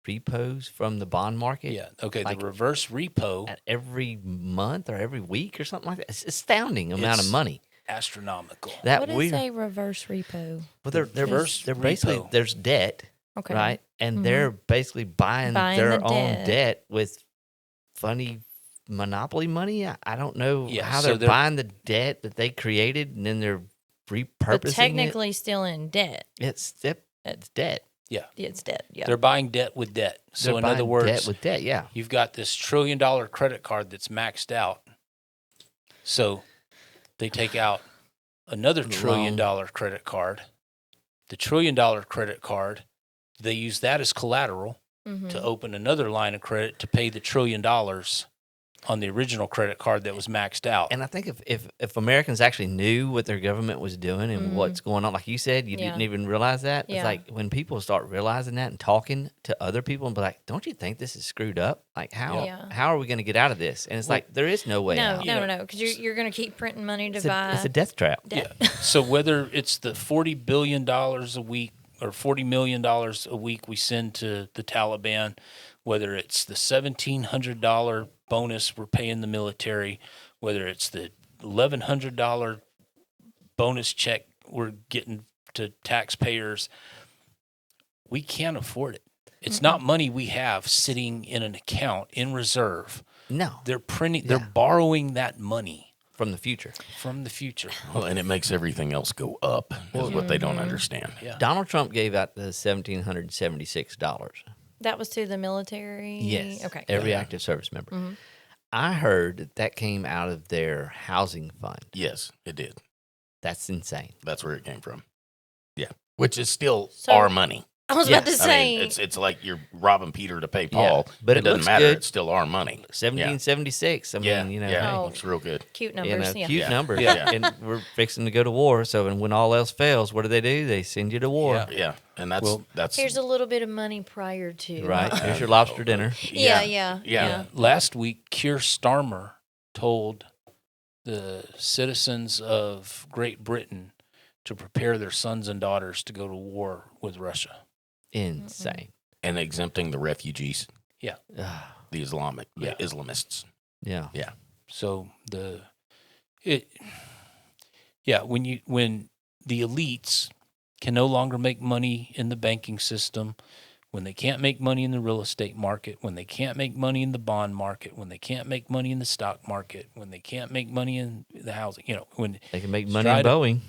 repos from the bond market Yeah. Okay. Like- the reverse repo, at every month or every week or something like that. It's astounding amount of It's- money. astronomical. That What we is a reverse repo? well, they're reverse they're basically repo. there's debt, Okay. right? And Mhm. they're basically buying their the own debt. debt with funny monopoly money. I don't know Yeah, how so they're buying the debt that they created and then they're repurposing But it. technically still in debt. It's debt. It's debt. Yeah. They're buying debt with debt. So They're in other buying words, debt with debt. Yeah. you've got this $1 trillion credit card that's maxed out. So they take out another $1 trillion credit card. The $1 trillion credit card, they use that as collateral Mhm. to open another line of credit to pay the $1 trillion on the original credit card that was maxed out. And I think if Americans actually knew what their government was doing and what's going on, like you said, you Yeah. didn't even realize that. Yeah. It's like when people start realizing that and talking to other people and be like, "Don't you think this is screwed up? Like how Yeah. how are we going to get out of this?" And it's like there is no way No, out. no, because you're going to keep printing money to buy. It's a death trap. debt. Yeah. So whether it's the $40 billion a week or $40 million a week we send to the Taliban, whether it's the $1,700 bonus we're paying the military, whether it's the $1,100 bonus check we're getting to taxpayers, we can't afford it. It's not money we have sitting in an account in reserve No. They're printing. They're borrowing that money From the future. from the future. Well, and it makes everything else go up. Is what they don't understand. Yeah. Donald Trump gave out the $1,776. That was to the military. Yes. Okay. Every active service member. I heard that came out of their housing fund. Yes, it did. That's insane. That's where it came from. Yeah, which is still So- our money. I was Yeah, about to I say. mean, it's like you're robbing Peter to pay Paul, but it it doesn't looks matter. good. It's still our money. 1776. I mean, you know, yeah, Oh. it looks real good. Cute you numbers. know, Yeah. cute Yeah. numbers. Yeah. And we're fixing to go to war. So, and when all else fails, what do? They send you to war. Yeah. Yeah, and that's Here's a little bit of money prior to. Right. Here's your lobster dinner. Yeah. Last week, Keir Starmer told the citizens of Great Britain to prepare their sons and daughters to go to war with Russia. Insane. and exempting the refugees, Ah, the Islamists. yeah. So when the elites can no longer make money in the banking system, when they can't make money in the real estate market, when they can't make money in the bond market, when they can't make money in the stock market, when they can't make money in the housing, when They can make money Try in to Boeing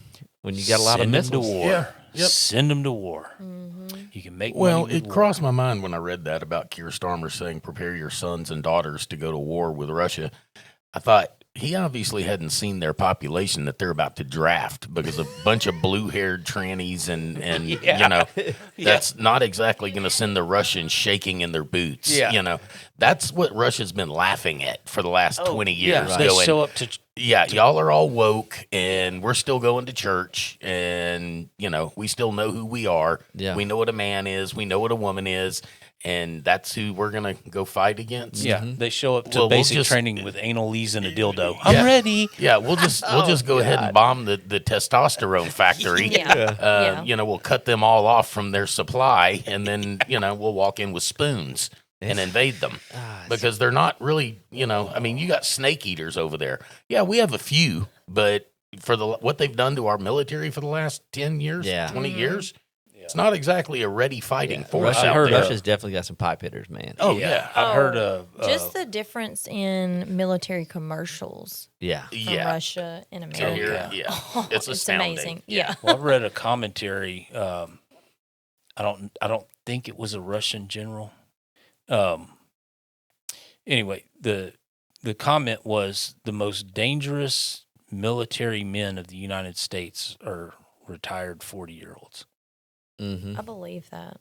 when you got a lot of send 'em missiles. to war. Yeah. Yep. Send them to war. You can make Well, money with it war. crossed my mind when I read that about Keir Starmer saying, prepare your sons and daughters to go to war with Russia. I thought, he obviously hadn't seen their population that they're about to draft because a bunch of blue-haired trannies and you know, that's not exactly going to send the Russians shaking in their boots. Yeah. You know, that's what Russia's been laughing at for the last 20 years. They going, show up to yeah, y'all are all woke, and we're still going to church, and, you know, we still know who we are. Yeah. We know what a man is. We know what a woman is, and that's who we're going to go fight against. Yeah, they show up to Well, we'll basic just- training with anal leaves and a dildo. I'm ready. Yeah, we'll just go ahead and bomb the testosterone factory. Yeah. You know, we'll cut them all off from their supply, and then, you know, we'll walk in with spoons and invade them because they're not really, you know, I mean, you got snake eaters over there. Yeah, we have a few, but for what they've done to our military for the last 10 years, 20 years, it's not exactly a ready fighting force Russia, out there. Russia's definitely got some pipe hitters, man. Oh, yeah. I've heard of just the difference in military commercials Yeah. from Yeah. Russia and To America. here, yeah. It's astounding. amazing. Yeah. Well, I've read a commentary. I don't think it was a Russian general. Anyway, the comment was the most dangerous military men of the United States are retired 40-year-olds. Mm-hmm. I believe that.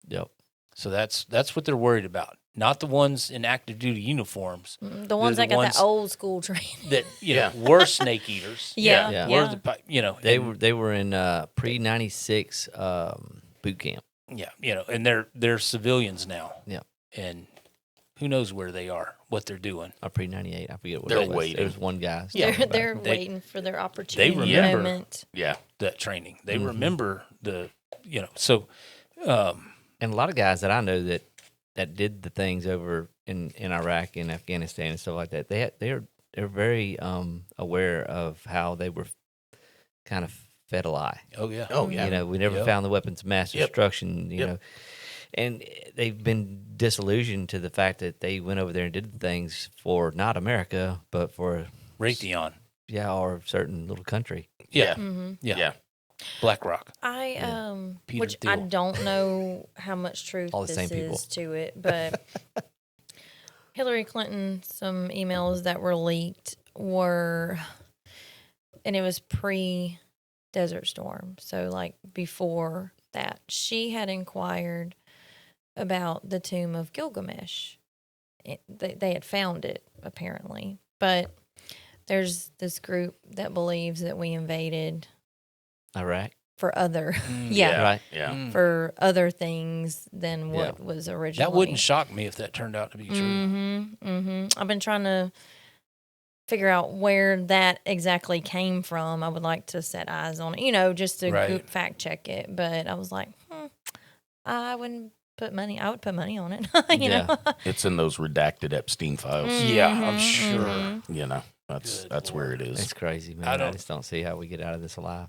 Yep. So that's what they're worried about. Not the ones in active duty uniforms The ones the that got ones- that old school training. that were snake eaters. Yeah. Yeah. Were the They were in pre-96 boot camp. Yeah, and they're civilians now. Yeah. And who knows where they are, what they're doing. Or pre-98. I forget what They're it was. waiting. There was one guy. They're They- waiting for their opportunity remember- moment. Yeah. That training. They Mm-hmm. remember so And a lot of guys that I know that did the things over in Iraq and Afghanistan and stuff like that, they're very aware of how they were kind of fed a lie. oh yeah. Oh, yeah. You know, we never Yep. found the weapons of mass Yep. destruction, you Yep. know. And they've been disillusioned to the fact that they went over there and did things for not America, but for, Raytheon. or a certain little country. Yeah. Mm-hmm. Yeah. Yeah. BlackRock. Which Peter I Thiel. don't know how much truth All the this same people. is to it, but Hillary Clinton, some emails that were leaked were, and it was pre-Desert Storm, so like before that, she had inquired about the tomb of Gilgamesh. They had found it apparently, but there's this group that believes that we invaded Iraq. for other, Yeah. Right. Yeah. Mm. for other things than what was originally. That wouldn't shock me if that turned out to be true. I've been trying to figure out where that exactly came from. I would like to set eyes on it, just to Right. fact check it. But I was like, I wouldn't put money. I would put money on it. you Yeah. know. It's in those redacted Epstein files, Yeah, I'm sure. you know. That's where it is. It's crazy, man. I I don't- just don't see how we get out of this alive.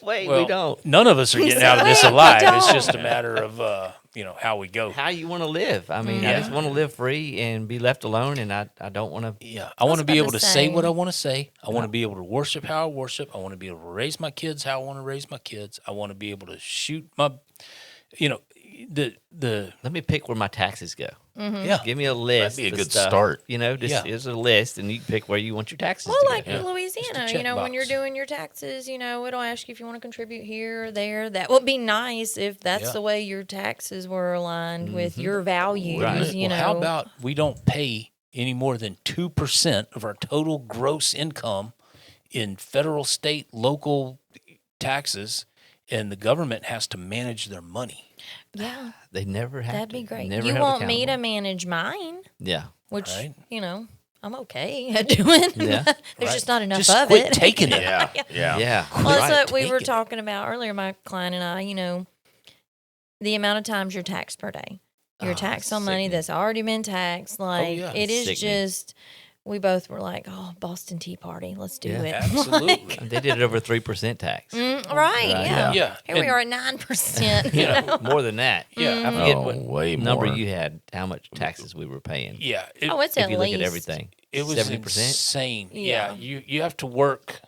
Wait, Well, we don't. None of us are getting out of this Wait, we alive. It's don't. just a matter of how we go. How you want to live? I mean, I just want to live free and be left alone, and I don't want to. Yeah, I want to be about able to to say what say. I want to say. I want to be able to worship how I worship. I want to be able to raise my kids how I want to raise my kids. I want to be able to shoot my, the Let me pick where my taxes go. yeah. Give me a list. be a of good stuff. start. Just Yeah. here's a list, and you can pick where you want your taxes Well, to like go. Yeah. Louisiana, Just a when you're checkbox. doing your taxes, it'll ask you if you want to contribute here or there. That would be nice if that's Yeah. the way your taxes were aligned with your values. Right. You Well, know, how about we don't pay any more than 2% of our total gross income in federal, state, local taxes, and the government has to manage their money. yeah, They never have. that'd to. be great. Never You held want me to accountable. manage mine, Yeah. which Right. I'm okay at doing. Yeah. There's Right. just not enough Just of quit it. taking it. Yeah. Yeah. Well, that's Right. what we were Taking it. talking about earlier, my client and I, the amount of times you're taxed per day. You're Oh, taxed on money sickening. that's already been taxed. Like, yeah. it is Sickening. just, we both were like, oh, Boston Tea Party, let's do Yeah. it. Absolutely. They did it over 3% tax. Right, yeah. Yeah. Here we And- are at 9%. More than that. Yeah. I forget Oh, what way number more. you had, how much taxes we were paying. Yeah. It, Oh, it's If at you least. look at everything, it was 70%. insane. Yeah. You have to work,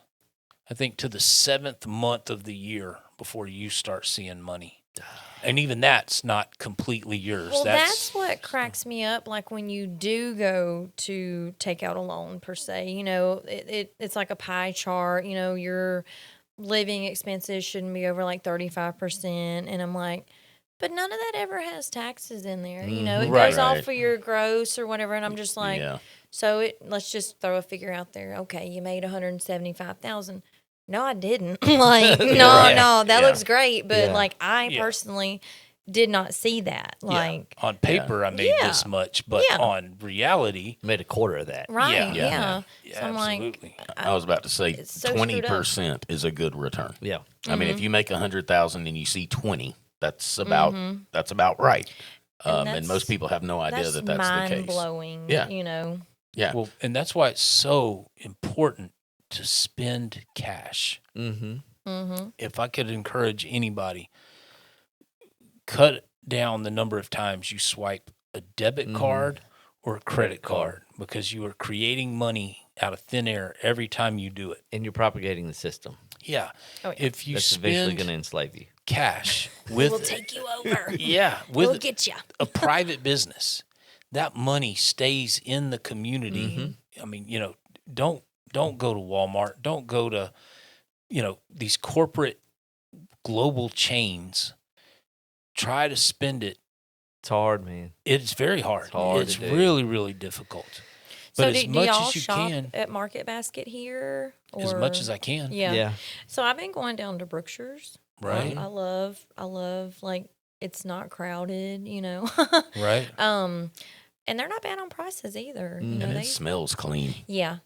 I think, to the 7th month of the year before you start seeing money. And even that's not completely yours. Well, that's that's what cracks me up. Like when you do go to take out a loan, per se, it's like a pie chart. Your living expenses shouldn't be over like 35%. And I'm like, but none of that ever has taxes in there. It Right. goes off Right. for your gross or whatever. And I'm just like, Yeah. so let's just throw a figure out there. Okay, you made 175,000. No, I didn't. Like, no, that Yeah. looks great, but Yeah. like I Yeah. personally did not see that. Like, on paper I made Yeah. this much, but Yeah. on reality, made a quarter of that. right? Yeah. Yeah. yeah, So I'm like, absolutely. I was about to say It's so screwed up. 20% is a good return. Yeah. I mean, if you make 100,000 and you see 20, that's about right. And that's- most people have no idea that's that that's the mind case. blowing. Yeah. Yeah. Well, and that's why it's so important to spend cash. Mm-hmm. If I could encourage anybody, cut down the number of times you swipe a debit card or a credit card because you are creating money out of thin air every time you do it. And you're propagating the system. Yeah. Oh, yeah. If you That's eventually spend going to enslave you. cash We'll with take you over. yeah, We'll with get you. a private business, that money stays in the community. I mean, don't go to Walmart. Don't go to, these corporate global chains. Try to spend it. It's hard, man. It's very hard. It's hard It's to do. really, really difficult. So But as do much y'all as you shop can, at Market Basket here? as much as I can. Yeah. Yeah. So I've been going down to Brookshire's. Right. I love like it's not crowded, Right. And they're not bad on prices either. And it smells clean. Yeah.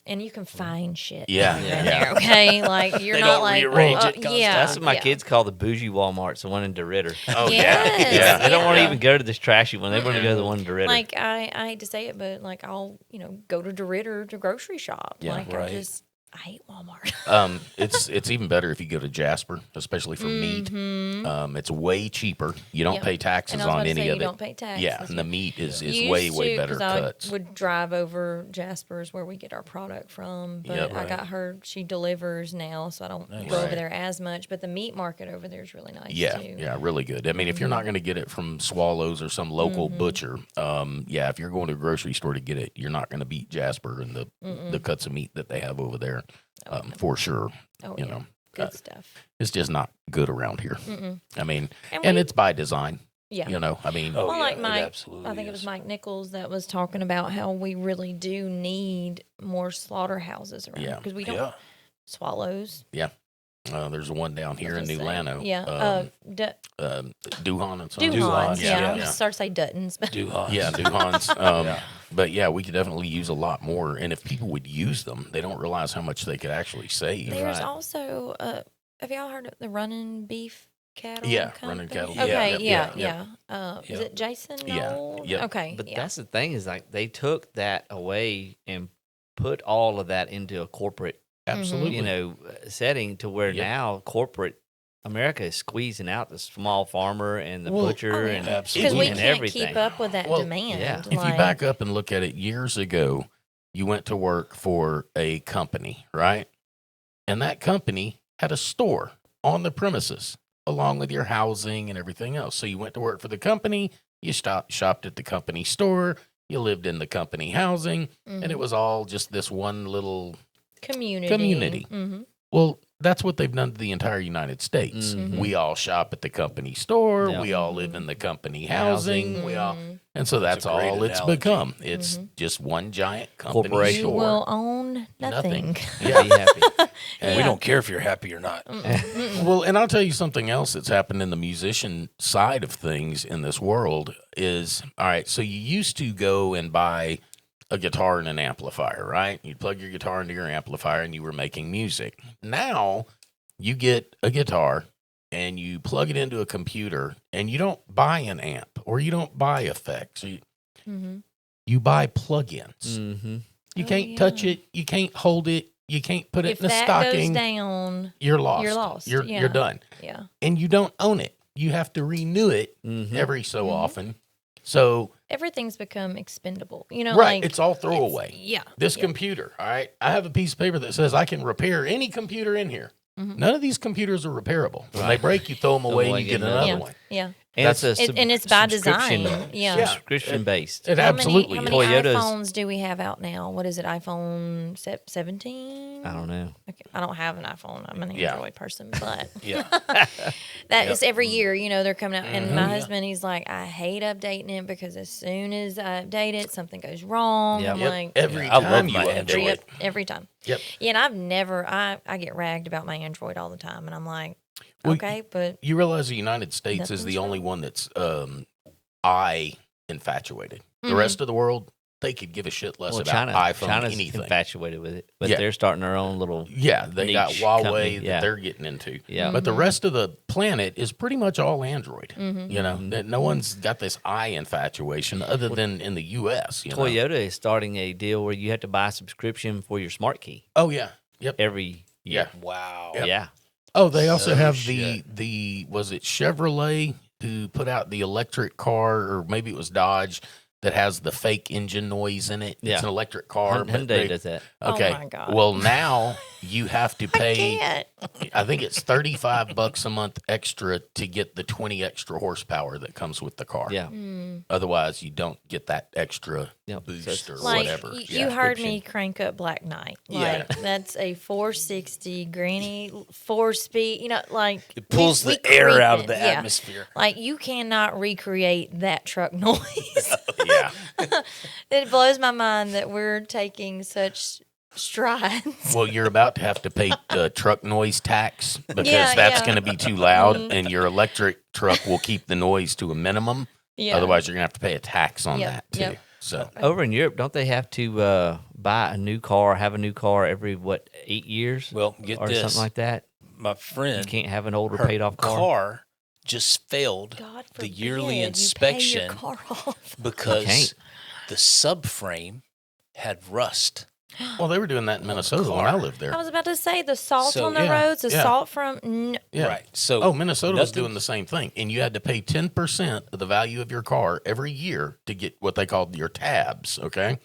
And you can find shit. Yeah, in yeah. there, okay. Like you're They not don't like rearrange it constantly. yeah. That's what my yeah. kids call the bougie Walmart's, the one in DeRitter. Oh, Yes, yeah. They don't want to yeah. even go to this trashy one. They want to go to the one in DeRitter. Like I hate to say it, but like I'll go to DeRitter to grocery shop. Yeah, like right. I hate Walmart. It's even better if you go to Jasper, especially for meat. It's way cheaper. You don't Yep. pay And taxes I was about on to any say of you it. don't pay taxes. Yeah, and the meat is Used way to, better 'cause I cuts. would drive over Jasper's where we get our product from, but Yep. I got her. She delivers now, so I don't go over Right. there as much. But the meat market over there is really nice Yeah, too. yeah, really good. I mean, if you're not going to get it from Swallows or some local butcher, if you're going to a grocery store to get it, you're not going to beat Jasper and the cuts of meat that they have over there, for sure. Oh, You yeah. know, Good stuff. it's just not good around here. I mean, And and we- it's by design. Yeah. You know, I mean, Oh, Well, yeah, like it Mike, absolutely I think it was is. Mike Nichols that was talking about how we really do need more slaughterhouses around Yeah. because we don't Yeah. swallows. there's one down here in That's New what I'm Lano. saying. Yeah. Duhon and Sons. Duhons. Yeah, Yeah. yeah. Start to say Duttons. but- Duhons. Yeah, Duhons. But yeah, we could definitely use a lot more. And if people would use them, they don't realize how much they could actually save. There's Right. also, have y'all heard of the running beef cattle? Yeah, company? running cattle. Okay, Yeah, yeah. yeah, Is it Jason Yeah, Knoll? yep. Okay. But yeah. that's the thing is like they took that away and put all of that into a corporate, Absolutely. setting to where Yep. now corporate America is squeezing out the small farmer and the Well, butcher and, Because we and can't everything. keep up with that Well, demand. yeah. If you back up and look at it, years ago, you went to work for a company, right? And that company had a store on the premises along with your housing and everything else. So you went to work for the company, you shopped at the company store, you lived in the company housing, and it was all just this one little community. Well, that's what they've done to the entire United States. We all shop at the company store. Yeah. We all live in the company housing. We all, and so that's a great all it's analogy. become. It's just one giant company Corporation. You store. will own nothing. Be happy. We don't care if you're happy or not. Well, and I'll tell you something else that's happened in the musician side of things in this world is, all right, so you used to go and buy a guitar and an amplifier, right? You'd plug your guitar into your amplifier and you were making music. Now you get a guitar and you plug it into a computer and you don't buy an amp or you don't buy effects. You buy plugins. You can't touch it. You can't hold it. You can't put it If in a that stocking. goes down, You're lost. you're lost. You're done. Yeah. And you don't own it. You have to renew it every so often. So Everything's become expendable. You know, right, like, it's all throwaway. yeah. This computer, all right. I have a piece of paper that says I can repair any computer in here. None of these computers are repairable. When they break, you throw them away and you get another Yeah. one. Yeah. And it's And it's by design. subscription- Yeah. Subscription based. It How absolutely many is. Toyota's- iPhones do we have out now? What is it? iPhone 17? I don't know. Okay. I don't have an iPhone. I'm an Yeah. Android person, but Yeah. that is every year. You know, they're coming out, and my husband, he's like, I hate updating it because as soon as I update it, something goes wrong. Yep. I'm Yep. like, Every I time love you my update Android. it. every time. Yep. Yeah, and I've never. I get ragged about my Android all the time, and I'm like, Well, okay, but You realize the United States is Nothing's the only wrong. one that's eye infatuated. The rest of the world, they could give a shit less Well, about iPhone China's anything. infatuated with it, but Yeah. they're starting their own little. Yeah, they got niche Huawei company, that yeah. they're getting into. Yeah. But the rest of the planet is pretty much all Android. Mm-hmm. You know, that no one's got this eye infatuation other than in the U.S. You know? Toyota is starting a deal where you have to buy a subscription for your smart key Oh yeah. Yep. every year. Wow. Yep. Yeah. Oh, they also Oh, have shit. the was it Chevrolet who put out the electric car, or maybe it was Dodge, that has the fake engine noise in it. Yeah. It's an electric car. but Hyundai they- does that. Okay. Oh my God. Well, now you have to I pay. can't. I think it's $35 a month extra to get the 20 extra horsepower that comes with the car. Yeah. Otherwise, you don't get that extra Yep. So boost it's or Like whatever. you heard me crank up Black Knight. Yeah. Like that's a 460 granny 4-speed. You know, like It pulls we the air out of creeping. the Yeah. atmosphere. Like you cannot recreate that truck noise. Yeah. It blows my mind that we're taking such strides. Well, you're about to have to pay truck noise tax because Yeah, that's yeah. going to be too loud, and your electric truck will keep the noise to a minimum. Yeah. Otherwise, you're going to have to pay a tax on Yep, that too. yep. So, Over in Europe, don't they have to buy a new car, have a new car every 8 years? Well, get or this. something like that. My You friend, can't have an older her paid off car. car just failed God the forbid yearly you pay inspection your car off. because can't. the subframe had rust. well, they were doing that in Minnesota when I lived there. I was about to say the salt So, on the yeah, roads, the yeah. salt from. Yeah. Right. So Oh, Minnesota was nothing- doing the same thing, and you had to pay 10% of the value of your car every year to get what they called your tabs. Okay,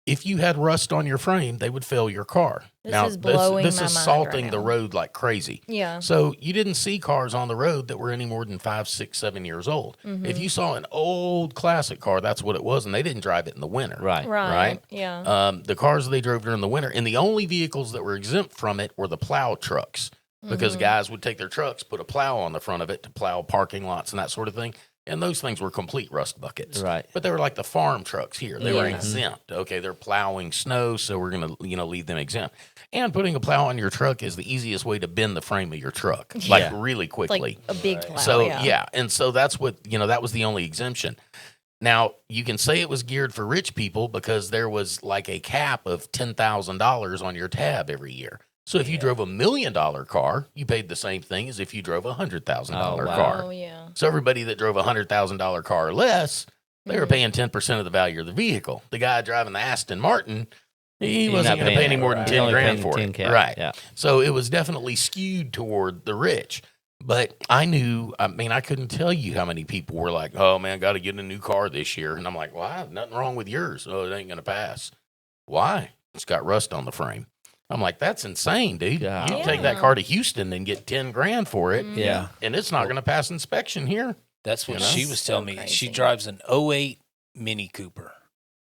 if you had rust on your frame, they would fail your car. This is blowing this my is mind salting right the now. road like crazy. Yeah. So you didn't see cars on the road that were any more than 5, 6, 7 years old. Mm-hmm. If you saw an old classic car, that's what it was, and they didn't drive it in the winter. Right. Right. Yeah. The cars they drove during the winter, and the only vehicles that were exempt from it were the plow trucks, because guys would take their trucks, put a plow on the front of it to plow parking lots and that sort of thing. And those things were complete rust buckets. Right. But they were like the farm trucks here. They were Yeah. exempt. Okay, they're plowing snow, so we're going to, leave them exempt. And putting a plow on your truck is the easiest way to bend the frame of your truck, like really quickly. Like a big plow. So yeah. and so that's what that was the only exemption. Now you can say it was geared for rich people because there was like a cap of $10,000 on your tab every year. So if you drove $1 million car, you paid the same thing as if you drove $100,000 Oh, wow. car. Oh yeah. So everybody that drove $100,000 car or less, they were paying 10% of the value of the vehicle. The guy driving the Aston Martin, He He's wasn't not going to pay paying any that, more than right. 10 Only grand paying for 10 it. cap, Right. yeah. So it was definitely skewed toward the rich. But I knew, I mean, I couldn't tell you how many people were like, oh, man, got to get a new car this year. And I'm like, well, I have nothing wrong with yours. Oh, it ain't going to pass. Why? It's got rust on the frame. I'm like, that's insane, dude. God. You take that car to Houston and get 10 grand for it. Yeah. And it's not going to pass inspection here. That's what You know? she was telling me. Crazy. She drives an '08 Mini Cooper,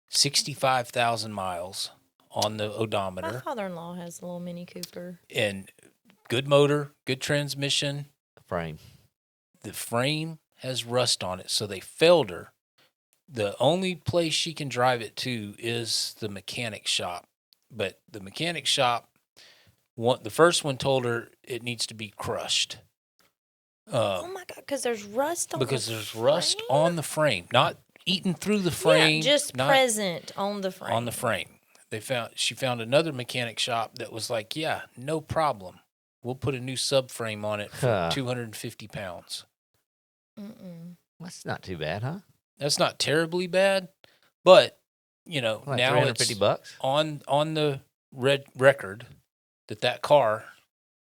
65,000 miles on the My odometer, father-in-law has a little Mini Cooper. and good motor, good transmission. Frame. The frame has rust on it, so they failed her. The only place she can drive it to is the mechanic shop. But the mechanic shop, the first one told her it needs to be crushed. Oh my God, because there's rust on Because the there's rust frame? on the frame, not eating through the frame. Yeah, just not present on the frame. on the frame. She found another mechanic shop that was like, yeah, no problem. We'll put a new subframe on it for Huh. 250 pounds. Mm-mm. That's not too bad, huh? That's not terribly bad, but now $350 it's bucks. on the record that car.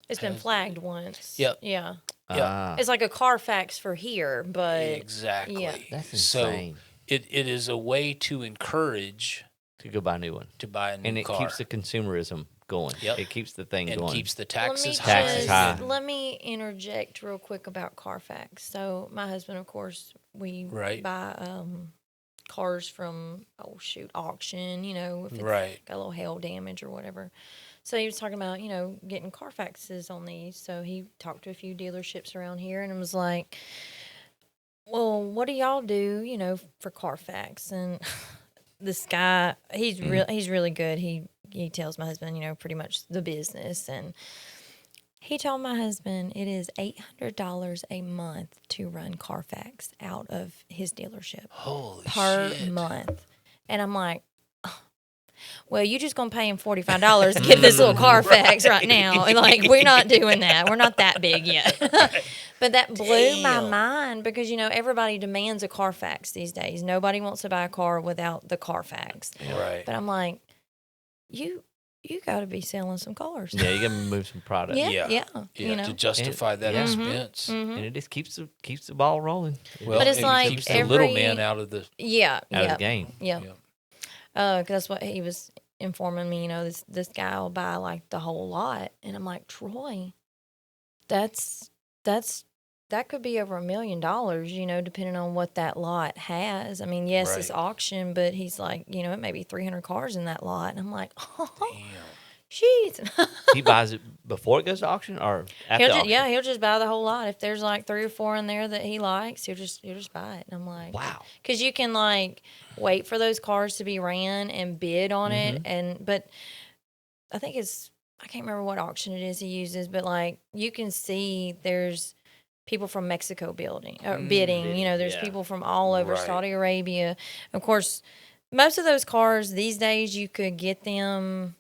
It's been Has- flagged once. Yep. Yeah. Yeah. Ah, It's like a Carfax for here, but Exactly. yeah. that's So insane. it is a way to encourage To go buy a new one. to buy a new And it car. keeps the consumerism going. Yep. It keeps the thing and going. keeps the let taxes me high. Taxes high. Let me interject real quick about Carfax. So my husband, of course, we Right. buy cars from auction. If it's Right. got a little hail damage or whatever. So he was talking about getting Carfaxes on these. So he talked to a few dealerships around here and was like, "Well, what do y'all do? For Carfax?" And this guy, he's really good. He tells my husband, pretty much the business, and he told my husband it is $800 a month to run Carfax out of his dealership Holy per shit. month, and I'm like, "Oh, well, you just gonna pay him $45 to get this little Carfax right now? And like, we're not doing that. We're not that big yet." But that blew my mind because everybody demands a Carfax these days. Nobody wants to buy a car without the Carfax. Right. But I'm like, you got to be selling some cars. Yeah, you got to move some product. Yeah. Yeah, to justify that yeah. expense. Mhm. And it just keeps the ball rolling. Well, But it's it like keeps the little every- man out of the. Yeah. Out of the game. Yeah. Yeah. 'Cause that's what he was informing me. This guy will buy like the whole lot, and I'm like, Troy, that could be over $1 million. Depending on what that lot has. I mean, yes, it's Right. auction, but he's like, it may be 300 cars in that lot, and I'm like, oh, Damn. jeez. He buys it before it goes to auction or after auction? He'll just buy the whole lot. If there's like 3 or 4 in there that he likes, he'll just buy it. And I'm like, Wow. because you can like wait for those cars to be ran and bid on it, but I think I can't remember what auction it is he uses, but like you can see there's people from Mexico bidding. There's yeah. people from all over Right. Saudi Arabia. Of course, most of those cars these days you could get them.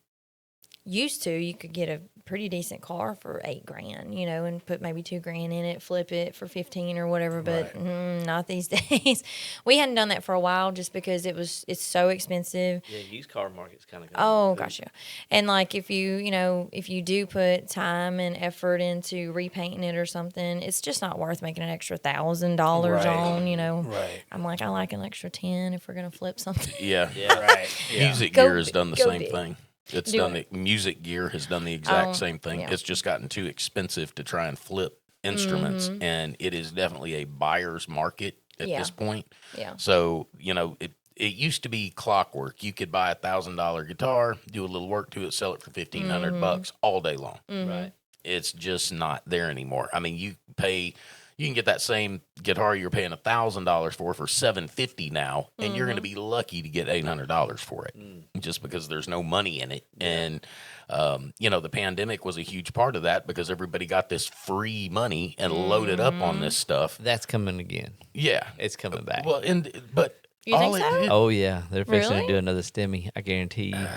You could get a pretty decent car for $8,000, and put maybe $2,000 in it, flip it for 15 or whatever. But not these days. We hadn't done that for a while just because it's so expensive. Yeah, used car market's kind of going. Oh gosh, yeah. And like if you do put time and effort into repainting it or something, it's just not worth making an extra $1,000 Right. on. Right. I'm like, I like an extra 10 if we're gonna flip something. Yeah. Yeah. Right. Yeah. Music Go gear has big, done the go same big. thing. It's Do done it. the music gear has done the exact Oh, same thing. yeah. It's just gotten too expensive to try and flip instruments, and it is definitely a buyer's market at Yeah. this point. Yeah. So it used to be clockwork. You could buy $1,000 guitar, do a little work to it, sell it for $1,500 bucks all day long. Right. It's just not there anymore. I mean, you can get that same guitar you're paying $1,000 for $750 now, and you're going to be lucky to get $800 for it, just because there's no money in it. And the pandemic was a huge part of that because everybody got this free money and loaded up on this stuff. That's coming again. Yeah, It's coming back. well, but You think so? did, Oh yeah, they're fixing Really? to do another stimmy. I guarantee you.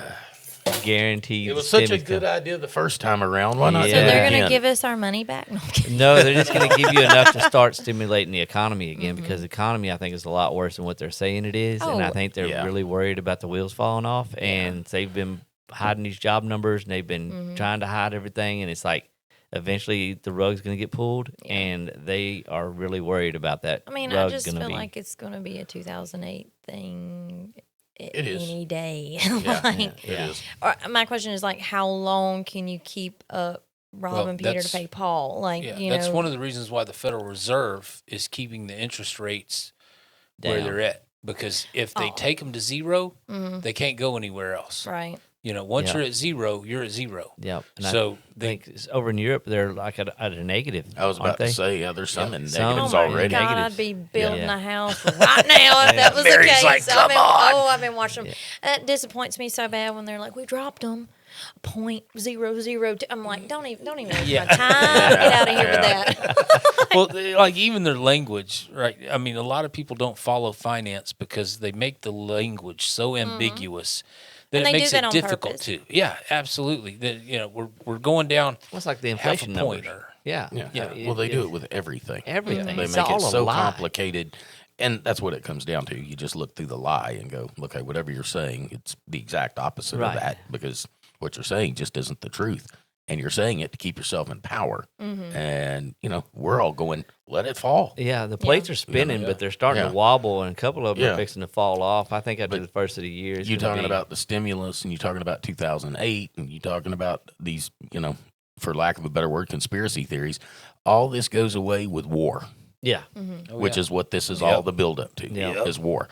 Guarantee. it was the such a stimmy's good coming. idea the first time around. Why not? Yeah. So do it they're gonna again? give us our money back? No, I'm kidding. No, they're just going to give you enough to start stimulating the economy again because the economy, I think, is a lot worse than what they're saying it is. And I Oh. think they're Yeah. really worried about the wheels falling off. And they've been hiding these job numbers, and they've been trying to hide everything, and it's like eventually the rug's going to get pulled, and they are really worried about that. I mean, I just feel like it's going to be a 2008 thing. It is. Any day. It is. My question is like, how long can you keep up robbing Peter to pay Paul? Like, that's one of the reasons why the Federal Reserve is keeping the interest rates where they're at. Because if they take them to zero, they can't go anywhere else. Right. Once you're at zero, you're at zero. Yep. And So I think over in Europe, they're like at a negative. I was about to say, there's some in negatives Oh my already. God, I'd be building a house right now if that was the case. Like, come on. I've been watching them. That disappoints me so bad when they're like, we dropped them 0.002. I'm like, don't even waste my time. Get out of here with that. Well, like even their language, right? I mean, a lot of people don't follow finance because they make the language so ambiguous that And it they makes do that it on difficult purpose. to. Yeah, absolutely. That we're going down What's like the half a inflation numbers? point or Yeah. Well, they do it with everything. Everything. They It's make all it a so lie. complicated. And that's what it comes down to. You just look through the lie and go, okay, whatever you're saying, it's the exact opposite Right. of that, because what you're saying just isn't the truth. And you're saying it to keep yourself in power. And, we're all going, let it fall. Yeah, the plates are spinning, but they're starting to wobble, and a couple of them are fixing to fall off. I think after the first of the year, You're talking about the stimulus, and you're talking about 2008, and you're talking about these, for lack of a better word, conspiracy theories. All this goes away with war, yeah, which is what this is all the buildup to, is war.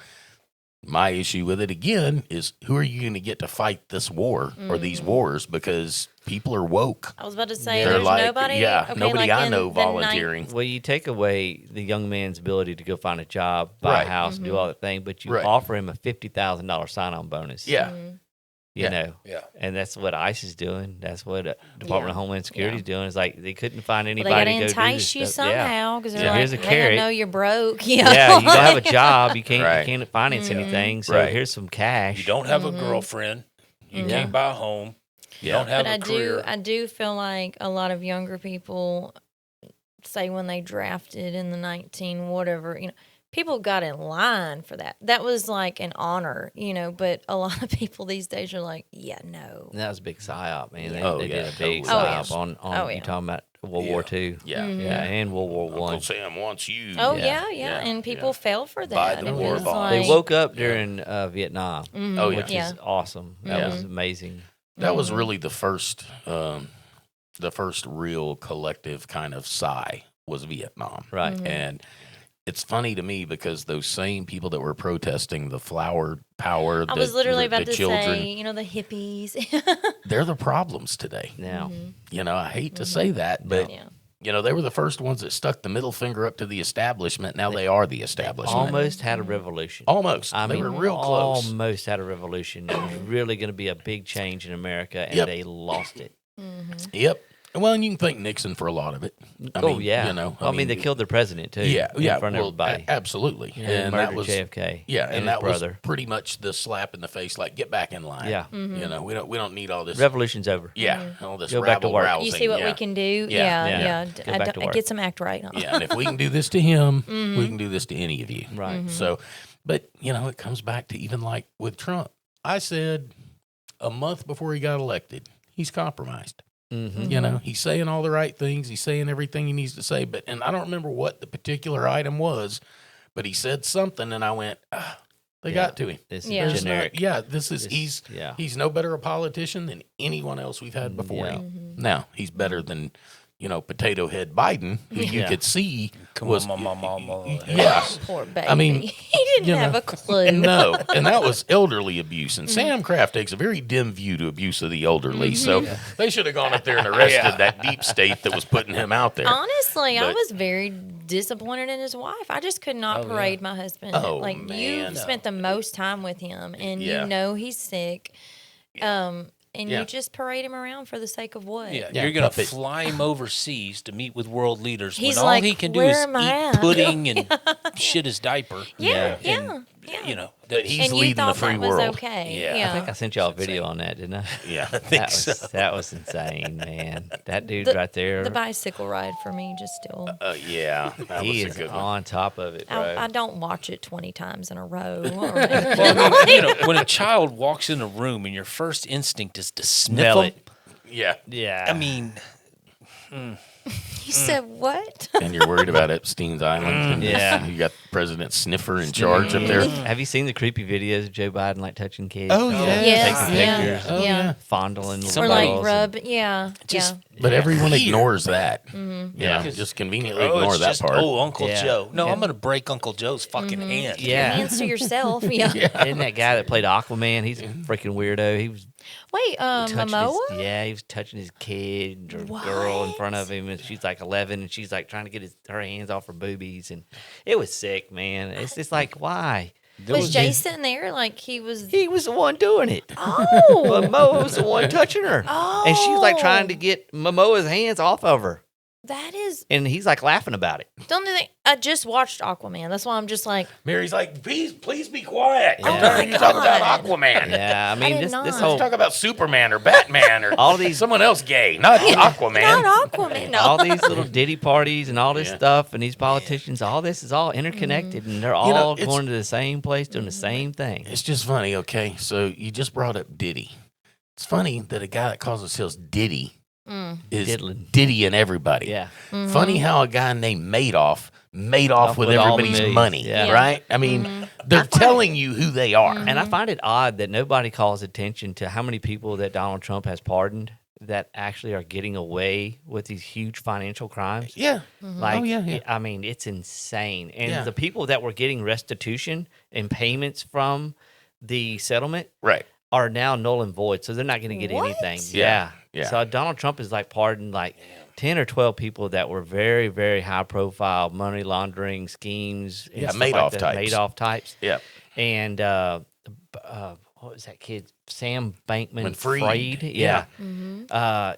My issue with it, again, is who are you going to get to fight this war or these wars? Because people are woke. I was about to say, They're there's like, nobody. nobody like I in know the volunteering. Well, you take away the young man's ability to go find a job, buy a house, do all that thing, but you offer him a $50,000 sign-on bonus. Yeah. You know, Yeah. and that's what ICE is doing. That's what Department of Homeland Security is doing. It's like they couldn't find Well, anybody they to go got to do this entice you stuff. Yeah. somehow because they're Yeah. like, Here's a hey, I carrot. know you're broke. Yeah, you don't have a job. You can't finance Mm-hmm. anything. So Right. here's some cash. You don't have a girlfriend. You can't buy a home. You don't have But a career. I do feel like a lot of younger people say when they drafted in the 19 whatever, people got in line for that. That was like an honor, but a lot of people these days are like, yeah, no. That was a big psyop, man. They, Oh, they yeah, did a big totally. psyop on you talking about World War II. Yeah. Yeah, and World War Uncle One. Sam wants you. Oh, Yeah. yeah. And people fell for that. Buy the It war was bond. like, They woke up during Vietnam, Oh, yeah. which is awesome. That was amazing. That was really the first real collective kind of sigh was Vietnam. Right. And it's funny to me because those same people that were protesting the flower power, I was literally about the to children, say, the hippies. they're the problems today. Now, I hate to say that, but Yeah. they were the first ones that stuck the middle finger up to the establishment. Now they are the establishment. almost had a revolution. Almost. I They mean, were real close. almost had a revolution. It was really going to be a big change in America, and Yep. they lost it. Yep. Well, and you can thank Nixon for a lot of it. I mean, they killed their president too. Yeah, in front of everybody. Absolutely. And And that murdered was JFK. Yeah, and and his that was brother. pretty much the slap in the face, like get back in line. Yeah. We don't need all this. Revolution's over. All this Go back to rabble work. rousing. You see what yeah. we can do? Yeah. Yeah. Go back to work. Get some act right. Huh? Yeah, and if we can do this to him, we can do this to any of you. Right. So, but it comes back to even like with Trump. I said a month before he got elected, he's compromised. Mm-hmm. He's saying all the right things. He's saying everything he needs to say. And I don't remember what the particular item was, but he said something, and I went, they got to him. This is Yeah. There's generic. he's no better a politician than anyone else we've had before Yeah. him. Now, he's better than, Potato Head Biden, who you Yeah. could see Come was on, mama. yeah. Poor baby. I mean, he didn't have a clue. No, and that was elderly abuse. And Sam Kraft takes a very dim view to abuse of the elderly. So they should have gone up there and arrested that deep state that was putting him out there. Honestly, I But- was very disappointed in his wife. I just could not parade my husband. Oh, like man. you've spent the most time with him, and Yeah. he's sick. And Yeah. you just parade him around for the sake of what? Yeah, Yeah, you're going to puppet. fly him overseas to meet with world leaders He's when all like, he can do "Where is am I eat at?" pudding and shit his diaper. Yeah. Yeah. you know, But he's and you leading the thought free that was world. okay. Yeah. Yeah. I think I sent y'all a video on that, didn't I? Yeah. I think That was insane, man. That dude The- right there, The bicycle ride for me just still. Yeah. That he was is a good one. on top of it, bro. I don't watch it 20 times in a row. Or well, I mean, you know, when a child walks in a room and your first instinct is to sniff Smell them, it. Yeah. Yeah. I mean, you said what? And you're worried about Epstein's Island. And Yeah. You got President Sniffer in charge up there. Have you seen the creepy videos of Joe Biden like touching kids? Oh, yeah. Yes, Taking yeah, pictures. Oh, yeah. Fondling little Or Somebody- like girls rub, yeah, just But everyone Weird. ignores that. Mm-hmm. Yeah. Yeah. Just conveniently oh, ignore it's that just, part. oh, Uncle Yeah. Joe. No, Yeah. I'm going to break Uncle Joe's fucking hand. Your Yeah. hands to yourself. Yeah. Isn't that guy that played Aquaman? He's a freaking weirdo. He was Wait, touching Momoa? he was touching his kid or girl in front of him, and she's like 11, and she's like trying to get her hands off her boobies, and it was sick, man. It's just like, why? Was Jason there? Like he was. He was the one doing it. Oh. But Momoa was the one touching her, and she was like trying to get Momoa's hands off of her, That is. and he's like laughing about it. Don't think I just watched Aquaman. That's why I'm just like. Mary's like, please be quiet. Yeah. I'm trying to talk about God. Aquaman. Yeah, I mean did this not. this Let's whole talk about Superman or Batman or all these someone else gay, not Aquaman. Not Aquaman. No. all these little ditty parties and all this Yeah. stuff and these politicians, all this is all interconnected, and they're all know, it's- going to the same place doing the same thing. It's just funny, okay? So you just brought up Diddy. It's funny that a guy that calls himself Diddy is Diddling. Diddying everybody. Yeah. Funny how a guy named Madoff made off with with all the everybody's millions. money, Yeah. right? I mean, they're telling you who they are. And I find it odd that nobody calls attention to how many people that Donald Trump has pardoned that actually are getting away with these huge financial crimes. Yeah. Like, Oh, yeah. I mean, it's insane. And Yeah. the people that were getting restitution and payments from the settlement Right. are now null and void, so they're not going to get What? anything. Yeah. Yeah. Yeah. So Donald Trump is like pardoned like 10 or 12 people that were very, very high profile money laundering schemes. And Yeah, stuff like Madoff that. types. Madoff types. Yeah. And what was that kid? Sam Bankman-Fried. Yeah.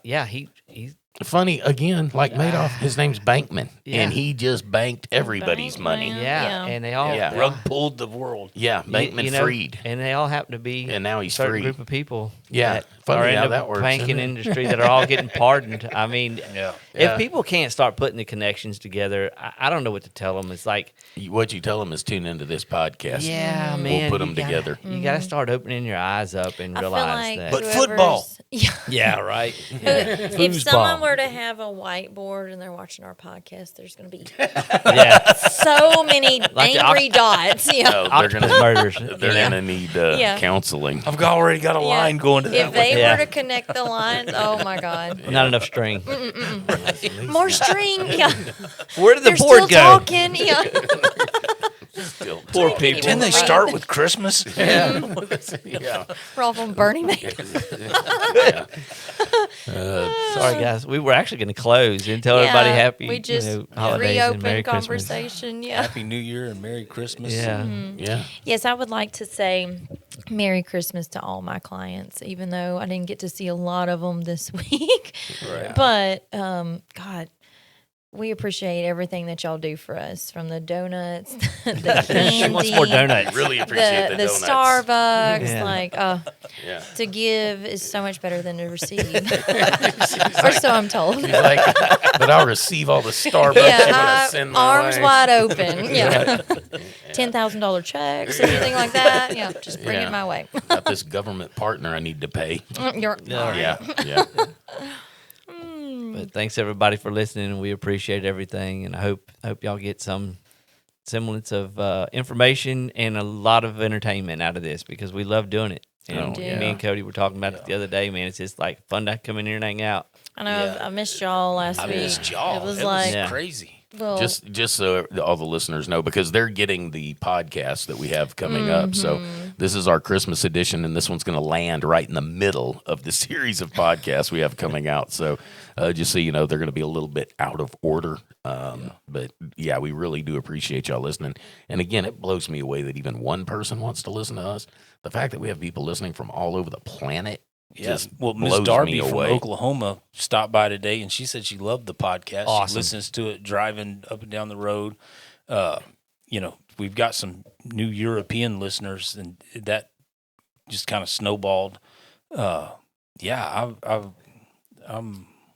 Yeah. He's Funny, again, like Madoff, his name's Bankman. Yeah. And he just banked everybody's money. Bankman. yeah. Yeah. And they all Yeah. they Rug all- pulled the world. Yeah, Bankman Freed. and they all happen to be And now he's a certain free. group of people. Yeah. that Funny are in how the that works, banking isn't it? industry that are all getting pardoned. I mean, Yeah. Yeah. if people can't start putting the connections together, I don't know what to tell them. It's like, What you tell them is tune into this podcast. yeah, We'll man, put you 'em gotta- together. You got to start opening your eyes up and I feel realize like that. But whoever's- football. Yeah. Yeah, right. If someone were to have a whiteboard and they're watching our podcast, there's going to be Yeah, so many Like the angry dots. Yeah. Oh, they're octopus gonna murders. they're gonna need Yeah. counseling. I've already got a Yeah. line going to that If one. they Yeah. were to connect the lines, oh my God. Not enough string. More string. Yeah. Where did the They're board still go? talking. Yeah. Still, Poor people. Didn't they start with Christmas? yeah. We're all from Bernie Mac. Sorry, guys. We were actually going to close and tell everybody happy We just holidays and Merry reopened Christmas. conversation. Yeah. Happy New Year and Merry Christmas. Yeah. Yeah. Yes, I would like to say Merry Christmas to all my clients, even though I didn't get to see a lot of them this week. Right. But God, we appreciate everything that y'all do for us, from the donuts, the candy, She wants more donuts. Really appreciate the the donuts. Starbucks. Yeah. Like, Yeah. to give is so much better than to receive, or so I'm told. He's like, but I'll receive all the Starbucks you want to send my arms way. wide open. Yeah, $10,000 checks, anything like that. Yeah, just bring Yeah. it my way. Got this government partner I need to pay. You're Yeah. Yeah. But thanks everybody for listening, and we appreciate everything. And I hope y'all get some semblance of information and a lot of entertainment out of this, because we love doing it. And do. me and Cody were talking about it the other day, man. It's just like fun to come in here and hang out. I know I missed y'all last I week. missed y'all. It was like, Yeah. crazy. well, Just so all the listeners know, because they're getting the podcast that we have coming up. So this is our Christmas edition, and this one's going to land right in the middle of the series of podcasts we have coming out. So just so you know, they're going to be a little bit out of order. But yeah, we really do appreciate y'all listening. And again, it blows me away that even one person wants to listen to us. The fact that we have people listening from all over the planet. Yes. Just Well, Miss blows Darby me from away. Oklahoma stopped by today, and she said she loved the podcast. Awesome. She listens to it driving up and down the road. we've got some new European listeners, and that just kind of snowballed.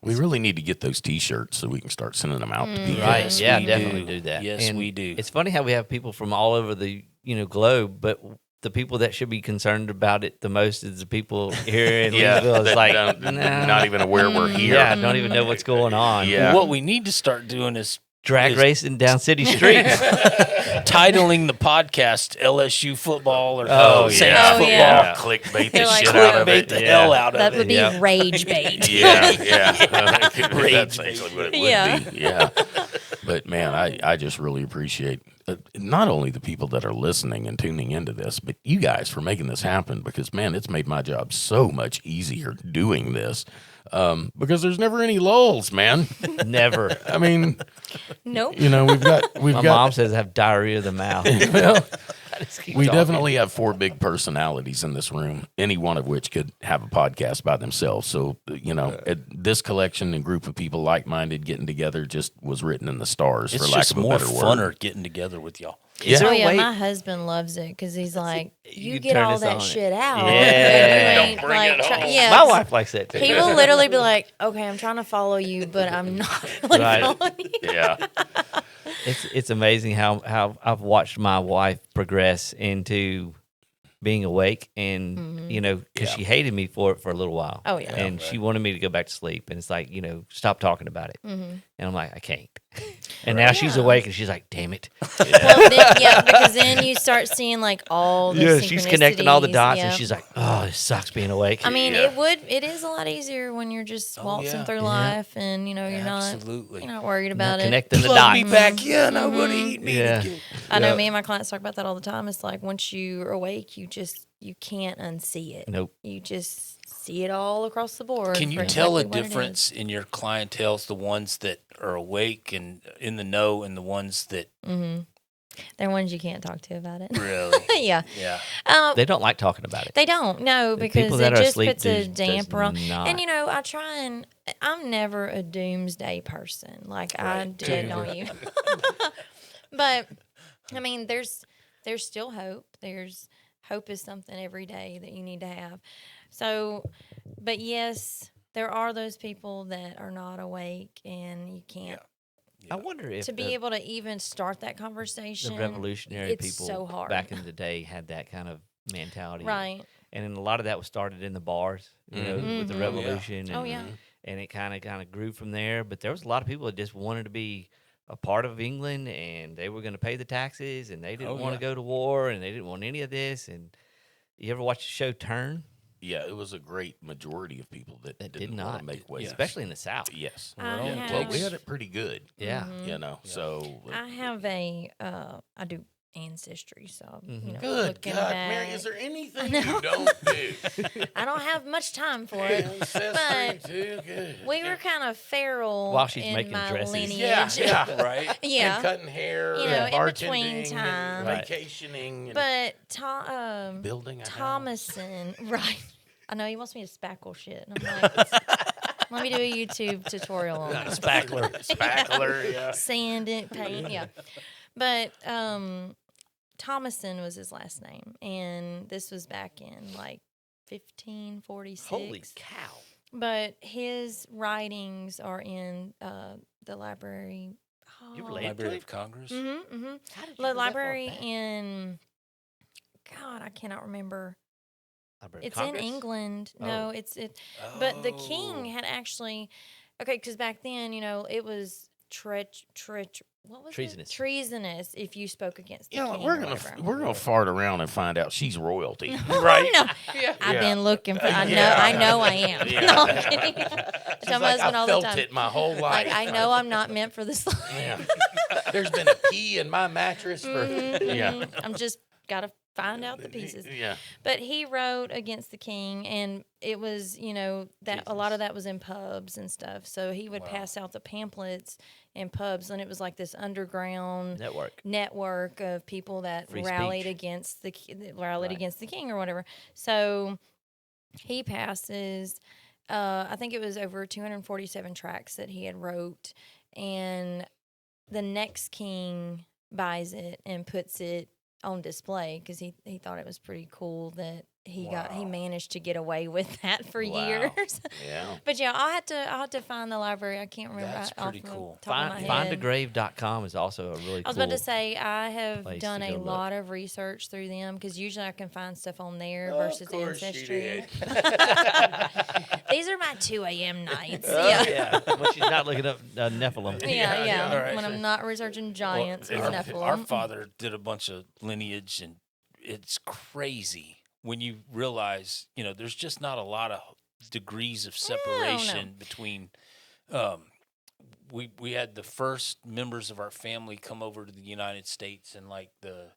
We really need to get those T-shirts so we can start sending them out to people. Right. Yes, Yeah, we definitely do. do that. Yes, And we do. It's funny how we have people from all over the globe, but the people that should be concerned about it the most is the people here in Leesville. It's that like, not even aware we're here. yeah, don't even know what's going on. Yeah. What we need to start doing is Drag racing down city streets. titling the podcast LSU football or Saints yeah. football. yeah. Clickbait They're the like, shit out of Clickbait it. the hell out of That it. would be Yeah. rage bait. Yeah, That's Rage essentially what it would Yeah. be. Yeah. But man, I just really appreciate not only the people that are listening and tuning into this, but you guys for making this happen, because man, it's made my job so much easier doing this. Because there's never any lulls, man. Never. I mean, Nope. we've My got mom says I have diarrhea of the mouth. well, Just keep we talking. definitely have 4 big personalities in this room, any one of which could have a podcast by themselves. So, this collection and group of people like-minded getting together just was written in the stars, It's for lack just of a more better funner word. getting together with y'all. Is there Oh a yeah, way- my husband loves it because he's like, You you get turn all this that on. shit out. Yeah. and you ain't, Don't bring it home. yeah, My wife likes that too. He will literally be like, okay, I'm trying to follow you, but I'm not really Right. following you. Yeah. It's amazing how I've watched my wife progress into being awake, and because she hated me for it for a little while. Oh, yeah. and she wanted me to go back to sleep, and it's like, stop talking about it, Mm-hmm. and I'm like, I can't. And now she's awake, and she's like, damn it. Well, then, yeah, because then you start seeing like all the Yeah, she's connecting all the synchronicities, dots, yeah. and she's like, oh, it sucks being awake. I mean, Yeah. it is a lot easier when you're just waltzing yeah. through Yeah. life, and you're Absolutely. not worried about it. connecting the Plug me dots. back in. I would eat me. Yeah. I know me and my clients talk about that all the time. It's like once you're awake, you can't unsee it. Nope. You just see it all across the board. Can you for tell a exactly what it is. difference in your clientele, the ones that are awake and in the know and the ones that They're ones you can't talk to about it. really? Yeah. Yeah. They don't like talking about it. They don't, no, The because people it that are just asleep puts a does damper on. not. And I try and I'm never a doomsday person. Like I did on you. But I mean, there's still hope. Hope is something every day that you need to have. So, but yes, there are those people that are not awake and you can't. I wonder if To be able to even start that conversation, the revolutionary it's people so hard. back in the day had that kind of mentality. right? And then a lot of that was started in the bars, with the Mhm. revolution. And, Oh, yeah. And it kind of grew from there. But there was a lot of people that just wanted to be a part of England, and they were going to pay the taxes, and they didn't want to go to war, and they didn't want any of this. And you ever watch the show Turn? Yeah, it was a great majority of people that That didn't did want not, to make waves. especially in the South. Yes. I Yeah. have- Well, we had it pretty good. Yeah. So. I have I do ancestry, so Good looking God, back. Mary, is there anything I you know. don't do? I don't have much time for it. Ancestry, too good. We were kind of feral While she's in making my dresses. lineage. Yeah, Right? Yeah. And cutting hair, You know, and in between bartending, time. and Right. vacationing, and But building a house. Thomason, right? I know he wants me to spackle shit, and I'm like, let me do a YouTube tutorial on it. Spackler. Spackler, yeah. Sand it, paint, yeah. But Thomason was his last name, and this was back in like 1546. Holy cow. But his writings are in the library. You related to Library him? of Congress. Mm-hmm, mm-hmm. How did you The go that far library back? in, God, I cannot remember. Library of It's in Congress? England. Oh. No, but the king had actually, okay, because back then, it was what was Treasonous. it? Treasonous if you spoke against the You know, king. we're or gonna whatever. we're gonna fart around and find out she's royalty, Oh, right? no. I've Yeah. been looking for. I Yeah. know I am. Yeah. No, I'm kidding. I She's tell my like, husband I all felt the time. it my whole life. Like I know I'm not meant for this life. Yeah. There's been a pee in my mattress for. Yeah. I'm just gotta find out the pieces. Yeah. But he wrote against the king, and it was, that a lot of that was in pubs and stuff. So he would pass out the pamphlets in pubs, and it was like this underground Network. of people that Free rallied speech. against Right. against the king or whatever. So he passes. I think it was over 247 tracts that he had wrote, and the next king buys it and puts it on display because he thought it was pretty cool that he managed to get away with that for years. Yeah. But yeah, I'll have to find the library. I can't remember. That's off pretty the cool. top of my head. Findagrave.com is also a really I was cool. about to say I have place done to a go look. lot of research through them because usually I can find stuff on there versus Ancestry. These are my 2 a.m. nights. Yeah, when she's not looking up Nephilim. Yeah. Right. When I'm not researching giants and Nephilim. Our father did a bunch of lineage, and it's crazy when you realize, there's just not a lot of degrees of separation between. We had the first members of our family come over to the United States in like the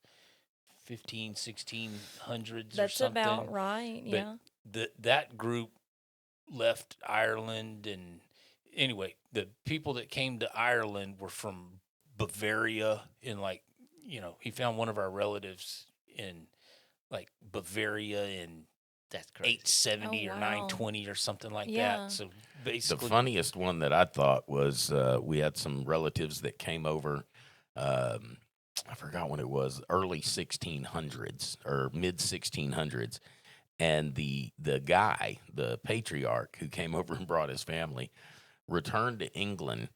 1600s That's or something. about right. Yeah. But that group left Ireland, and anyway, the people that came to Ireland were from Bavaria. In he found one of our relatives in like Bavaria in That's crazy. 870 Oh, or wow. 920 or something like Yeah. that. So The basically, funniest one that I thought was we had some relatives that came over. I forgot when it was, early 1600s or mid 1600s. And the guy, the patriarch who came over and brought his family, returned to England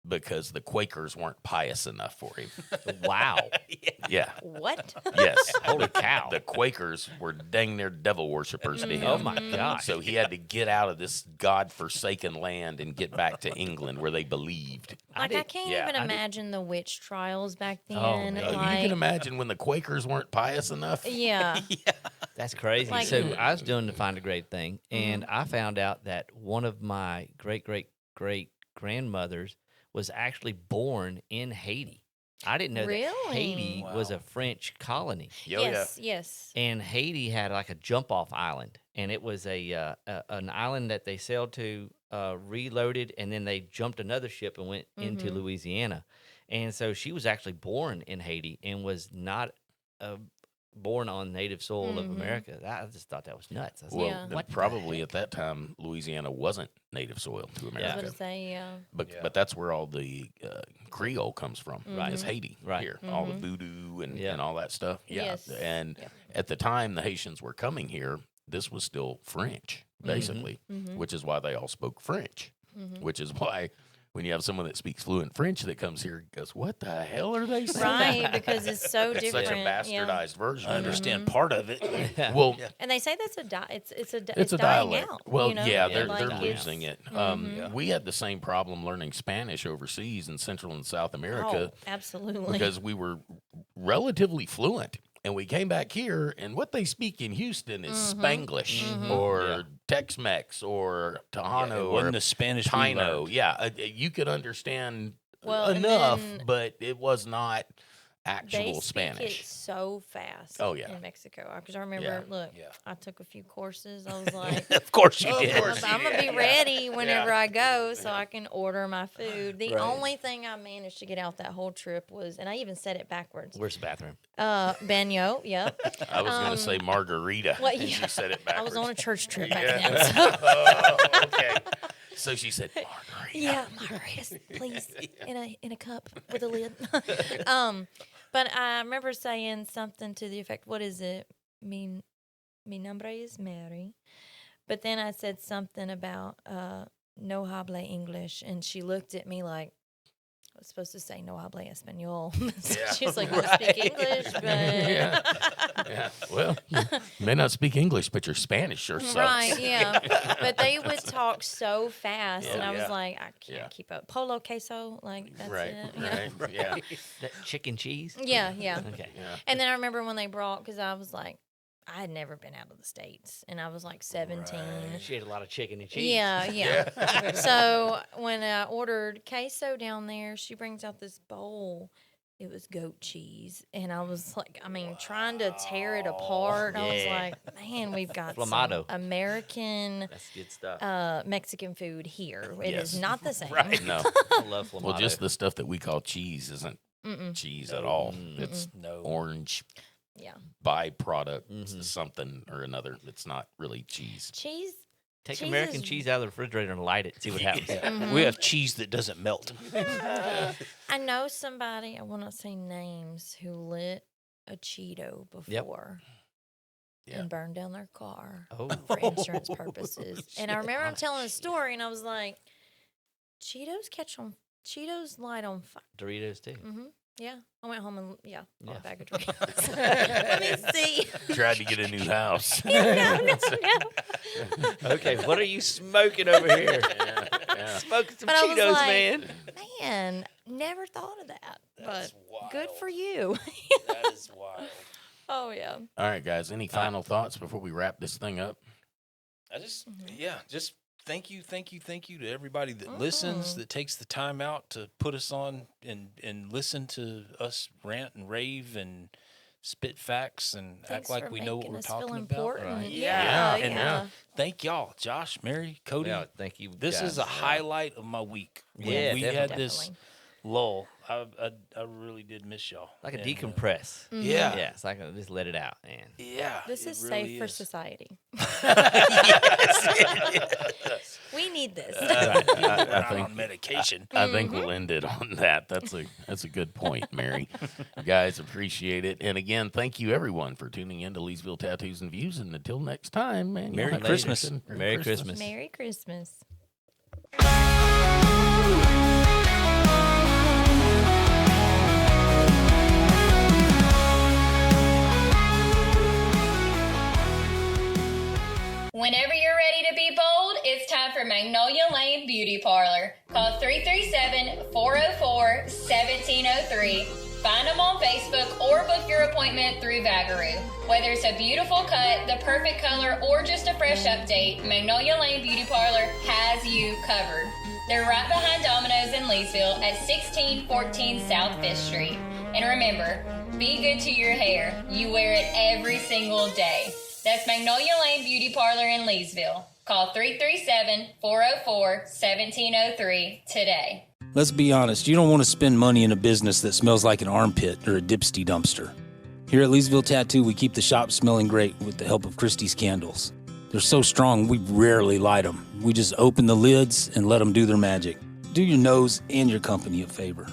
because the Quakers weren't pious enough for him. Wow. Yeah. What? Yes. Holy cow. The Quakers were dang near devil worshippers to him. Oh my gosh. So he had to get out of this God-forsaken land and get back to England where they believed. I can't yeah, even I did- imagine the witch trials back then. man. You like, can imagine when the Quakers weren't pious enough. Yeah. That's crazy. Like- So I was doing the Find a Grave thing, and I found out that one of my great grandmothers was actually born in Haiti. I didn't know that Really? Haiti was a French colony, Yes. and Haiti had like a jump off island, and it was an island that they sailed to, reloaded, and then they jumped another ship and went into Louisiana. And so she was actually born in Haiti and was not born on native soil of America. I just thought that was nuts. I was Well, like, Yeah. what the probably heck? at that time, Louisiana wasn't native soil to I was America. going to say, But that's where all the Creole comes from. Right. Is Haiti Right. here. All the voodoo and all that stuff. Yeah. Yes. And Yep. at the time the Haitians were coming here, this was still French, basically, which is why they all spoke French, which is why when you have someone that speaks fluent French that comes here and goes, what the hell are they saying? right, because it's so It's different. such a bastardized version. I of it. understand part of it. Well, And they say that's it's a dying dialect. out. Well, you know? yeah, Like, they're it's- losing it. We had the same problem learning Spanish overseas in Central and South America Oh, absolutely. because we were relatively fluent. And we came back here, and what they speak in Houston is Spanglish or Tex-Mex or Tejano it or wasn't the Spanish we Taino. learned. Yeah, you could understand Well, and enough, then but it was not they actual speak Spanish. it so fast. Oh, yeah. in Mexico. Because I remember, look, Yeah. I took a few courses. I was like, Of course you Of did. course. I'm gonna be ready whenever I go, so I can order my food. The Right. only thing I managed to get out that whole trip was, and I even said it backwards. Where's the bathroom? Bagnot, yep. I was going to say margarita, Well, and yeah. she said it I backwards. was on a church trip back Yeah. then. So. Oh, okay. So she said margarita. Yeah, margaritas, please, in a cup with a lid. But I remember saying something to the effect, "What is it? Mi nombre is Mary." But then I said something about no habla English, and she looked at me like I was supposed to say no habla español. So Yeah. she was like, "You speak English, but." Yeah. Yeah. Well, you may not speak English, but your Spanish sure sucks. Right, yeah. But they would talk so fast, and I was Yeah. like, I can't Yeah. keep up. Polo queso, like, that's Right. it. you know? Right. Yeah. That chicken cheese? Yeah, yeah. Okay. Yeah. And then I remember when they brought, because I was like, I had never been out of the States, and I was like 17. She ate a lot of chicken and cheese. Yeah, yeah. So when I ordered queso down there, she brings out this bowl. It was goat cheese, and I was like, I mean, trying to tear it apart. I was Yeah. like, man, we've got Flamado. some American That's good stuff. Mexican food here. It Yes. is not the same. No. I love Flamado. Well, just the stuff that we call cheese isn't cheese at all. It's No. orange Yeah. byproduct, something or another. It's not really cheese. Cheese. Take cheese American is- cheese out of the refrigerator and light it. See what happens. We have cheese that doesn't melt. I know somebody, I will not say names, who lit a Cheeto before and burned down their car for insurance purposes. And I remember him telling a story, and I was like, Cheetos light on fire. Doritos too. Mm-hmm. Yeah. I went home and, bought a bag of Doritos. Let me see. Tried to get a new house. No. Okay, what are you smoking over here? Smoking some But I was Cheetos, like, man. Man, never thought of that. That's But good for you. That is wild. Oh, yeah. All right, guys. Any final thoughts before we wrap this thing up? I just, just thank you to everybody that listens, that takes the time out to put us on and listen to us rant and rave and spit facts and Thanks act like for we know what making we're us feel talking about. important. Right. Yeah. And thank y'all, Josh, Mary, Cody. Yeah, thank you. This guys. is a highlight of my week. When Yeah, we definitely. had this lull. I really did miss y'all. Like a And, decompress. Yeah. Yeah, it's like just let it out, man. Yeah. This it is really safe for is. society. Yes. We need this. I Not think on medication. I think we'll end it on that. That's a good point, Mary. Guys, appreciate it. And again, thank you everyone for tuning in to Leesville Tattoos and Views. And until next time, man. Merry y'all have a Christmas. good- Merry Christmas. Merry Christmas. Whenever you're ready to be bold, it's time for Magnolia Lane Beauty Parlor. Call 337-404-1703. Find them on Facebook or book your appointment through Vagaroo. Whether it's a beautiful cut, the perfect color, or just a fresh update, Magnolia Lane Beauty Parlor has you covered. They're right behind Domino's in Leesville at 1614 South 5th Street. And remember, be good to your hair. You wear it every single day. That's Magnolia Lane Beauty Parlor in Leesville. Call 337-404-1703 today. Let's be honest, you don't want to spend money in a business that smells like an armpit or a dipsty dumpster. Here at Leesville Tattoo, we keep the shop smelling great with the help of Christie's candles. They're so strong, we rarely light them. We just open the lids and let them do their magic. Do your nose and your company a favor.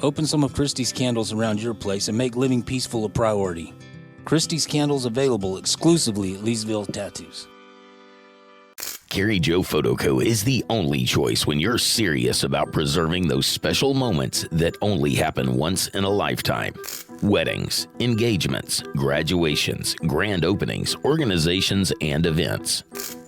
Open some of Christie's candles around your place and make living peaceful a priority. Christie's candles available exclusively at Leesville Tattoos. Carrie Joe Photo Co. is the only choice when you're serious about preserving those special moments that only happen once in a lifetime. Weddings, engagements, graduations, grand openings, organizations, and events.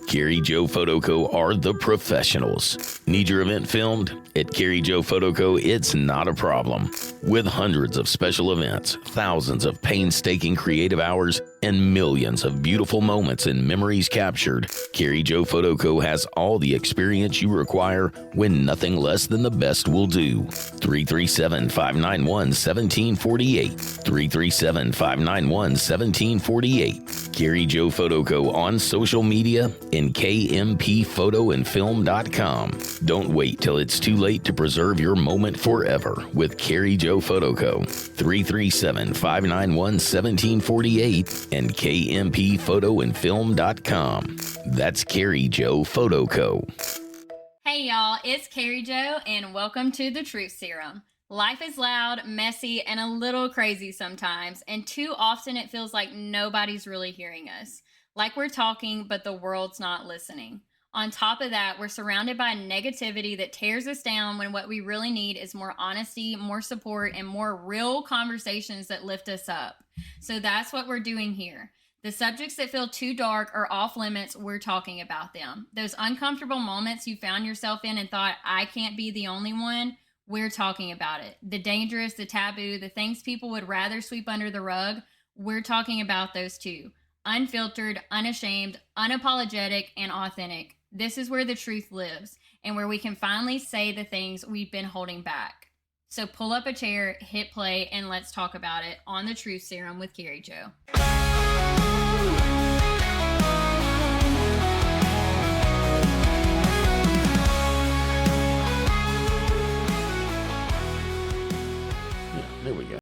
Carrie Joe Photo Co. are the professionals. Need your event filmed? At Carrie Joe Photo Co., it's not a problem. With hundreds of special events, thousands of painstaking creative hours, and millions of beautiful moments and memories captured, Carrie Joe Photo Co. has all the experience you require when nothing less than the best will do. 337-591-1748. 337-591-1748. Carrie Joe Photo Co. on social media and kmphotoandfilm.com. Don't wait till it's too late to preserve your moment forever with Carrie Joe Photo Co. 337-591-1748 and kmphotoandfilm.com. That's Carrie Joe Photo Co. Hey y'all, it's Carrie Jo, and welcome to the Truth Serum. Life is loud, messy, and a little crazy sometimes, and too often it feels like nobody's really hearing us. Like we're talking, but the world's not listening. On top of that, we're surrounded by negativity that tears us down when what we really need is more honesty, more support, and more real conversations that lift us up. So that's what we're doing here. The subjects that feel too dark or off limits, we're talking about them. Those uncomfortable moments you found yourself in and thought, I can't be the only one, we're talking about it. The dangerous, the taboo, the things people would rather sweep under the rug, we're talking about those too. Unfiltered, unashamed, unapologetic, and authentic. This is where the truth lives and where we can finally say the things we've been holding back. So pull up a chair, hit play, and let's talk about it on the Truth Serum with Carrie Jo. There we go.